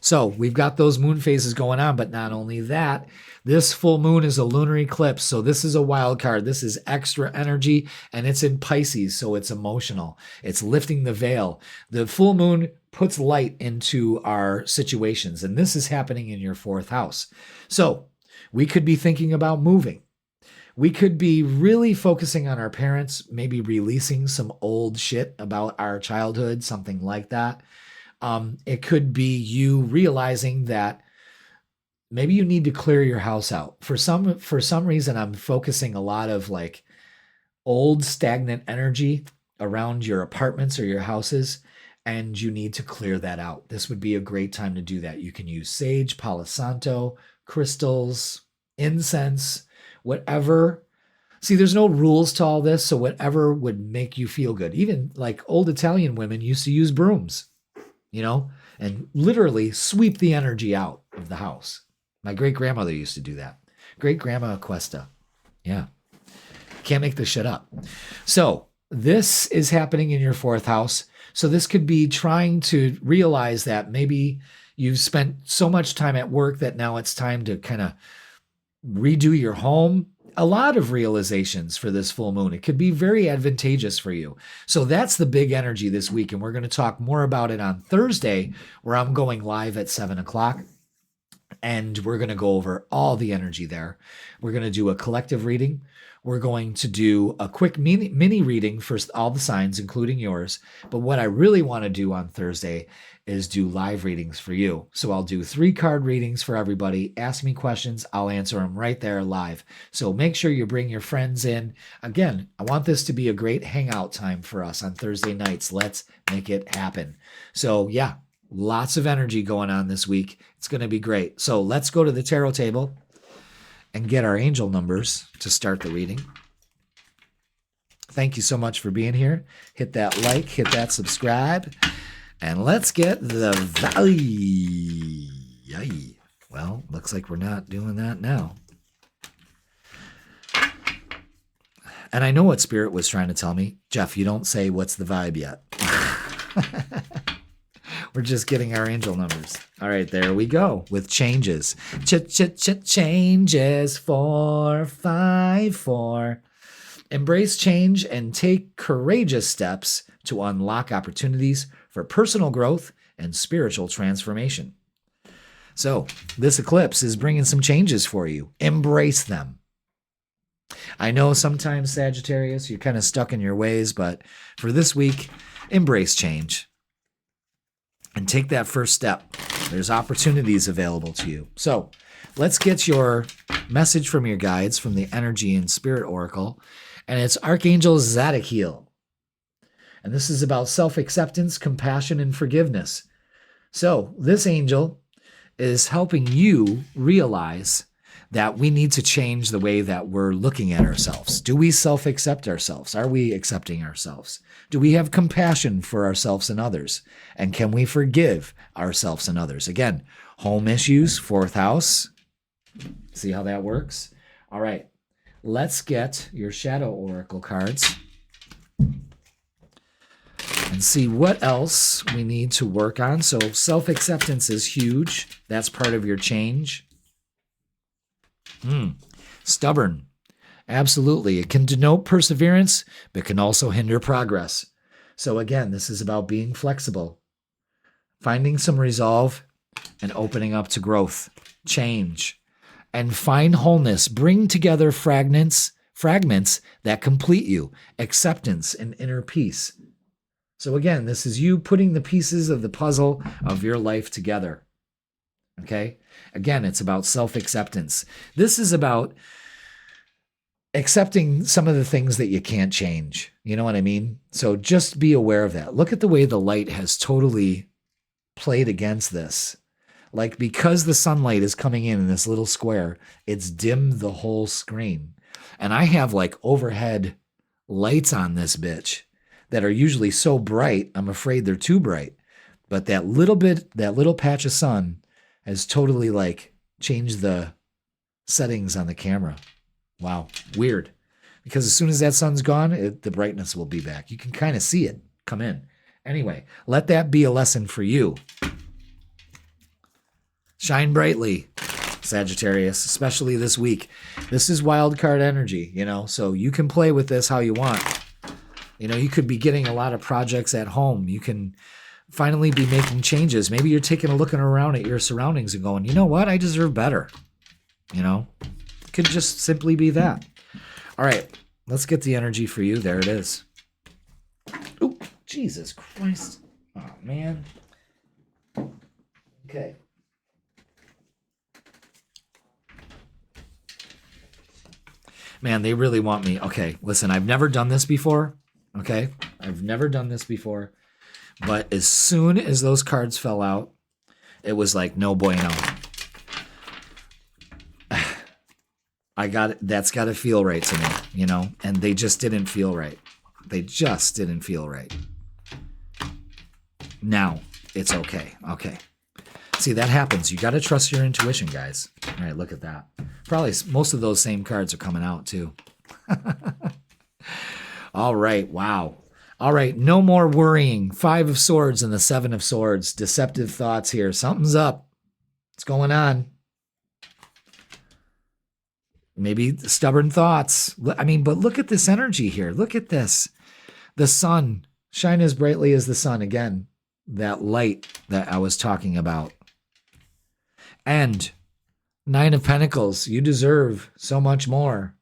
So we've got those moon phases going on, but not only that, this full moon is a lunar eclipse. So this is a wild card. This is extra energy, and it's in Pisces, so it's emotional. It's lifting the veil. The full moon puts light into our situations, and this is happening in your 4th house. So we could be thinking about moving. We could be really focusing on our parents, maybe releasing some old shit about our childhood, something like that. It could be you realizing that maybe you need to clear your house out. For some reason, I'm focusing a lot of like old stagnant energy around your apartments or your houses, and you need to clear that out. This would be a great time to do that. You can use sage, Palo Santo, crystals, incense, whatever. See, there's no rules to all this, so whatever would make you feel good. Even like old Italian women used to use brooms, and literally sweep the energy out of the house. My great-grandmother used to do that. Great-grandma Cuesta. Yeah. Can't make this shit up. So this is happening in your 4th house. So this could be trying to realize that maybe you've spent so much time at work that now it's time to kind of redo your home. A lot of realizations for this full moon. It could be very advantageous for you. So that's the big energy this week. And we're going to talk more about it on Thursday, where I'm going live at 7 o'clock. And we're going to go over all the energy there. We're going to do a collective reading. We're going to do a quick mini reading for all the signs, including yours. But what I really want to do on Thursday is do live readings for you. So I'll do 3 card readings for everybody. Ask me questions. I'll answer them right there live. So make sure you bring your friends in. Again, I want this to be a great hangout time for us on Thursday nights. Let's make it happen. So yeah, lots of energy going on this week. It's going to be great. So let's go to the tarot table and get our angel numbers to start the reading. Thank you so much for being here. Hit that like, hit that subscribe, and let's get the value. Well, looks like we're not doing that now. And I know what Spirit was trying to tell me. Jeff, you don't say what's the vibe yet. We're just getting our angel numbers. All right, there we go with changes. Changes 4, 5, 4. Embrace change and take courageous steps to unlock opportunities for personal growth and spiritual transformation. So this eclipse is bringing some changes for you. Embrace them. I know sometimes, Sagittarius, you're kind of stuck in your ways, but for this week, embrace change. And take that first step. There's opportunities available to you. So let's get your message from your guides from the Energy and Spirit Oracle. And it's Archangel Zodiac. And this is about self-acceptance, compassion, and forgiveness. So this angel is helping you realize that we need to change the way that we're looking at ourselves. Do we self-accept ourselves? Are we accepting ourselves? Do we have compassion for ourselves and others? And can we forgive ourselves and others? Again, home issues, 4th house. See how that works? All right, let's get your Shadow Oracle cards and see what else we need to work on. So self-acceptance is huge. That's part of your change. Stubborn. Absolutely. It can denote perseverance, but can also hinder progress. So again, this is about being flexible, finding some resolve, and opening up to growth, change, and find wholeness. Bring together fragments that complete you, acceptance and inner peace. So again, this is you putting the pieces of the puzzle of your life together. Okay? Again, it's about self-acceptance. This is about accepting some of the things that you can't change. You know what I mean? So just be aware of that. Look at the way the light has totally played against this. Like, because the sunlight is coming in this little square, it's dimmed the whole screen. And I have like overhead lights on this bitch that are usually so bright, I'm afraid they're too bright. But that little patch of sun has totally like changed the settings on the camera. Wow, weird. Because as soon as that sun's gone, the brightness will be back. You can kind of see it come in. Anyway, let that be a lesson for you. Shine brightly, Sagittarius, especially this week. This is wild card energy, so you can play with this how you want. You could be getting a lot of projects at home. You can finally be making changes. Maybe you're looking around at your surroundings and going, you know what? I deserve better. It could just simply be that. All right, let's get the energy for you. There it is. Oh, Jesus Christ. Oh, man. Okay. Man, they really want me. Okay, listen, I've never done this before. Okay? I've never done this before. But as soon as those cards fell out, it was like, no bueno. That's got to feel right to me, and they just didn't feel right. They just didn't feel right. Now, it's okay. Okay. See, that happens. You got to trust your intuition, guys. All right, look at that. Probably most of those same cards are coming out, too. All right, wow. All right, no more worrying. 5 of Swords and the 7 of Swords. Deceptive thoughts here. Something's up. What's going on? Maybe stubborn thoughts. But look at this energy here. Look at this. The sun. Shine as brightly as the sun. Again, that light that I was talking about. And Nine of Pentacles. You deserve so much more.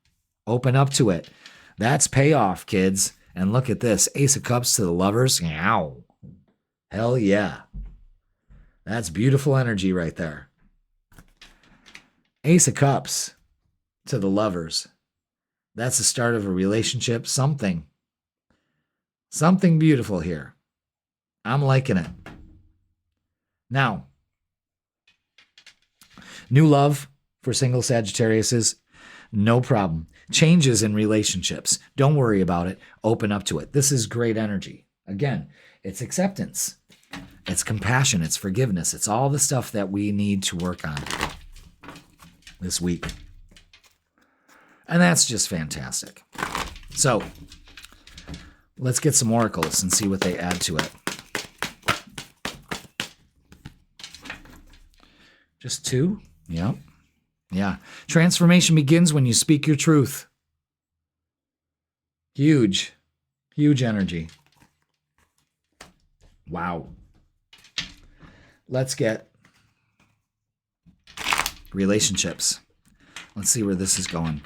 Open up to it. That's payoff, kids. And look at this. Ace of Cups to the Lovers. Ow. Hell yeah. That's beautiful energy right there. Ace of Cups to the Lovers. That's the start of a relationship. Something beautiful here. I'm liking it. Now, new love for single Sagittariuses, no problem. Changes in relationships, don't worry about it. Open up to it. This is great energy. Again, it's acceptance. It's compassion. It's forgiveness. It's all the stuff that we need to work on this week. And that's just fantastic. So let's get some oracles and see what they add to it. Just two? Yep. Yeah. Transformation begins when you speak your truth. Huge. Huge energy. Wow. Let's get relationships. Let's see where this is going.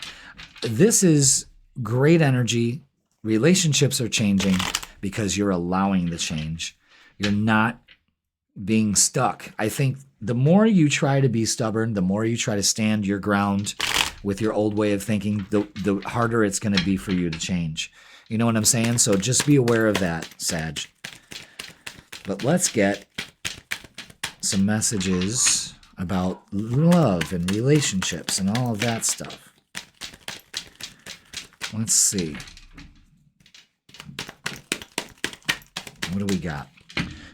This is great energy. Relationships are changing because you're allowing the change. You're not being stuck. I think the more you try to be stubborn, the more you try to stand your ground with your old way of thinking, the harder it's going to be for you to change. You know what I'm saying? So just be aware of that, Sag. But let's get some messages about love and relationships and all of that stuff. Let's see. What do we got?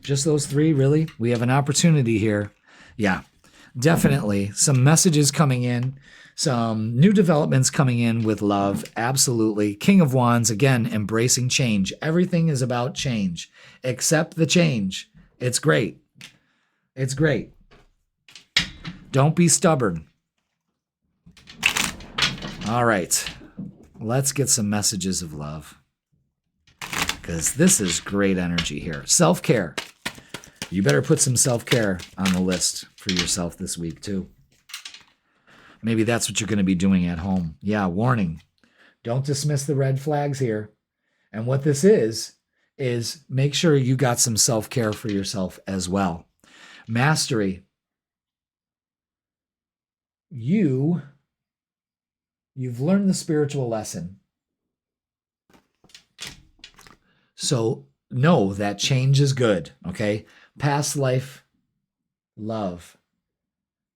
Just those three, really? We have an opportunity here. Yeah, definitely. Some messages coming in. Some new developments coming in with love. Absolutely. King of Wands, again, embracing change. Everything is about change. Accept the change. It's great. It's great. Don't be stubborn. All right. Let's get some messages of love, because this is great energy here. Self-care. You better put some self-care on the list for yourself this week, too. Maybe that's what you're going to be doing at home. Yeah, warning. Don't dismiss the red flags here. And what this is make sure you got some self-care for yourself as well. Mastery. You've learned the spiritual lesson. So know that change is good, okay? Past life, love.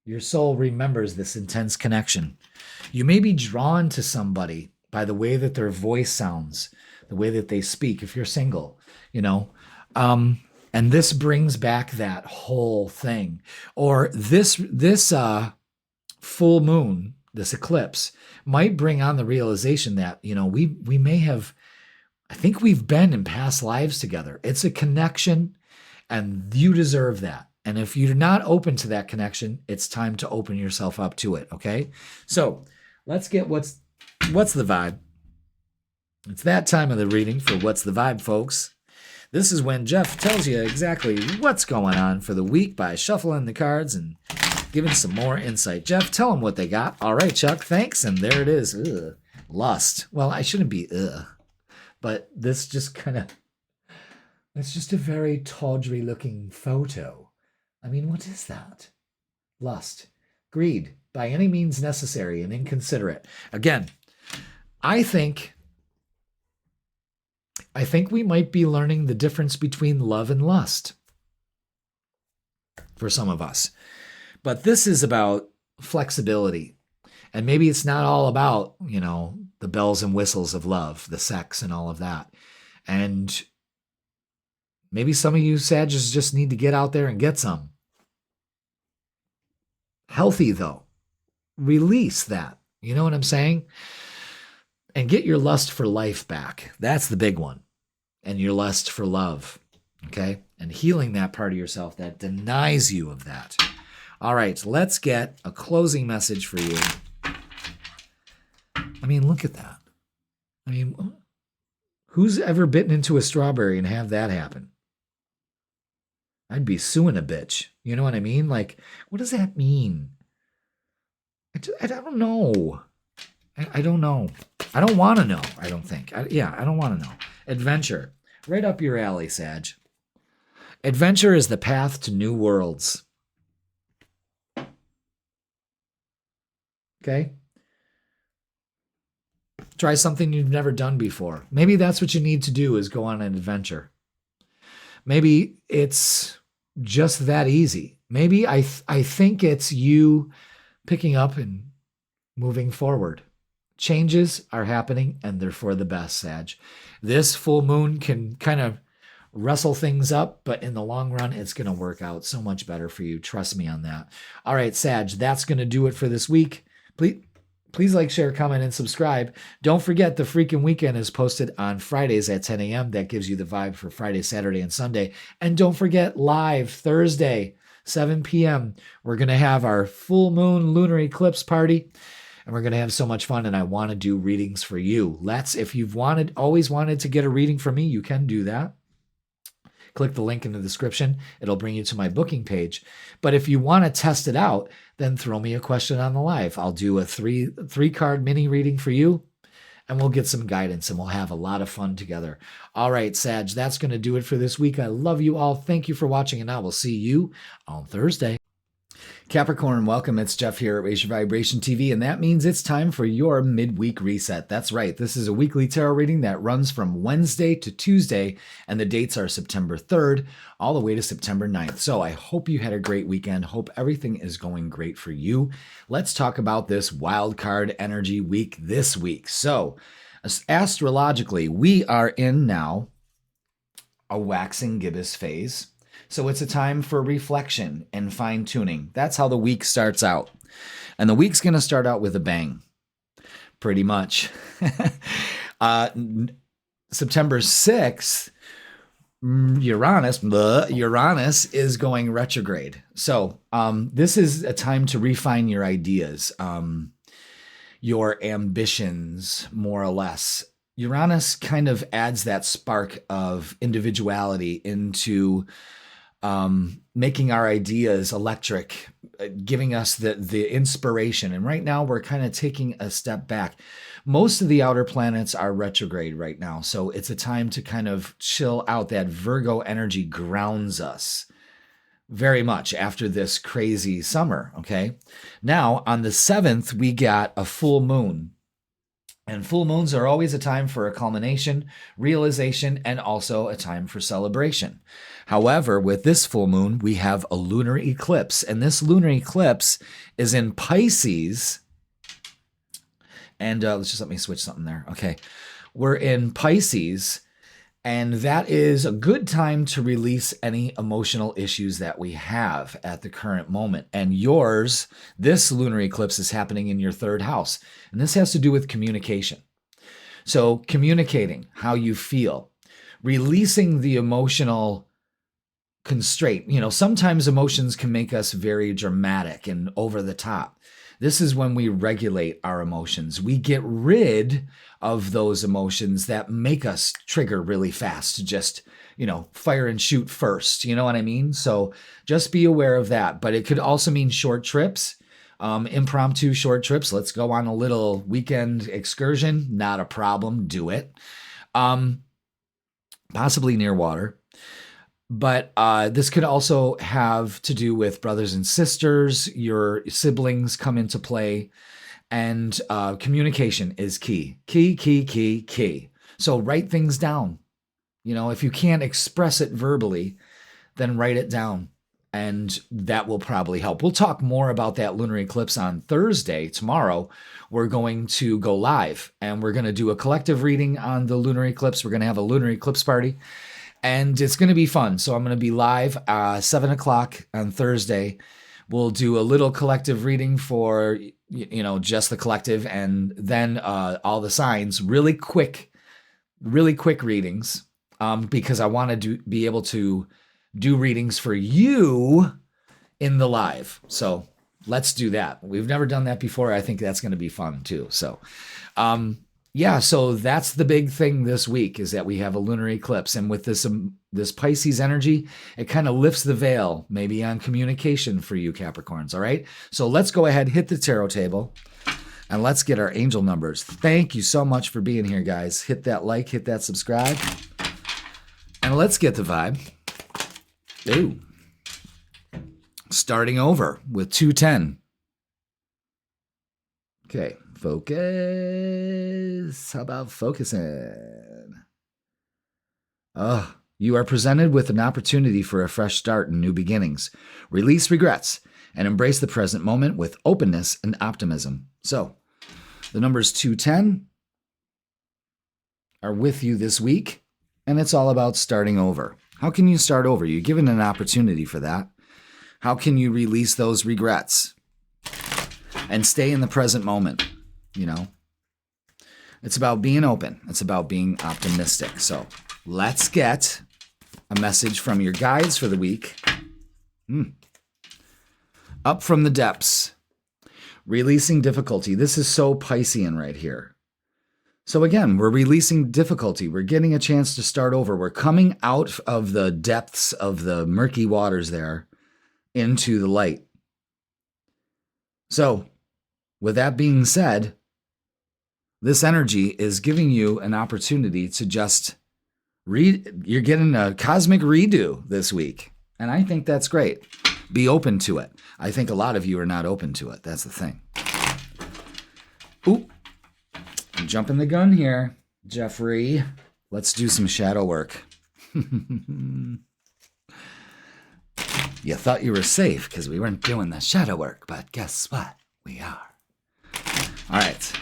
Your soul remembers this intense connection. You may be drawn to somebody by the way that their voice sounds, the way that they speak, if you're single, you know. And this brings back that whole thing. Or this full moon, this eclipse, might bring on the realization that, you know, we may have, I think we've been in past lives together. It's a connection, and you deserve that. And if you're not open to that connection, it's time to open yourself up to it, okay? So let's get what's the vibe. It's that time of the reading for What's the Vibe, folks. This is when Jeff tells you exactly what's going on for the week by shuffling the cards and giving some more insight. Jeff, tell them what they got. All right, Chuck, thanks. And there it is. Ugh. Lust. Well, I shouldn't be but this just kind of, it's just a very tawdry looking photo. I mean, what is that? Lust. Greed. By any means necessary and inconsiderate. Again, I think we might be learning the difference between love and lust for some of us. But this is about flexibility. And maybe it's not all about, you know, the bells and whistles of love, the sex and all of that. And maybe some of you Sagittarius just need to get out there and get some. Healthy, though. Release that. You know what I'm saying? And get your lust for life back. That's the big one. And your lust for love. Okay? And healing that part of yourself that denies you of that. All right, let's get a closing message for you. I mean, look at that. I mean, who's ever bitten into a strawberry and have that happen? I'd be suing a bitch. You know what I mean? Like, what does that mean? I don't know. I don't know. I don't want to know. I don't think. I don't want to know. Adventure. Right up your alley, Sag. Adventure is the path to new worlds. Okay? Try something you've never done before. Maybe that's what you need to do is go on an adventure. Maybe it's just that easy. Maybe I think it's you picking up and moving forward. Changes are happening and they're for the best, Sag. This full moon can kind of wrestle things up, but in the long run, it's going to work out so much better for you. Trust me on that. All right, Sag, that's going to do it for this week. Please like, share, comment, and subscribe. Don't forget the freaking weekend is posted on Fridays at 10 a.m. That gives you the vibe for Friday, Saturday, and Sunday. And don't forget live Thursday, 7 p.m. We're going to have our full moon lunar eclipse party. And we're going to have so much fun. And I want to do readings for you. If you've always wanted to get a reading from me, you can do that. Click the link in the description. It'll bring you to my booking page. But if you want to test it out, then throw me a question on the live. I'll do a three card mini reading for you, and we'll get some guidance, and we'll have a lot of fun together. All right, Sag, that's going to do it for this week. I love you all. Thank you for watching, and I will see you on Thursday. Capricorn, welcome. It's Jeff here at Raise Your Vibration TV, and that means it's time for your midweek reset. That's right. This is a weekly tarot reading that runs from Wednesday to Tuesday, and the dates are September 3rd all the way to September 9th. So I hope you had a great weekend. Hope everything is going great for you. Let's talk about this wild card energy week this week. So astrologically, we are in now a waxing gibbous phase. So it's a time for reflection and fine tuning. That's how the week starts out. And the week's going to start out with a bang, pretty much. September 6th, Uranus is going retrograde. So this is a time to refine your ideas, your ambitions, more or less. Uranus kind of adds that spark of individuality into making our ideas electric, giving us the inspiration. And right now we're kind of taking a step back. Most of the outer planets are retrograde right now. So it's a time to kind of chill out. That Virgo energy grounds us very much after this crazy summer. Okay. Now on the 7th, we got a full moon. And full moons are always a time for a culmination, realization, and also a time for celebration. However, with this full moon, we have a lunar eclipse. And this lunar eclipse is in Pisces. And let's just let me switch something there. Okay. We're in Pisces. And that is a good time to release any emotional issues that we have at the current moment. And this lunar eclipse is happening in your 3rd house. And this has to do with communication. So communicating how you feel, releasing the emotional constraint. Sometimes emotions can make us very dramatic and over the top. This is when we regulate our emotions. We get rid of those emotions that make us trigger really fast to just, fire and shoot first. You know what I mean? So just be aware of that. But it could also mean short trips, impromptu short trips. Let's go on a little weekend excursion. Not a problem. Do it. Possibly near water. But this could also have to do with brothers and sisters. Your siblings come into play. And communication is key. Key. So write things down. If you can't express it verbally, then write it down. And that will probably help. We'll talk more about that lunar eclipse on Thursday. Tomorrow, we're going to go live. And we're going to do a collective reading on the lunar eclipse. We're going to have a lunar eclipse party. And it's going to be fun. So I'm going to be live 7 o'clock on Thursday. We'll do a little collective reading for, just the collective, and then all the signs, really quick readings, because I want to be able to do readings for you in the live. So let's do that. We've never done that before. I think that's going to be fun too. So Yeah, so that's the big thing this week is that we have a lunar eclipse, and with this Pisces energy, it kind of lifts the veil, maybe on communication for you Capricorns. All right, so let's go ahead, hit the tarot table, and let's get our angel numbers. Thank you so much for being here, guys. Hit that like, hit that subscribe, and let's get the vibe. Ooh, starting over with 210. Okay. Focus. How about focusing? You are presented with an opportunity for a fresh start and new beginnings. Release regrets and embrace the present moment with openness and optimism. So, the numbers 210 are with you this week, and it's all about starting over. How can you start over? You're given an opportunity for that. How can you release those regrets and stay in the present moment? You know, it's about being open. It's about being optimistic. So let's get a message from your guides for the week. Up from the depths, releasing difficulty. This is so Piscean right here. So again, we're releasing difficulty. We're getting a chance to start over. We're coming out of the depths of the murky waters there into the light. So with that being said, this energy is giving you an opportunity to just you're getting a cosmic redo this week. And I think that's great. Be open to it. I think a lot of you are not open to it. That's the thing. Oop. I'm jumping the gun here, Jeffrey. Let's do some shadow work. You thought you were safe because we weren't doing the shadow work, but guess what? We are. All right.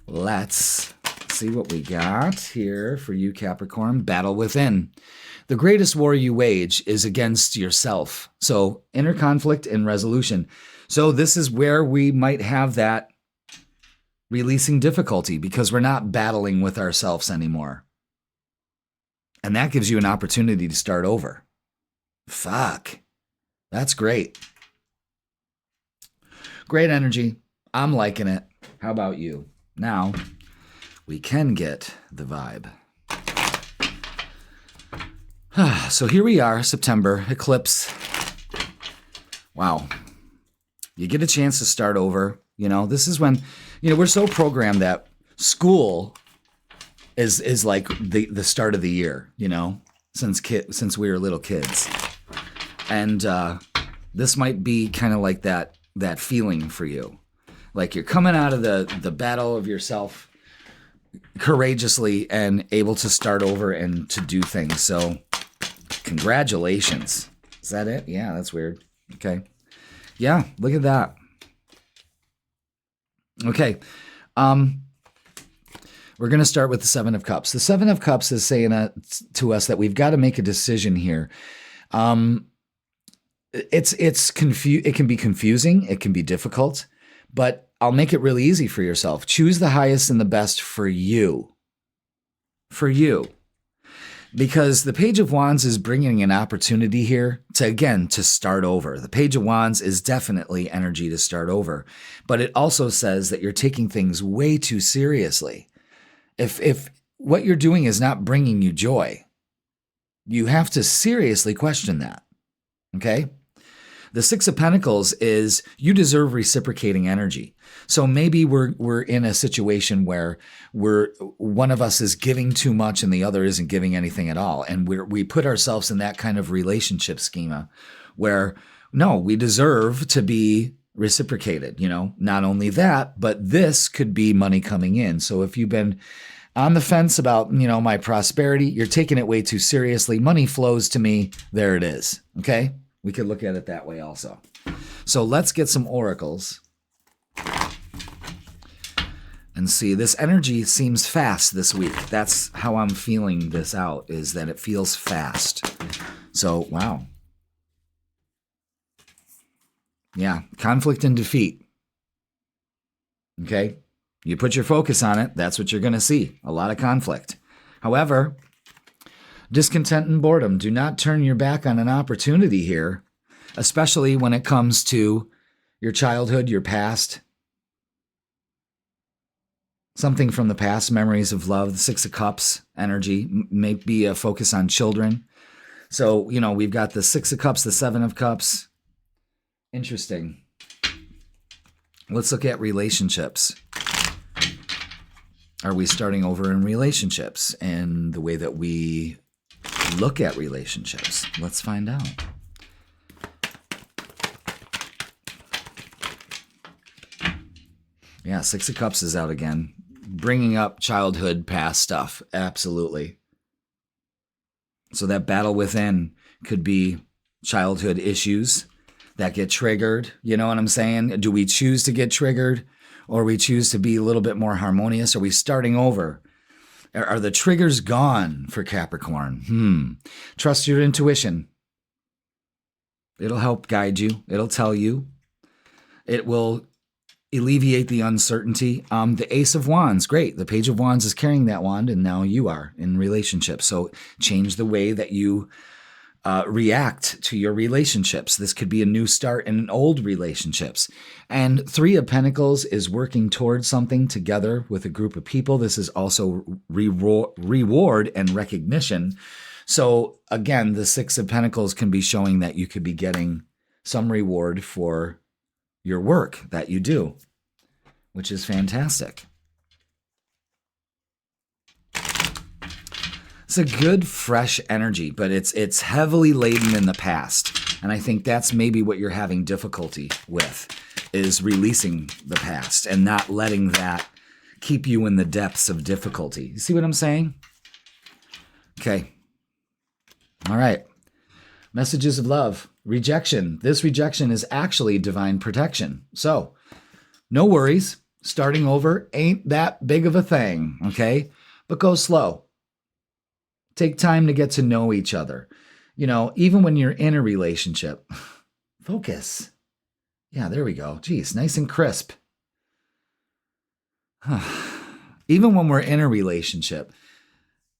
Let's see what we got here for you, Capricorn. Battle within. The greatest war you wage is against yourself. So inner conflict and resolution. So this is where we might have that releasing difficulty because we're not battling with ourselves anymore. And that gives you an opportunity to start over. Fuck. That's great. Great energy. I'm liking it. How about you? Now, we can get the vibe. So here we are, September, eclipse. Wow. You get a chance to start over. You know, this is when, we're so programmed that school is like the start of the year, since we were little kids. And this might be kind of like that feeling for you. Like you're coming out of the battle of yourself courageously and able to start over and to do things. So congratulations. Is that it? Yeah, that's weird. Okay. Yeah, look at that. Okay. We're going to start with the Seven of Cups. The Seven of Cups is saying to us that we've got to make a decision here. It can be confusing. It can be difficult, but I'll make it really easy for yourself. Choose the highest and the best for you. For you. Because the Page of Wands is bringing an opportunity here to start over. The Page of Wands is definitely energy to start over. But it also says that you're taking things way too seriously. If what you're doing is not bringing you joy, you have to seriously question that. Okay? The Six of Pentacles is you deserve reciprocating energy. So maybe we're in a situation where one of us is giving too much and the other isn't giving anything at all. And we put ourselves in that kind of relationship schema where, no, we deserve to be reciprocated. Not only that, but this could be money coming in. So if you've been on the fence about, my prosperity, you're taking it way too seriously. Money flows to me. There it is. Okay. We could look at it that way also. So let's get some oracles and see. This energy seems fast this week. That's how I'm feeling this out, is that it feels fast. So, wow. Yeah, conflict and defeat. Okay? You put your focus on it, that's what you're going to see. A lot of conflict. However, discontent and boredom. Do not turn your back on an opportunity here, especially when it comes to your childhood, your past. Something from the past, memories of love, the Six of Cups energy, may be a focus on children. So, you know, we've got the Six of Cups, the Seven of Cups. Interesting. Let's look at relationships. Are we starting over in relationships and the way that we look at relationships? Let's find out. Yeah, Six of Cups is out again. Bringing up childhood past stuff. Absolutely. So that battle within could be childhood issues that get triggered. You know what I'm saying? Do we choose to get triggered, or we choose to be a little bit more harmonious? Are we starting over? Are the triggers gone for Capricorn? Trust your intuition. It'll help guide you. It'll tell you. It will alleviate the uncertainty. The Ace of Wands, great. The Page of Wands is carrying that wand, and now you are in relationship. So change the way that you react to your relationships. This could be a new start in old relationships. And Three of Pentacles is working towards something together with a group of people. This is also reward and recognition. So again, the Six of Pentacles can be showing that you could be getting some reward for your work that you do, which is fantastic. It's a good, fresh energy, but it's heavily laden in the past. And I think that's maybe what you're having difficulty with, is releasing the past and not letting that keep you in the depths of difficulty. You see what I'm saying? Okay. All right. Messages of love. Rejection. This rejection is actually divine protection. So, no worries. Starting over ain't that big of a thing, okay? But go slow. Take time to get to know each other. You know, even when you're in a relationship, focus. Yeah, there we go. Geez, nice and crisp. Even when we're in a relationship,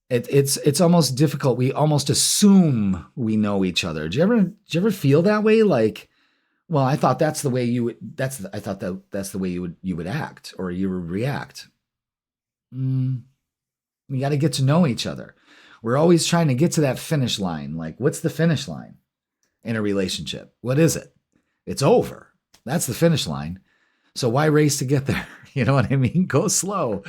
it's almost difficult. We almost assume we know each other. Do you ever feel that way? Like, well, I thought that's the way you would. That's the way you would act, or you would react. We got to get to know each other. We're always trying to get to that finish line. Like, what's the finish line in a relationship? What is it? It's over. That's the finish line. So why race to get there? You know what I mean? Go slow.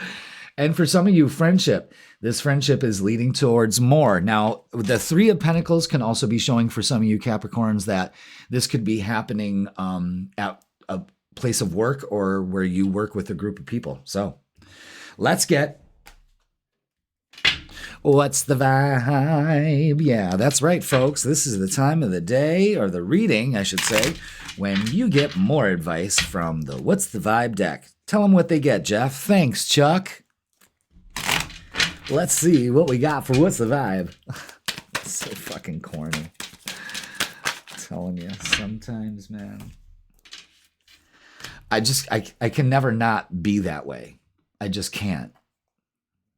And for some of you, friendship. This friendship is leading towards more. Now, the Three of Pentacles can also be showing for some of you Capricorns that this could be happening at a place of work or where you work with a group of people. So let's get... What's the vibe? Yeah, that's right, folks. This is the time of the day, or the reading, I should say, when you get more advice from the What's the Vibe deck. Tell them what they get, Jeff. Thanks, Chuck. Let's see what we got for What's the Vibe. That's so fucking corny. I'm telling you, sometimes, man. I can never not be that way. I just can't.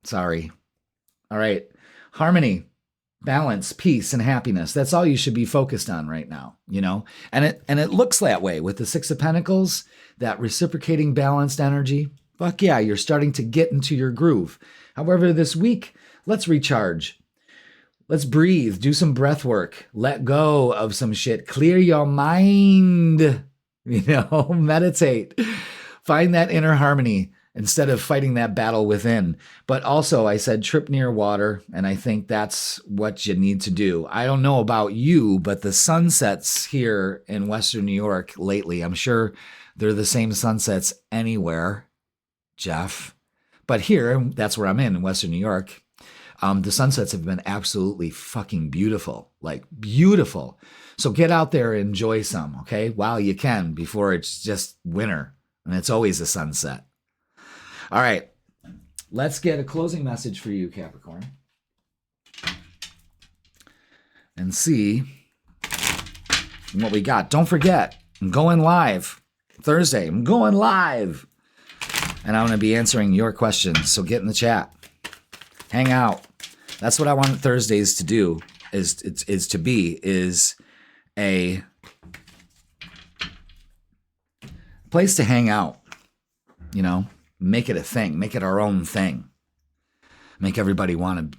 Sorry. All right. Harmony, balance, peace, and happiness. That's all you should be focused on right now, you know? And it looks that way with the Six of Pentacles, that reciprocating balanced energy. Fuck yeah, you're starting to get into your groove. However, this week, let's recharge. Let's breathe, do some breath work, let go of some shit, clear your mind, you know, meditate, find that inner harmony instead of fighting that battle within. But also, I said trip near water, and I think that's what you need to do. I don't know about you, but the sunsets here in Western New York lately, I'm sure they're the same sunsets anywhere, Jeff. But here, that's where I'm in Western New York, the sunsets have been absolutely fucking beautiful, like beautiful. So get out there and enjoy some, okay? While you can, before it's just winter, and it's always a sunset. All right, let's get a closing message for you, Capricorn, and see what we got. Don't forget, I'm going live Thursday. I'm going live, and I'm going to be answering your questions. So get in the chat, hang out. That's what I want Thursdays to do. Is a place to hang out. You know. make it a thing, make it our own thing. Make everybody want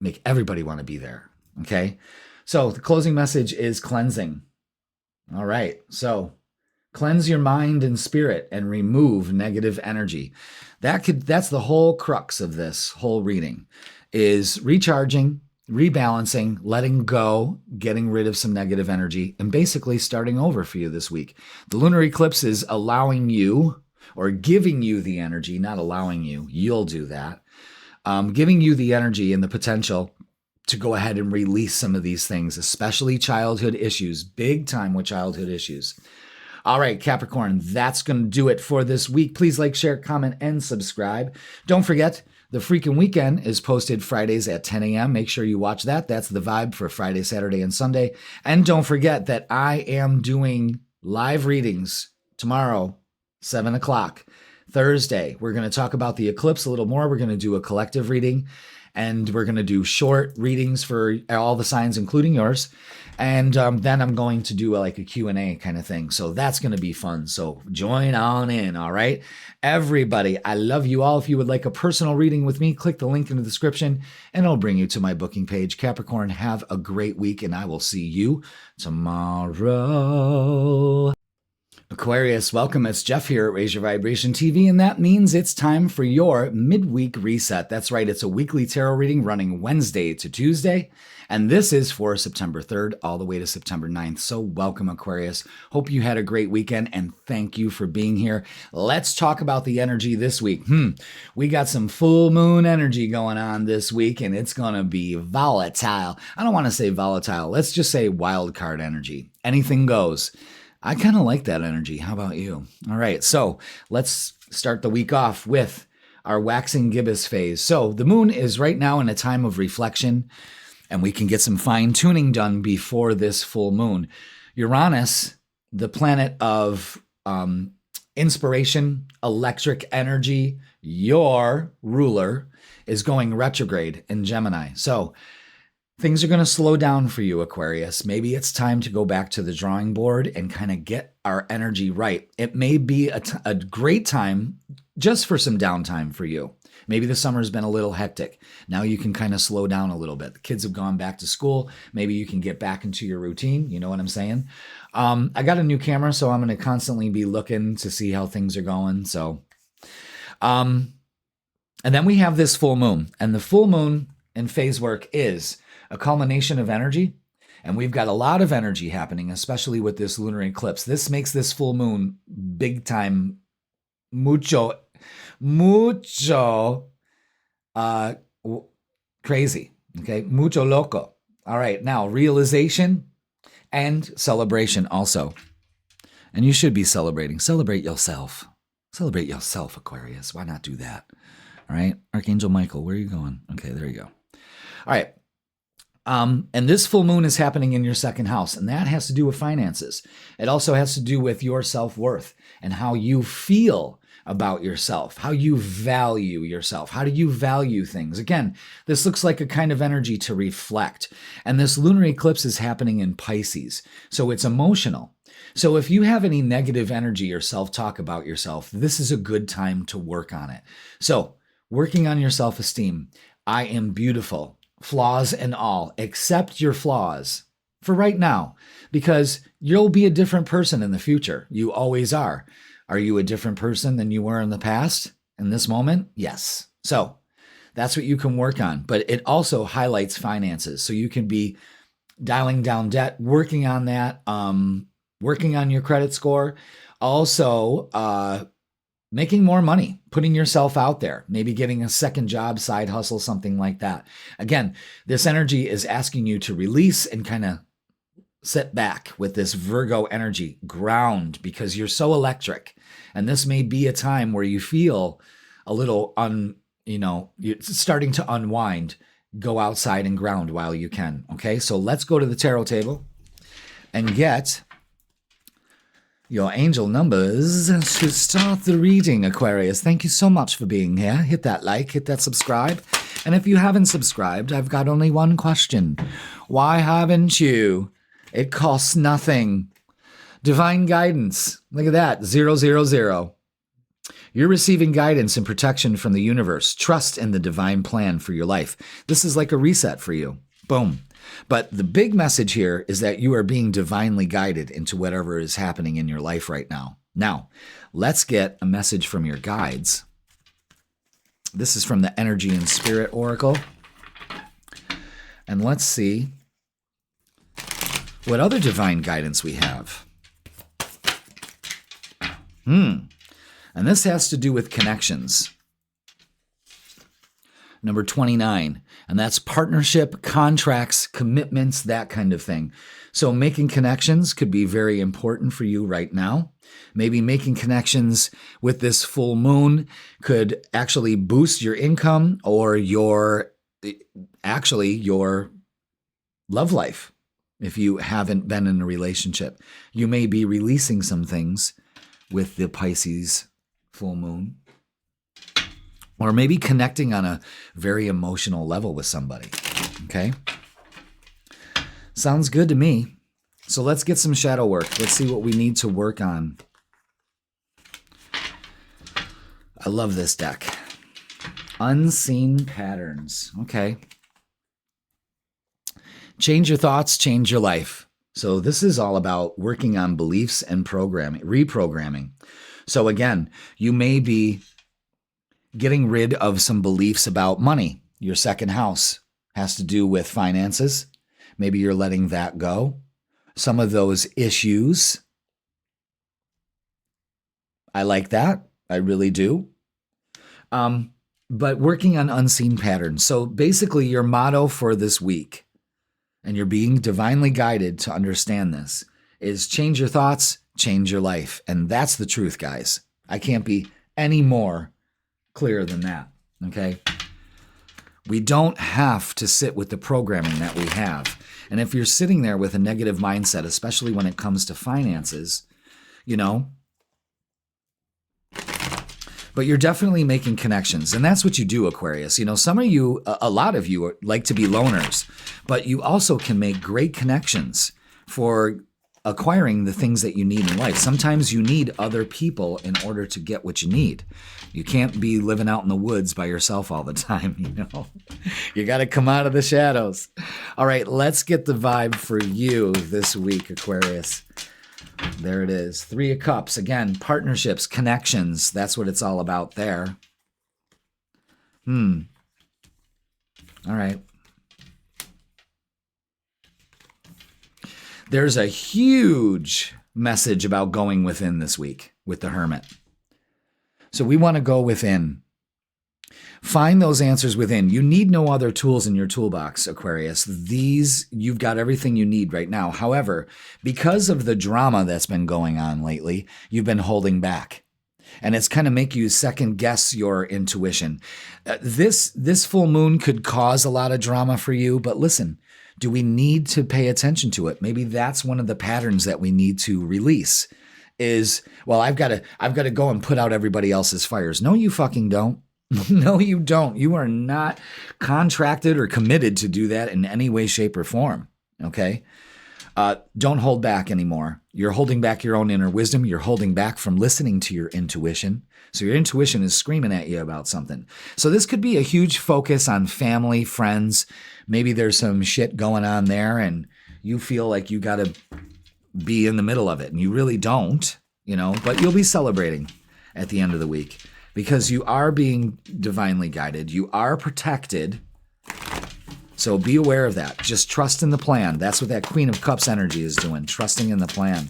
to be there. Okay. So the closing message is cleansing. All right. So cleanse your mind and spirit and remove negative energy. That's the whole crux of this whole reading, is recharging, rebalancing, letting go, getting rid of some negative energy, and basically starting over for you this week. The lunar eclipse is allowing you, or giving you the energy, not allowing you, you'll do that, giving you the energy and the potential to go ahead and release some of these things, especially childhood issues, big time with childhood issues. All right, Capricorn, that's going to do it for this week. Please like, share, comment, and subscribe. Don't forget, the freaking weekend is posted Fridays at 10 a.m. Make sure you watch that. That's the vibe for Friday, Saturday, and Sunday. And don't forget that I am doing live readings tomorrow, 7 o'clock. Thursday, we're going to talk about the eclipse a little more. We're going to do a collective reading, and we're going to do short readings for all the signs, including yours. And then I'm going to do like a Q&A kind of thing. So that's going to be fun. So join on in, all right? Everybody, I love you all. If you would like a personal reading with me, click the link in the description, and it'll bring you to my booking page. Capricorn, have a great week, and I will see you tomorrow. Aquarius, welcome. It's Jeff here at Raise Your Vibration TV, and that means it's time for your midweek reset. That's right. It's a weekly tarot reading running Wednesday to Tuesday, and this is for September 3rd all the way to September 9th. So welcome, Aquarius. Hope you had a great weekend, and thank you for being here. Let's talk about the energy this week. We got some full moon energy going on this week, and it's going to be volatile. I don't want to say volatile. Let's just say wild card energy. Anything goes. I kind of like that energy. How about you? All right, so let's start the week off with our waxing gibbous phase. So the moon is right now in a time of reflection, and we can get some fine tuning done before this full moon. Uranus, the planet of inspiration, electric energy, your ruler, is going retrograde in Gemini. So things are going to slow down for you, Aquarius. Maybe it's time to go back to the drawing board and kind of get our energy right. It may be a great time just for some downtime for you. Maybe the summer's been a little hectic. Now you can kind of slow down a little bit. The kids have gone back to school. Maybe you can get back into your routine. You know what I'm saying? I got a new camera, so I'm going to constantly be looking to see how things are going. So, and then we have this full moon, and the full moon in phase work is a culmination of energy, and we've got a lot of energy happening, especially with this lunar eclipse. This makes this full moon big time, mucho crazy, okay? Mucho loco. All right, now realization and celebration also. And you should be celebrating. Celebrate yourself. Celebrate yourself, Aquarius. Why not do that? All right, Archangel Michael, where are you going? Okay, there you go. All right. And this full moon is happening in your second house, and that has to do with finances. It also has to do with your self-worth and how you feel about yourself, how you value yourself. How do you value things? Again, this looks like a kind of energy to reflect. And this lunar eclipse is happening in Pisces, so it's emotional. So if you have any negative energy or self-talk about yourself, this is a good time to work on it. So working on your self-esteem. I am beautiful. Flaws and all. Accept your flaws for right now, because you'll be a different person in the future. You always are. Are you a different person than you were in the past in this moment? Yes. So that's what you can work on. But it also highlights finances. So you can be dialing down debt, working on that, working on your credit score. Also, making more money, putting yourself out there, maybe getting a second job, side hustle, something like that. Again, this energy is asking you to release and kind of sit back with this Virgo energy, ground, because you're so electric. And this may be a time where you feel a little you're starting to unwind. Go outside and ground while you can. Okay, so let's go to the tarot table and get your angel numbers to start the reading, Aquarius. Thank you so much for being here. Hit that like, hit that subscribe. And if you haven't subscribed, I've got only one question. Why haven't you? It costs nothing. Divine guidance. Look at that. 000. You're receiving guidance and protection from the universe. Trust in the divine plan for your life. This is like a reset for you. Boom. But the big message here is that you are being divinely guided into whatever is happening in your life right now. Now, let's get a message from your guides. This is from the Energy and Spirit Oracle. And let's see what other divine guidance we have. And this has to do with connections. Number 29, and that's partnership, contracts, commitments, that kind of thing. So making connections could be very important for you right now. Maybe making connections with this full moon could actually boost your income or your love life. If you haven't been in a relationship, you may be releasing some things with the Pisces full moon. Or maybe connecting on a very emotional level with somebody. Okay? Sounds good to me. So let's get some shadow work. Let's see what we need to work on. I love this deck. Unseen patterns. Okay. Change your thoughts, change your life. So this is all about working on beliefs and reprogramming. So again, you may be getting rid of some beliefs about money. Your second house has to do with finances. Maybe you're letting that go. Some of those issues. I like that. I really do. But working on unseen patterns. So basically your motto for this week, and you're being divinely guided to understand this, is change your thoughts, change your life. And that's the truth, guys. I can't be any more clear than that, okay? We don't have to sit with the programming that we have. And if you're sitting there with a negative mindset, especially when it comes to finances, but you're definitely making connections. And that's what you do, Aquarius. Some of you, a lot of you like to be loners, but you also can make great connections for acquiring the things that you need in life. Sometimes you need other people in order to get what you need. You can't be living out in the woods by yourself all the time, You got to come out of the shadows. All right, let's get the vibe for you this week, Aquarius. There it is. 3 of Cups. Again, partnerships, connections. That's what it's all about there. All right. There's a huge message about going within this week with the Hermit. So we want to go within. Find those answers within. You need no other tools in your toolbox, Aquarius. You've got everything you need right now. However, because of the drama that's been going on lately, you've been holding back. And it's kind of make you second guess your intuition. This full moon could cause a lot of drama for you, but listen, do we need to pay attention to it? Maybe that's one of the patterns that we need to release is, well, I've got to go and put out everybody else's fires. No, you fucking don't. No, you don't. You are not contracted or committed to do that in any way, shape, or form. Okay? Don't hold back anymore. You're holding back your own inner wisdom. You're holding back from listening to your intuition. So your intuition is screaming at you about something. So this could be a huge focus on family, friends. Maybe there's some shit going on there and you feel like you got to be in the middle of it. And you really don't, but you'll be celebrating at the end of the week. Because you are being divinely guided. You are protected. So be aware of that. Just trust in the plan. That's what that Queen of Cups energy is doing. Trusting in the plan.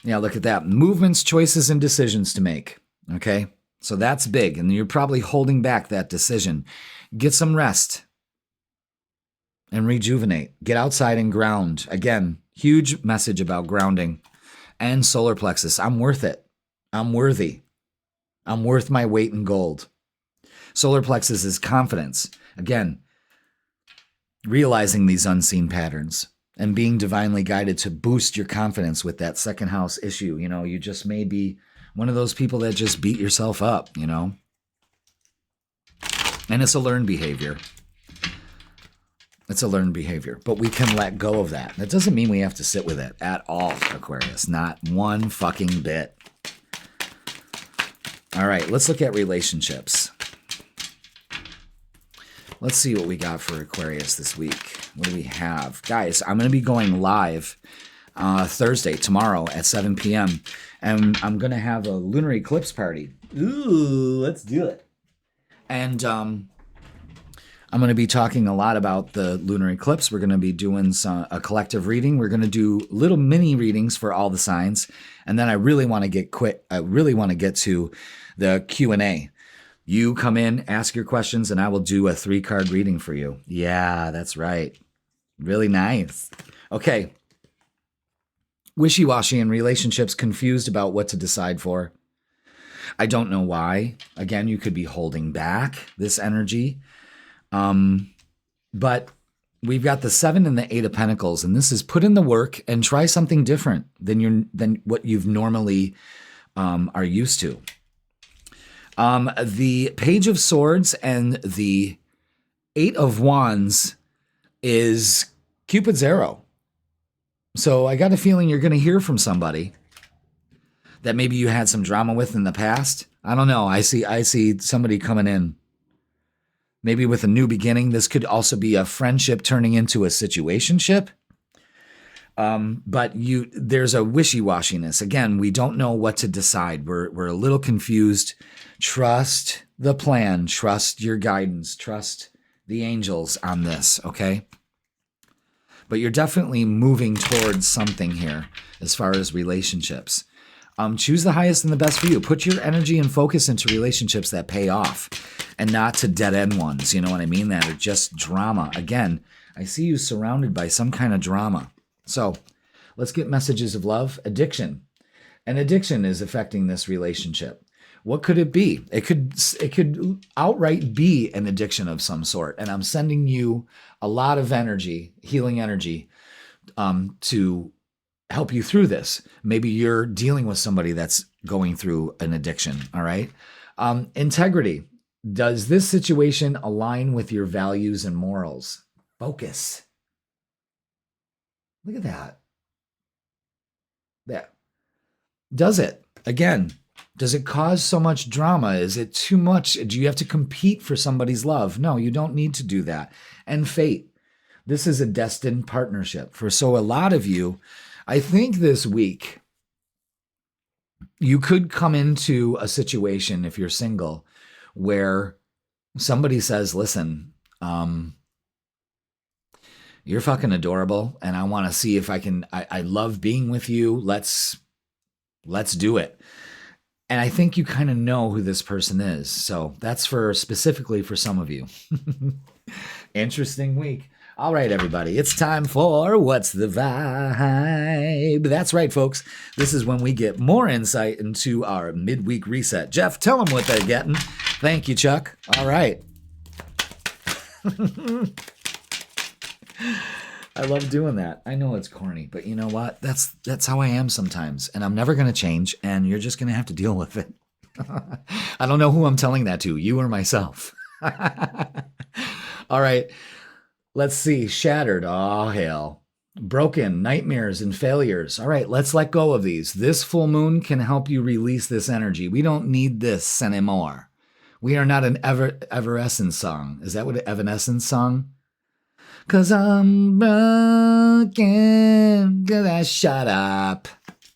Yeah, look at that. Movements, choices, and decisions to make. Okay? So that's big. And you're probably holding back that decision. Get some rest. And rejuvenate. Get outside and ground. Again, huge message about grounding and solar plexus. I'm worth it. I'm worthy. I'm worth my weight in gold. Solar plexus is confidence. Again, realizing these unseen patterns and being divinely guided to boost your confidence with that second house issue. You just may be one of those people that just beat yourself up, And it's a learned behavior. It's a learned behavior, but we can let go of that. That doesn't mean we have to sit with it at all, Aquarius. Not one fucking bit. All right, let's look at relationships. Let's see what we got for Aquarius this week. What do we have? Guys, I'm going to be going live Thursday, tomorrow at 7 p.m. And I'm going to have a lunar eclipse party. Ooh, let's do it. And I'm going to be talking a lot about the lunar eclipse. We're going to be doing a collective reading. We're going to do little mini readings for all the signs. And then I really want to get to the Q&A. You come in, ask your questions, and I will do a 3-card reading for you. Yeah, that's right. Really nice. Okay. Wishy-washy in relationships, confused about what to decide for. I don't know why. Again, you could be holding back this energy. But we've got the 7 and the 8 of Pentacles, and this is put in the work and try something different than what you've normally are used to. The Page of Swords and the 8 of Wands is Cupid's arrow. So I got a feeling you're going to hear from somebody that maybe you had some drama with in the past. I don't know. I see somebody coming in. Maybe with a new beginning. This could also be a friendship turning into a situationship. But there's a wishy-washiness. Again, we don't know what to decide. We're a little confused. Trust the plan. Trust your guidance. Trust the angels on this, okay? But you're definitely moving towards something here as far as relationships. Choose the highest and the best for you. Put your energy and focus into relationships that pay off and not to dead-end ones. You know what I mean? That are just drama. Again, I see you surrounded by some kind of drama. So let's get messages of love. Addiction. An addiction is affecting this relationship. What could it be? It could outright be an addiction of some sort. And I'm sending you a lot of energy, healing energy, to help you through this. Maybe you're dealing with somebody that's going through an addiction. All right. Integrity. Does this situation align with your values and morals? Focus. Look at that. That. Does it? Again, does it cause so much drama? Is it too much? Do you have to compete for somebody's love? No, you don't need to do that. And fate. This is a destined partnership. For so a lot of you, I think this week, you could come into a situation, if you're single, where somebody says, listen, you're fucking adorable, and I want to see if I love being with you. Let's do it. And I think you kind of know who this person is. So that's specifically for some of you. Interesting week. All right, everybody, it's time for What's the Vibe? That's right, folks. This is when we get more insight into our midweek reset. Jeff, tell them what they're getting. Thank you, Chuck. All right. I love doing that. I know it's corny, but you know what? That's how I am sometimes, and I'm never going to change, and you're just going to have to deal with it. I don't know who I'm telling that to, you or myself. All right. Let's see. Shattered. Oh, hell. Broken. Nightmares and failures. All right, let's let go of these. This full moon can help you release this energy. We don't need this anymore. We are not an Evanescence song. Is that what an Evanescence song? 'Cause I'm broken. Shut up.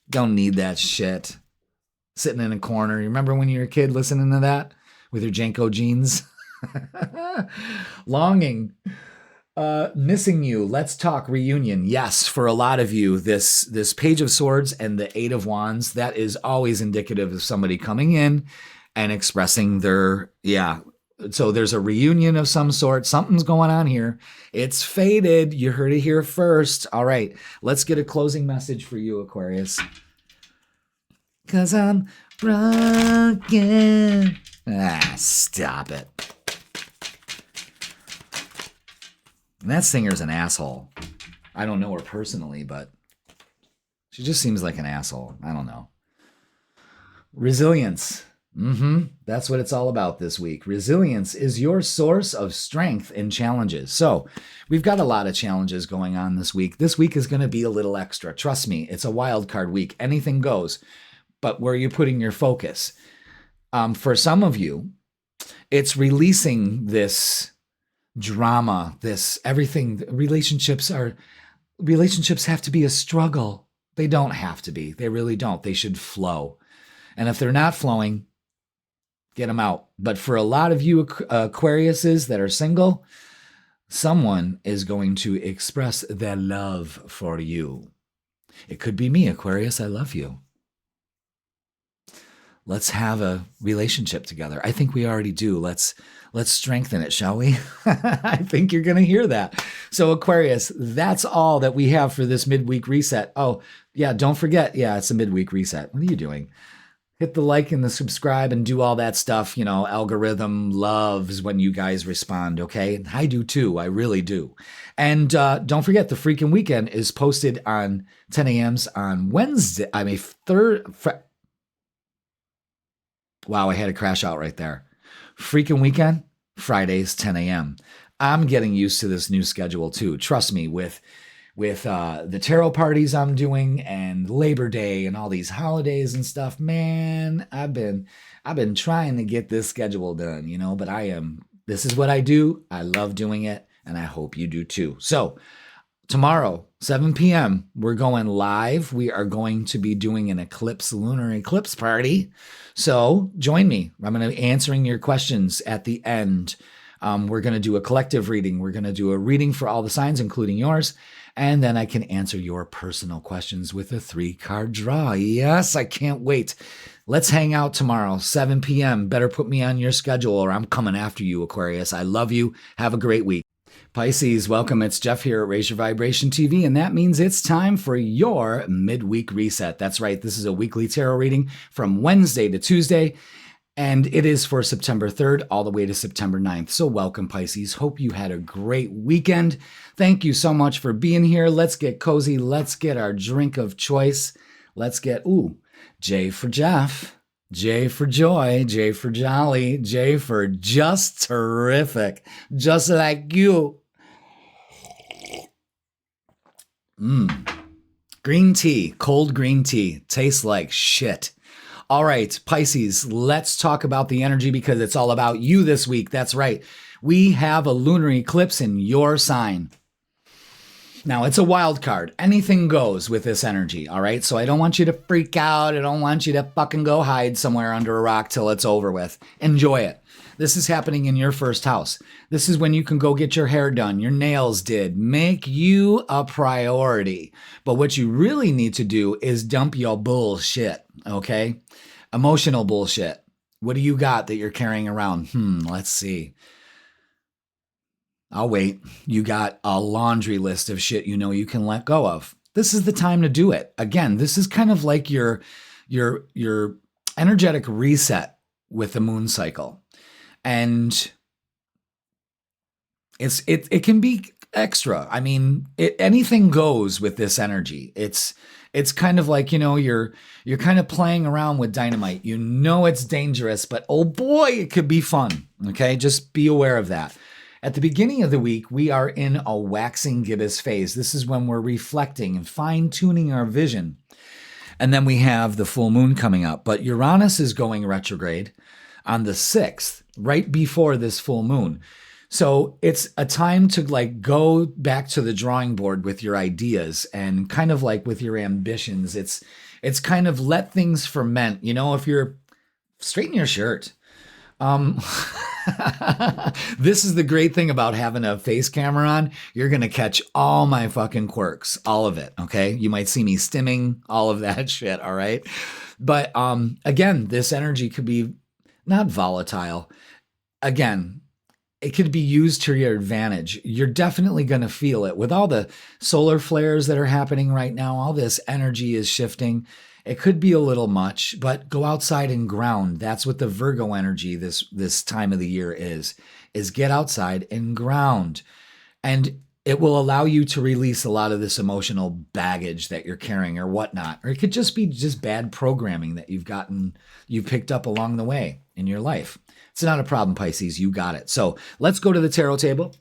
Don't need that shit. Sitting in a corner. You remember when you were a kid listening to that with your Janko jeans? Longing. Missing you. Let's talk reunion. Yes, for a lot of you, this Page of Swords and the 8 of Wands, that is always indicative of somebody coming in and expressing their, So there's a reunion of some sort. Something's going on here. It's fated. You heard it here first. All right, let's get a closing message for you, Aquarius. 'Cause I'm broken. Stop it. And that singer's an asshole. I don't know her personally, but she just seems like an asshole. I don't know. Resilience. That's what it's all about this week. Resilience is your source of strength in challenges. So we've got a lot of challenges going on this week. This week is going to be a little extra. Trust me, it's a wild card week. Anything goes. But where are you putting your focus? For some of you, it's releasing this drama, this everything. Relationships have to be a struggle. They don't have to be. They really don't. They should flow. And if they're not flowing, get them out. But for a lot of you Aquariuses that are single, someone is going to express their love for you. It could be me, Aquarius. I love you. Let's have a relationship together. I think we already do. Let's strengthen it, shall we? I think you're going to hear that. So Aquarius, that's all that we have for this midweek reset. Oh, yeah, don't forget. Yeah, it's a midweek reset. What are you doing? Hit the like and the subscribe and do all that stuff. You know, algorithm loves when you guys respond, okay? I do too. I really do. And don't forget, the freaking weekend is posted on 10 a.m.s on Wednesday. Wow, I had a crash out right there. Freaking weekend, Fridays, 10 a.m. I'm getting used to this new schedule too. Trust me, with the tarot parties I'm doing and Labor Day and all these holidays and stuff, man, I've been trying to get this schedule done, you know, but this is what I do. I love doing it, and I hope you do too. So tomorrow, 7 p.m., we're going live. We are going to be doing an lunar eclipse party. So join me. I'm going to be answering your questions at the end. We're going to do a collective reading. We're going to do a reading for all the signs, including yours. And then I can answer your personal questions with a 3-card draw. Yes, I can't wait. Let's hang out tomorrow, 7 p.m. Better put me on your schedule or I'm coming after you, Aquarius. I love you. Have a great week. Pisces, welcome. It's Jeff here at Raise Your Vibration TV, and that means it's time for your midweek reset. That's right. This is a weekly tarot reading from Wednesday to Tuesday, and it is for September 3rd all the way to September 9th. So welcome, Pisces. Hope you had a great weekend. Thank you so much for being here. Let's get cozy. Let's get our drink of choice. Let's get, J for Jeff. J for joy, J for jolly, J for just terrific, just like you. Green tea, cold green tea, tastes like shit. All right, Pisces, let's talk about the energy because it's all about you this week. That's right. We have a lunar eclipse in your sign. Now, it's a wild card. Anything goes with this energy, all right? So I don't want you to freak out. I don't want you to fucking go hide somewhere under a rock till it's over with. Enjoy it. This is happening in your first house. This is when you can go get your hair done, your nails did. Make you a priority. But what you really need to do is dump your bullshit, okay? Emotional bullshit. What do you got that you're carrying around? Let's see. I'll wait. You got a laundry list of shit you know you can let go of. This is the time to do it. Again, this is kind of like your energetic reset with the moon cycle. And it can be extra. I mean, anything goes with this energy. It's kind of like, you know, you're kind of playing around with dynamite. You know it's dangerous, but oh boy, it could be fun. Okay? Just be aware of that. At the beginning of the week, we are in a waxing gibbous phase. This is when we're reflecting and fine-tuning our vision. And then we have the full moon coming up. But Uranus is going retrograde on the 6th, right before this full moon. So it's a time to like go back to the drawing board with your ideas and kind of like with your ambitions. It's kind of let things ferment. You know, if you're straighten your shirt. This is the great thing about having a face camera on. You're going to catch all my fucking quirks, all of it. Okay. You might see me stimming, all of that shit. All right. But, again, this energy could be not volatile. Again, it could be used to your advantage. You're definitely going to feel it with all the solar flares that are happening right now. All this energy is shifting. It could be a little much, but go outside and ground. That's what the Virgo energy this time of the year is get outside and ground. And it will allow you to release a lot of this emotional baggage that you're carrying or whatnot. Or it could just be just bad programming that you've picked up along the way in your life. It's not a problem, Pisces. You got it. So let's go to the tarot table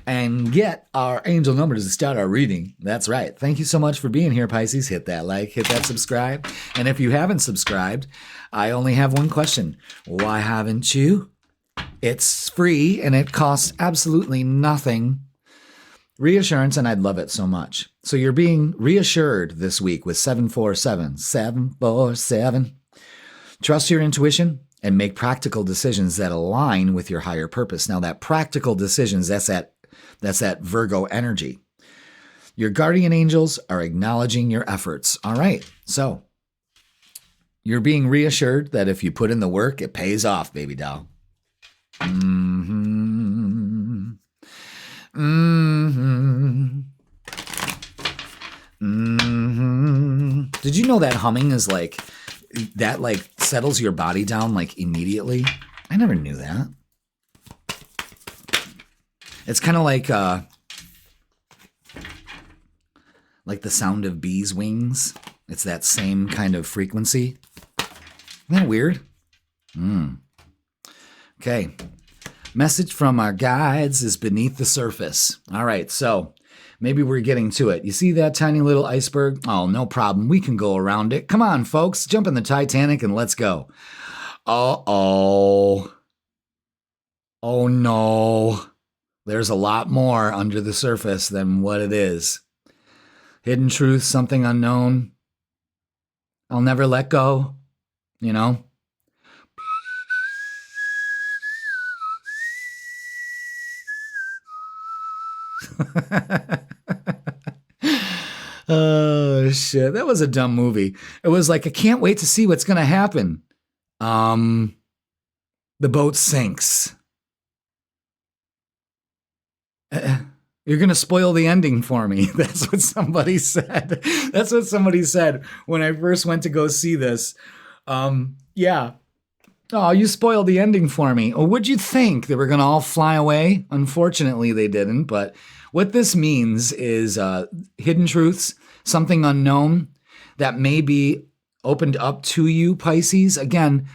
and get our angel numbers to start our reading. That's right. Thank you so much for being here, Pisces. Hit that like, hit that subscribe. And if you haven't subscribed, I only have one question. Why haven't you? It's free and it costs absolutely nothing. Reassurance, and I'd love it so much. So you're being reassured this week with 747. 747. Trust your intuition and make practical decisions that align with your higher purpose. Now that practical decisions, that's that Virgo energy. Your guardian angels are acknowledging your efforts. All right. So you're being reassured that if you put in the work, it pays off, baby doll. Did you know that humming is like settles your body down like immediately? I never knew that. It's kind of like the sound of bees' wings. It's that same kind of frequency. Isn't that weird? Okay. Message from our guides is beneath the surface. All right, so maybe we're getting to it. You see that tiny little iceberg? Oh, no problem. We can go around it. Come on, folks. Jump in the Titanic and let's go. Uh-oh. Oh, no. There's a lot more under the surface than what it is. Hidden truth, something unknown. I'll never let go, you know? Oh shit, that was a dumb movie. It was like, I can't wait to see what's gonna happen. The boat sinks. You're gonna spoil the ending for me. That's what somebody said. That's what somebody said when I first went to go see this. Yeah. Oh, you spoiled the ending for me. Oh, what'd you think? They were going to all fly away? Unfortunately, they didn't. But what this means is hidden truths, something unknown that may be opened up to you, Pisces. Again,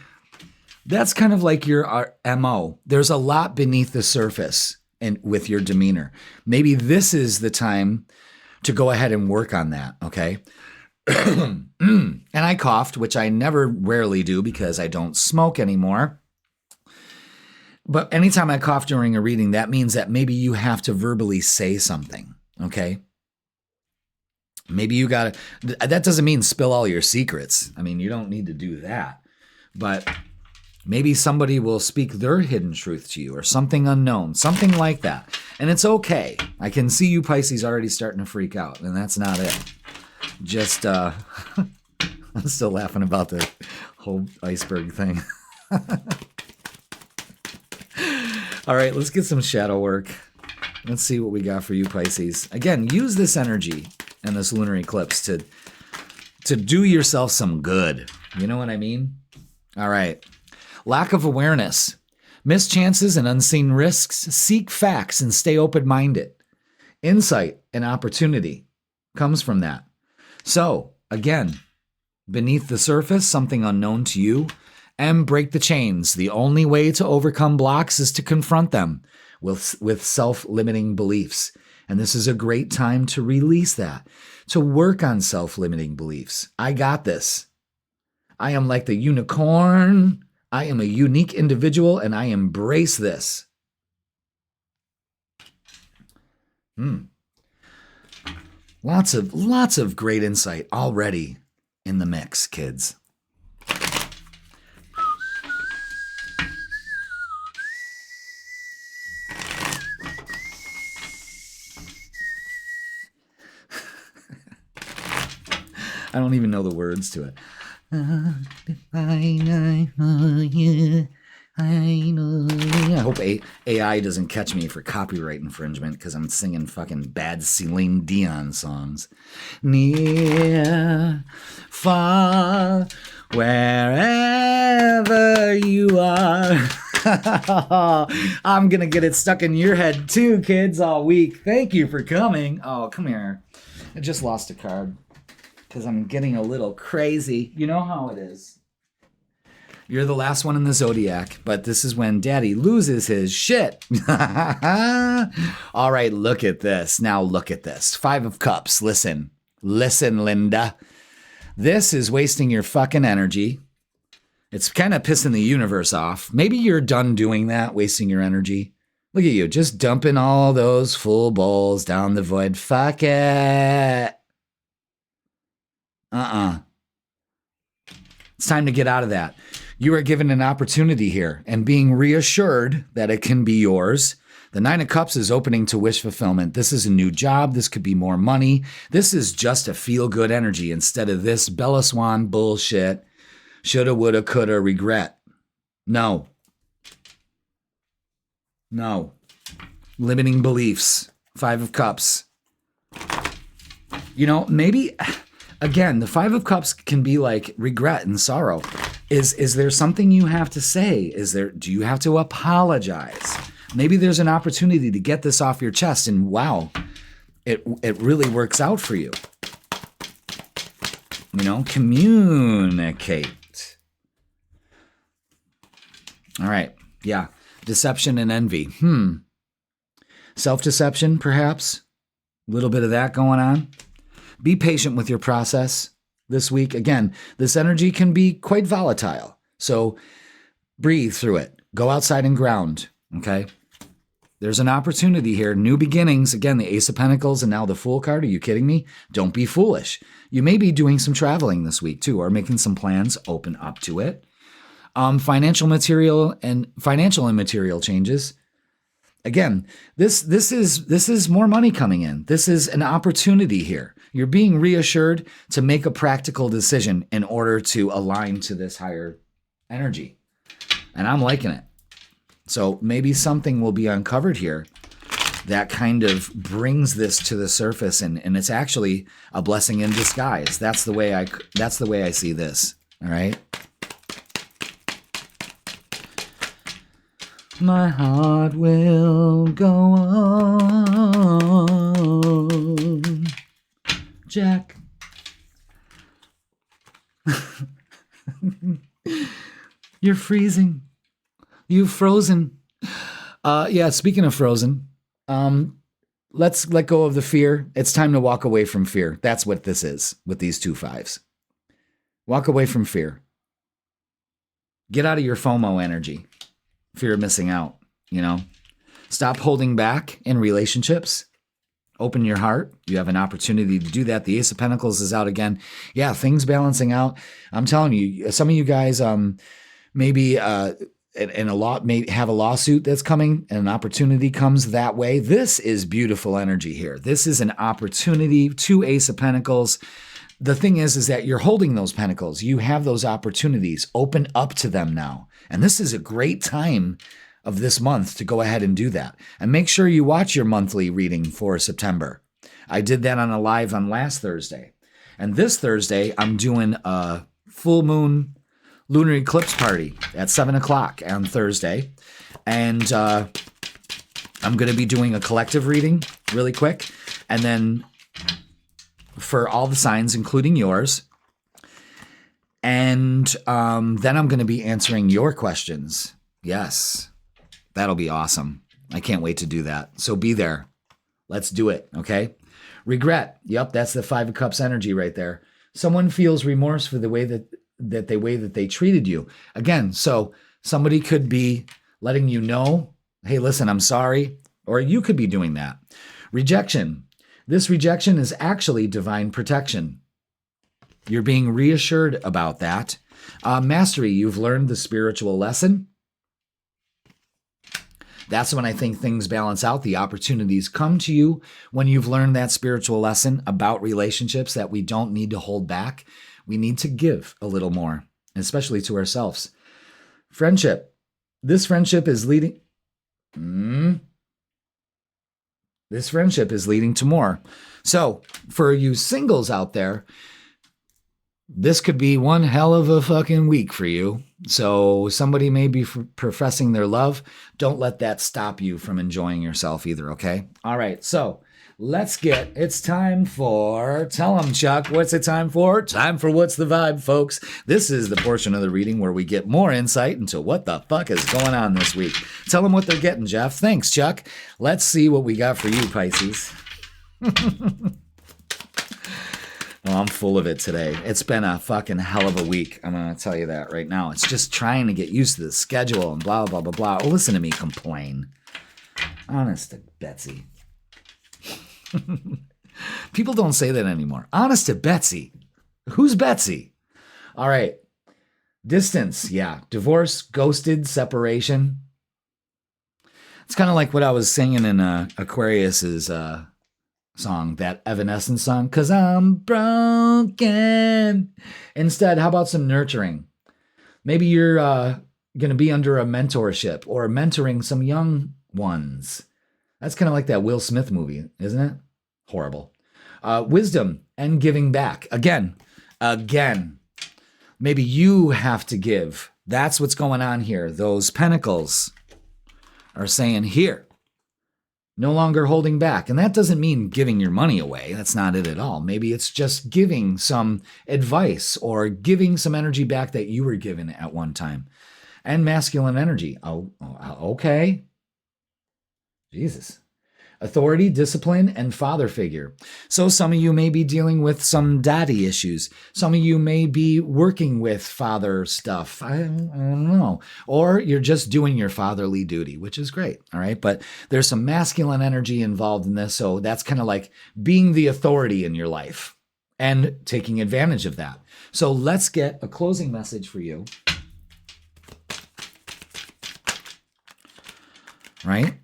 that's kind of like your MO. There's a lot beneath the surface and with your demeanor. Maybe this is the time to go ahead and work on that, okay? And I coughed, which I rarely do because I don't smoke anymore. But anytime I cough during a reading, that means that maybe you have to verbally say something, okay? Maybe you got to, that doesn't mean spill all your secrets. I mean, you don't need to do that. But maybe somebody will speak their hidden truth to you or something unknown, something like that. And it's okay. I can see you, Pisces, already starting to freak out, and that's not it. Just, I'm still laughing about the whole iceberg thing. All right, let's get some shadow work. Let's see what we got for you, Pisces. Again, use this energy and this lunar eclipse to do yourself some good. You know what I mean? All right. Lack of awareness. Miss chances and unseen risks. Seek facts and stay open-minded. Insight and opportunity comes from that. So, again, beneath the surface, something unknown to you, and break the chains. The only way to overcome blocks is to confront them with self-limiting beliefs. And this is a great time to release that, to work on self-limiting beliefs. I got this. I am like the unicorn. I am a unique individual, and I embrace this. Lots of great insight already in the mix, kids. I don't even know the words to it. I hope AI doesn't catch me for copyright infringement because I'm singing fucking bad Celine Dion songs. Near, far, wherever you are. I'm going to get it stuck in your head too, kids, all week. Thank you for coming. Oh, come here. I just lost a card because I'm getting a little crazy. You know how it is. You're the last one in the Zodiac, but this is when Daddy loses his shit. All right, look at this. Now look at this. 5 of Cups. Listen. Listen, Linda. This is wasting your fucking energy. It's kind of pissing the universe off. Maybe you're done doing that, wasting your energy. Look at you, just dumping all those full bowls down the void. Fuck it. It's time to get out of that. You are given an opportunity here and being reassured that it can be yours. The 9 of Cups is opening to wish fulfillment. This is a new job. This could be more money. This is just a feel-good energy instead of this Bella Swan bullshit. Shoulda, woulda, coulda, regret. No. No. Limiting beliefs. 5 of Cups. You know, maybe, again, the 5 of Cups can be like regret and sorrow. Is there something you have to say? Do you have to apologize? Maybe there's an opportunity to get this off your chest and wow, it really works out for you. You know, communicate. All right. Yeah. Deception and envy. Self-deception, perhaps. A little bit of that going on. Be patient with your process this week. Again, this energy can be quite volatile. So breathe through it. Go outside and ground. Okay. There's an opportunity here. New beginnings. Again, the Ace of Pentacles and now the Fool card. Are you kidding me? Don't be foolish. You may be doing some traveling this week too, or making some plans. Open up to it. Financial and immaterial changes. Again, this is more money coming in. This is an opportunity here. You're being reassured to make a practical decision in order to align to this higher energy. And I'm liking it. So maybe something will be uncovered here that kind of brings this to the surface, and it's actually a blessing in disguise. That's the way I see this. All right. My heart will go on, Jack. You're freezing. You've frozen. Yeah, speaking of frozen, let's let go of the fear. It's time to walk away from fear. That's what this is with these 2 5s. Walk away from fear. Get out of your FOMO energy. Fear of missing out, you know. Stop holding back in relationships. Open your heart. You have an opportunity to do that. The Ace of Pentacles is out again. Yeah, things balancing out. I'm telling you, some of you guys maybe and a lot may have a lawsuit that's coming and an opportunity comes that way. This is beautiful energy here. This is an opportunity. 2 Ace of Pentacles. The thing is that you're holding those pentacles. You have those opportunities. Open up to them now. And this is a great time of this month to go ahead and do that. And make sure you watch your monthly reading for September. I did that on a live on last Thursday. And this Thursday, I'm doing a full moon lunar eclipse party at 7 o'clock on Thursday. And I'm going to be doing a collective reading really quick. And then for all the signs, including yours. And then I'm going to be answering your questions. Yes, that'll be awesome. I can't wait to do that. So be there. Let's do it, okay? Regret. Yep, that's the 5 of Cups energy right there. Someone feels remorse for the way that they treated you. Again, so somebody could be letting you know, hey, listen, I'm sorry. Or you could be doing that. Rejection. This rejection is actually divine protection. You're being reassured about that. Mastery, you've learned the spiritual lesson. That's when I think things balance out. The opportunities come to you when you've learned that spiritual lesson about relationships that we don't need to hold back. We need to give a little more, especially to ourselves. Friendship. This friendship is leading... This friendship is leading to more. So for you singles out there, this could be one hell of a fucking week for you. So somebody may be professing their love. Don't let that stop you from enjoying yourself either, okay? All right, so it's time for, tell them, Chuck, what's it time for? Time for What's the Vibe, folks. This is the portion of the reading where we get more insight into what the fuck is going on this week. Tell them what they're getting, Jeff. Thanks, Chuck. Let's see what we got for you, Pisces. Oh, I'm full of it today. It's been a fucking hell of a week. I'm going to tell you that right now. It's just trying to get used to the schedule and blah, blah, blah, blah. Oh, listen to me complain. Honest to Betsy. People don't say that anymore. Honest to Betsy. Who's Betsy? All right. Distance. Yeah. Divorce, ghosted, separation. It's kind of like what I was singing in Aquarius's song, that Evanescence song, 'cause I'm broken. Instead, how about some nurturing? Maybe you're going to be under a mentorship or mentoring some young ones. That's kind of like that Will Smith movie, isn't it? Horrible. Wisdom and giving back. Again. Maybe you have to give. That's what's going on here. Those pentacles are saying here. No longer holding back. And that doesn't mean giving your money away. That's not it at all. Maybe it's just giving some advice or giving some energy back that you were given at one time. And masculine energy. Oh, okay. Jesus. Authority, discipline, and father figure. So some of you may be dealing with some daddy issues. Some of you may be working with father stuff. I don't know. Or you're just doing your fatherly duty, which is great. All right. But there's some masculine energy involved in this. So that's kind of like being the authority in your life and taking advantage of that. So let's get a closing message for you. Right?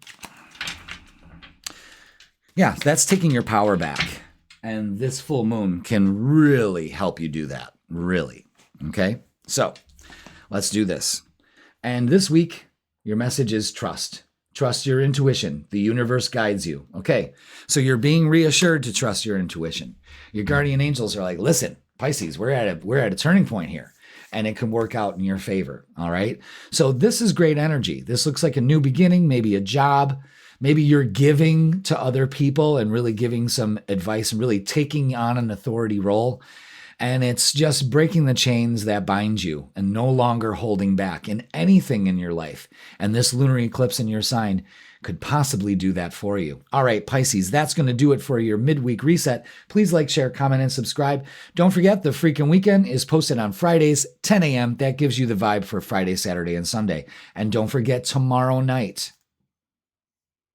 Yeah, that's taking your power back. And this full moon can really help you do that. Really. Okay? So let's do this. And this week, your message is trust. Trust your intuition. The universe guides you. Okay? So you're being reassured to trust your intuition. Your guardian angels are like, listen, Pisces, we're at a turning point here. And it can work out in your favor. All right? So this is great energy. This looks like a new beginning, maybe a job. Maybe you're giving to other people and really giving some advice and really taking on an authority role. And it's just breaking the chains that bind you and no longer holding back in anything in your life. And this lunar eclipse in your sign could possibly do that for you. All right, Pisces, that's going to do it for your midweek reset. Please like, share, comment, and subscribe. Don't forget, the freaking weekend is posted on Fridays, 10 a.m. That gives you the vibe for Friday, Saturday, and Sunday. And don't forget tomorrow night.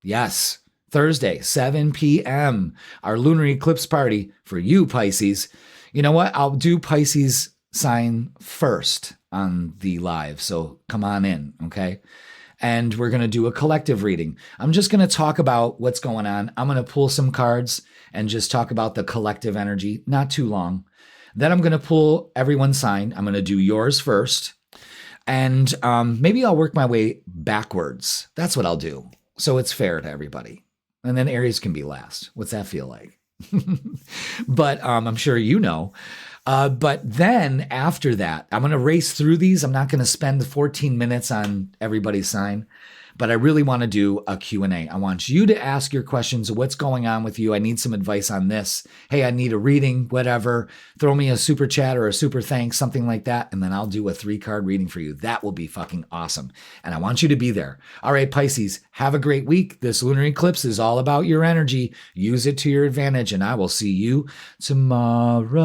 Yes, Thursday, 7 p.m., our lunar eclipse party for you, Pisces. You know what? I'll do Pisces sign first on the live, so come on in, okay? And we're going to do a collective reading. I'm just going to talk about what's going on. I'm going to pull some cards and just talk about the collective energy, not too long. Then I'm going to pull everyone's sign. I'm going to do yours first. And maybe I'll work my way backwards. That's what I'll do. So it's fair to everybody. And then Aries can be last. What's that feel like? But I'm sure you know. But then after that, I'm going to race through these. I'm not going to spend 14 minutes on everybody's sign. But I really want to do a Q&A. I want you to ask your questions. What's going on with you? I need some advice on this. Hey, I need a reading, whatever. Throw me a super chat or a super thanks, something like that. And then I'll do a 3-card reading for you. That will be fucking awesome. And I want you to be there. All right, Pisces, have a great week. This lunar eclipse is all about your energy. Use it to your advantage. And I will see you tomorrow.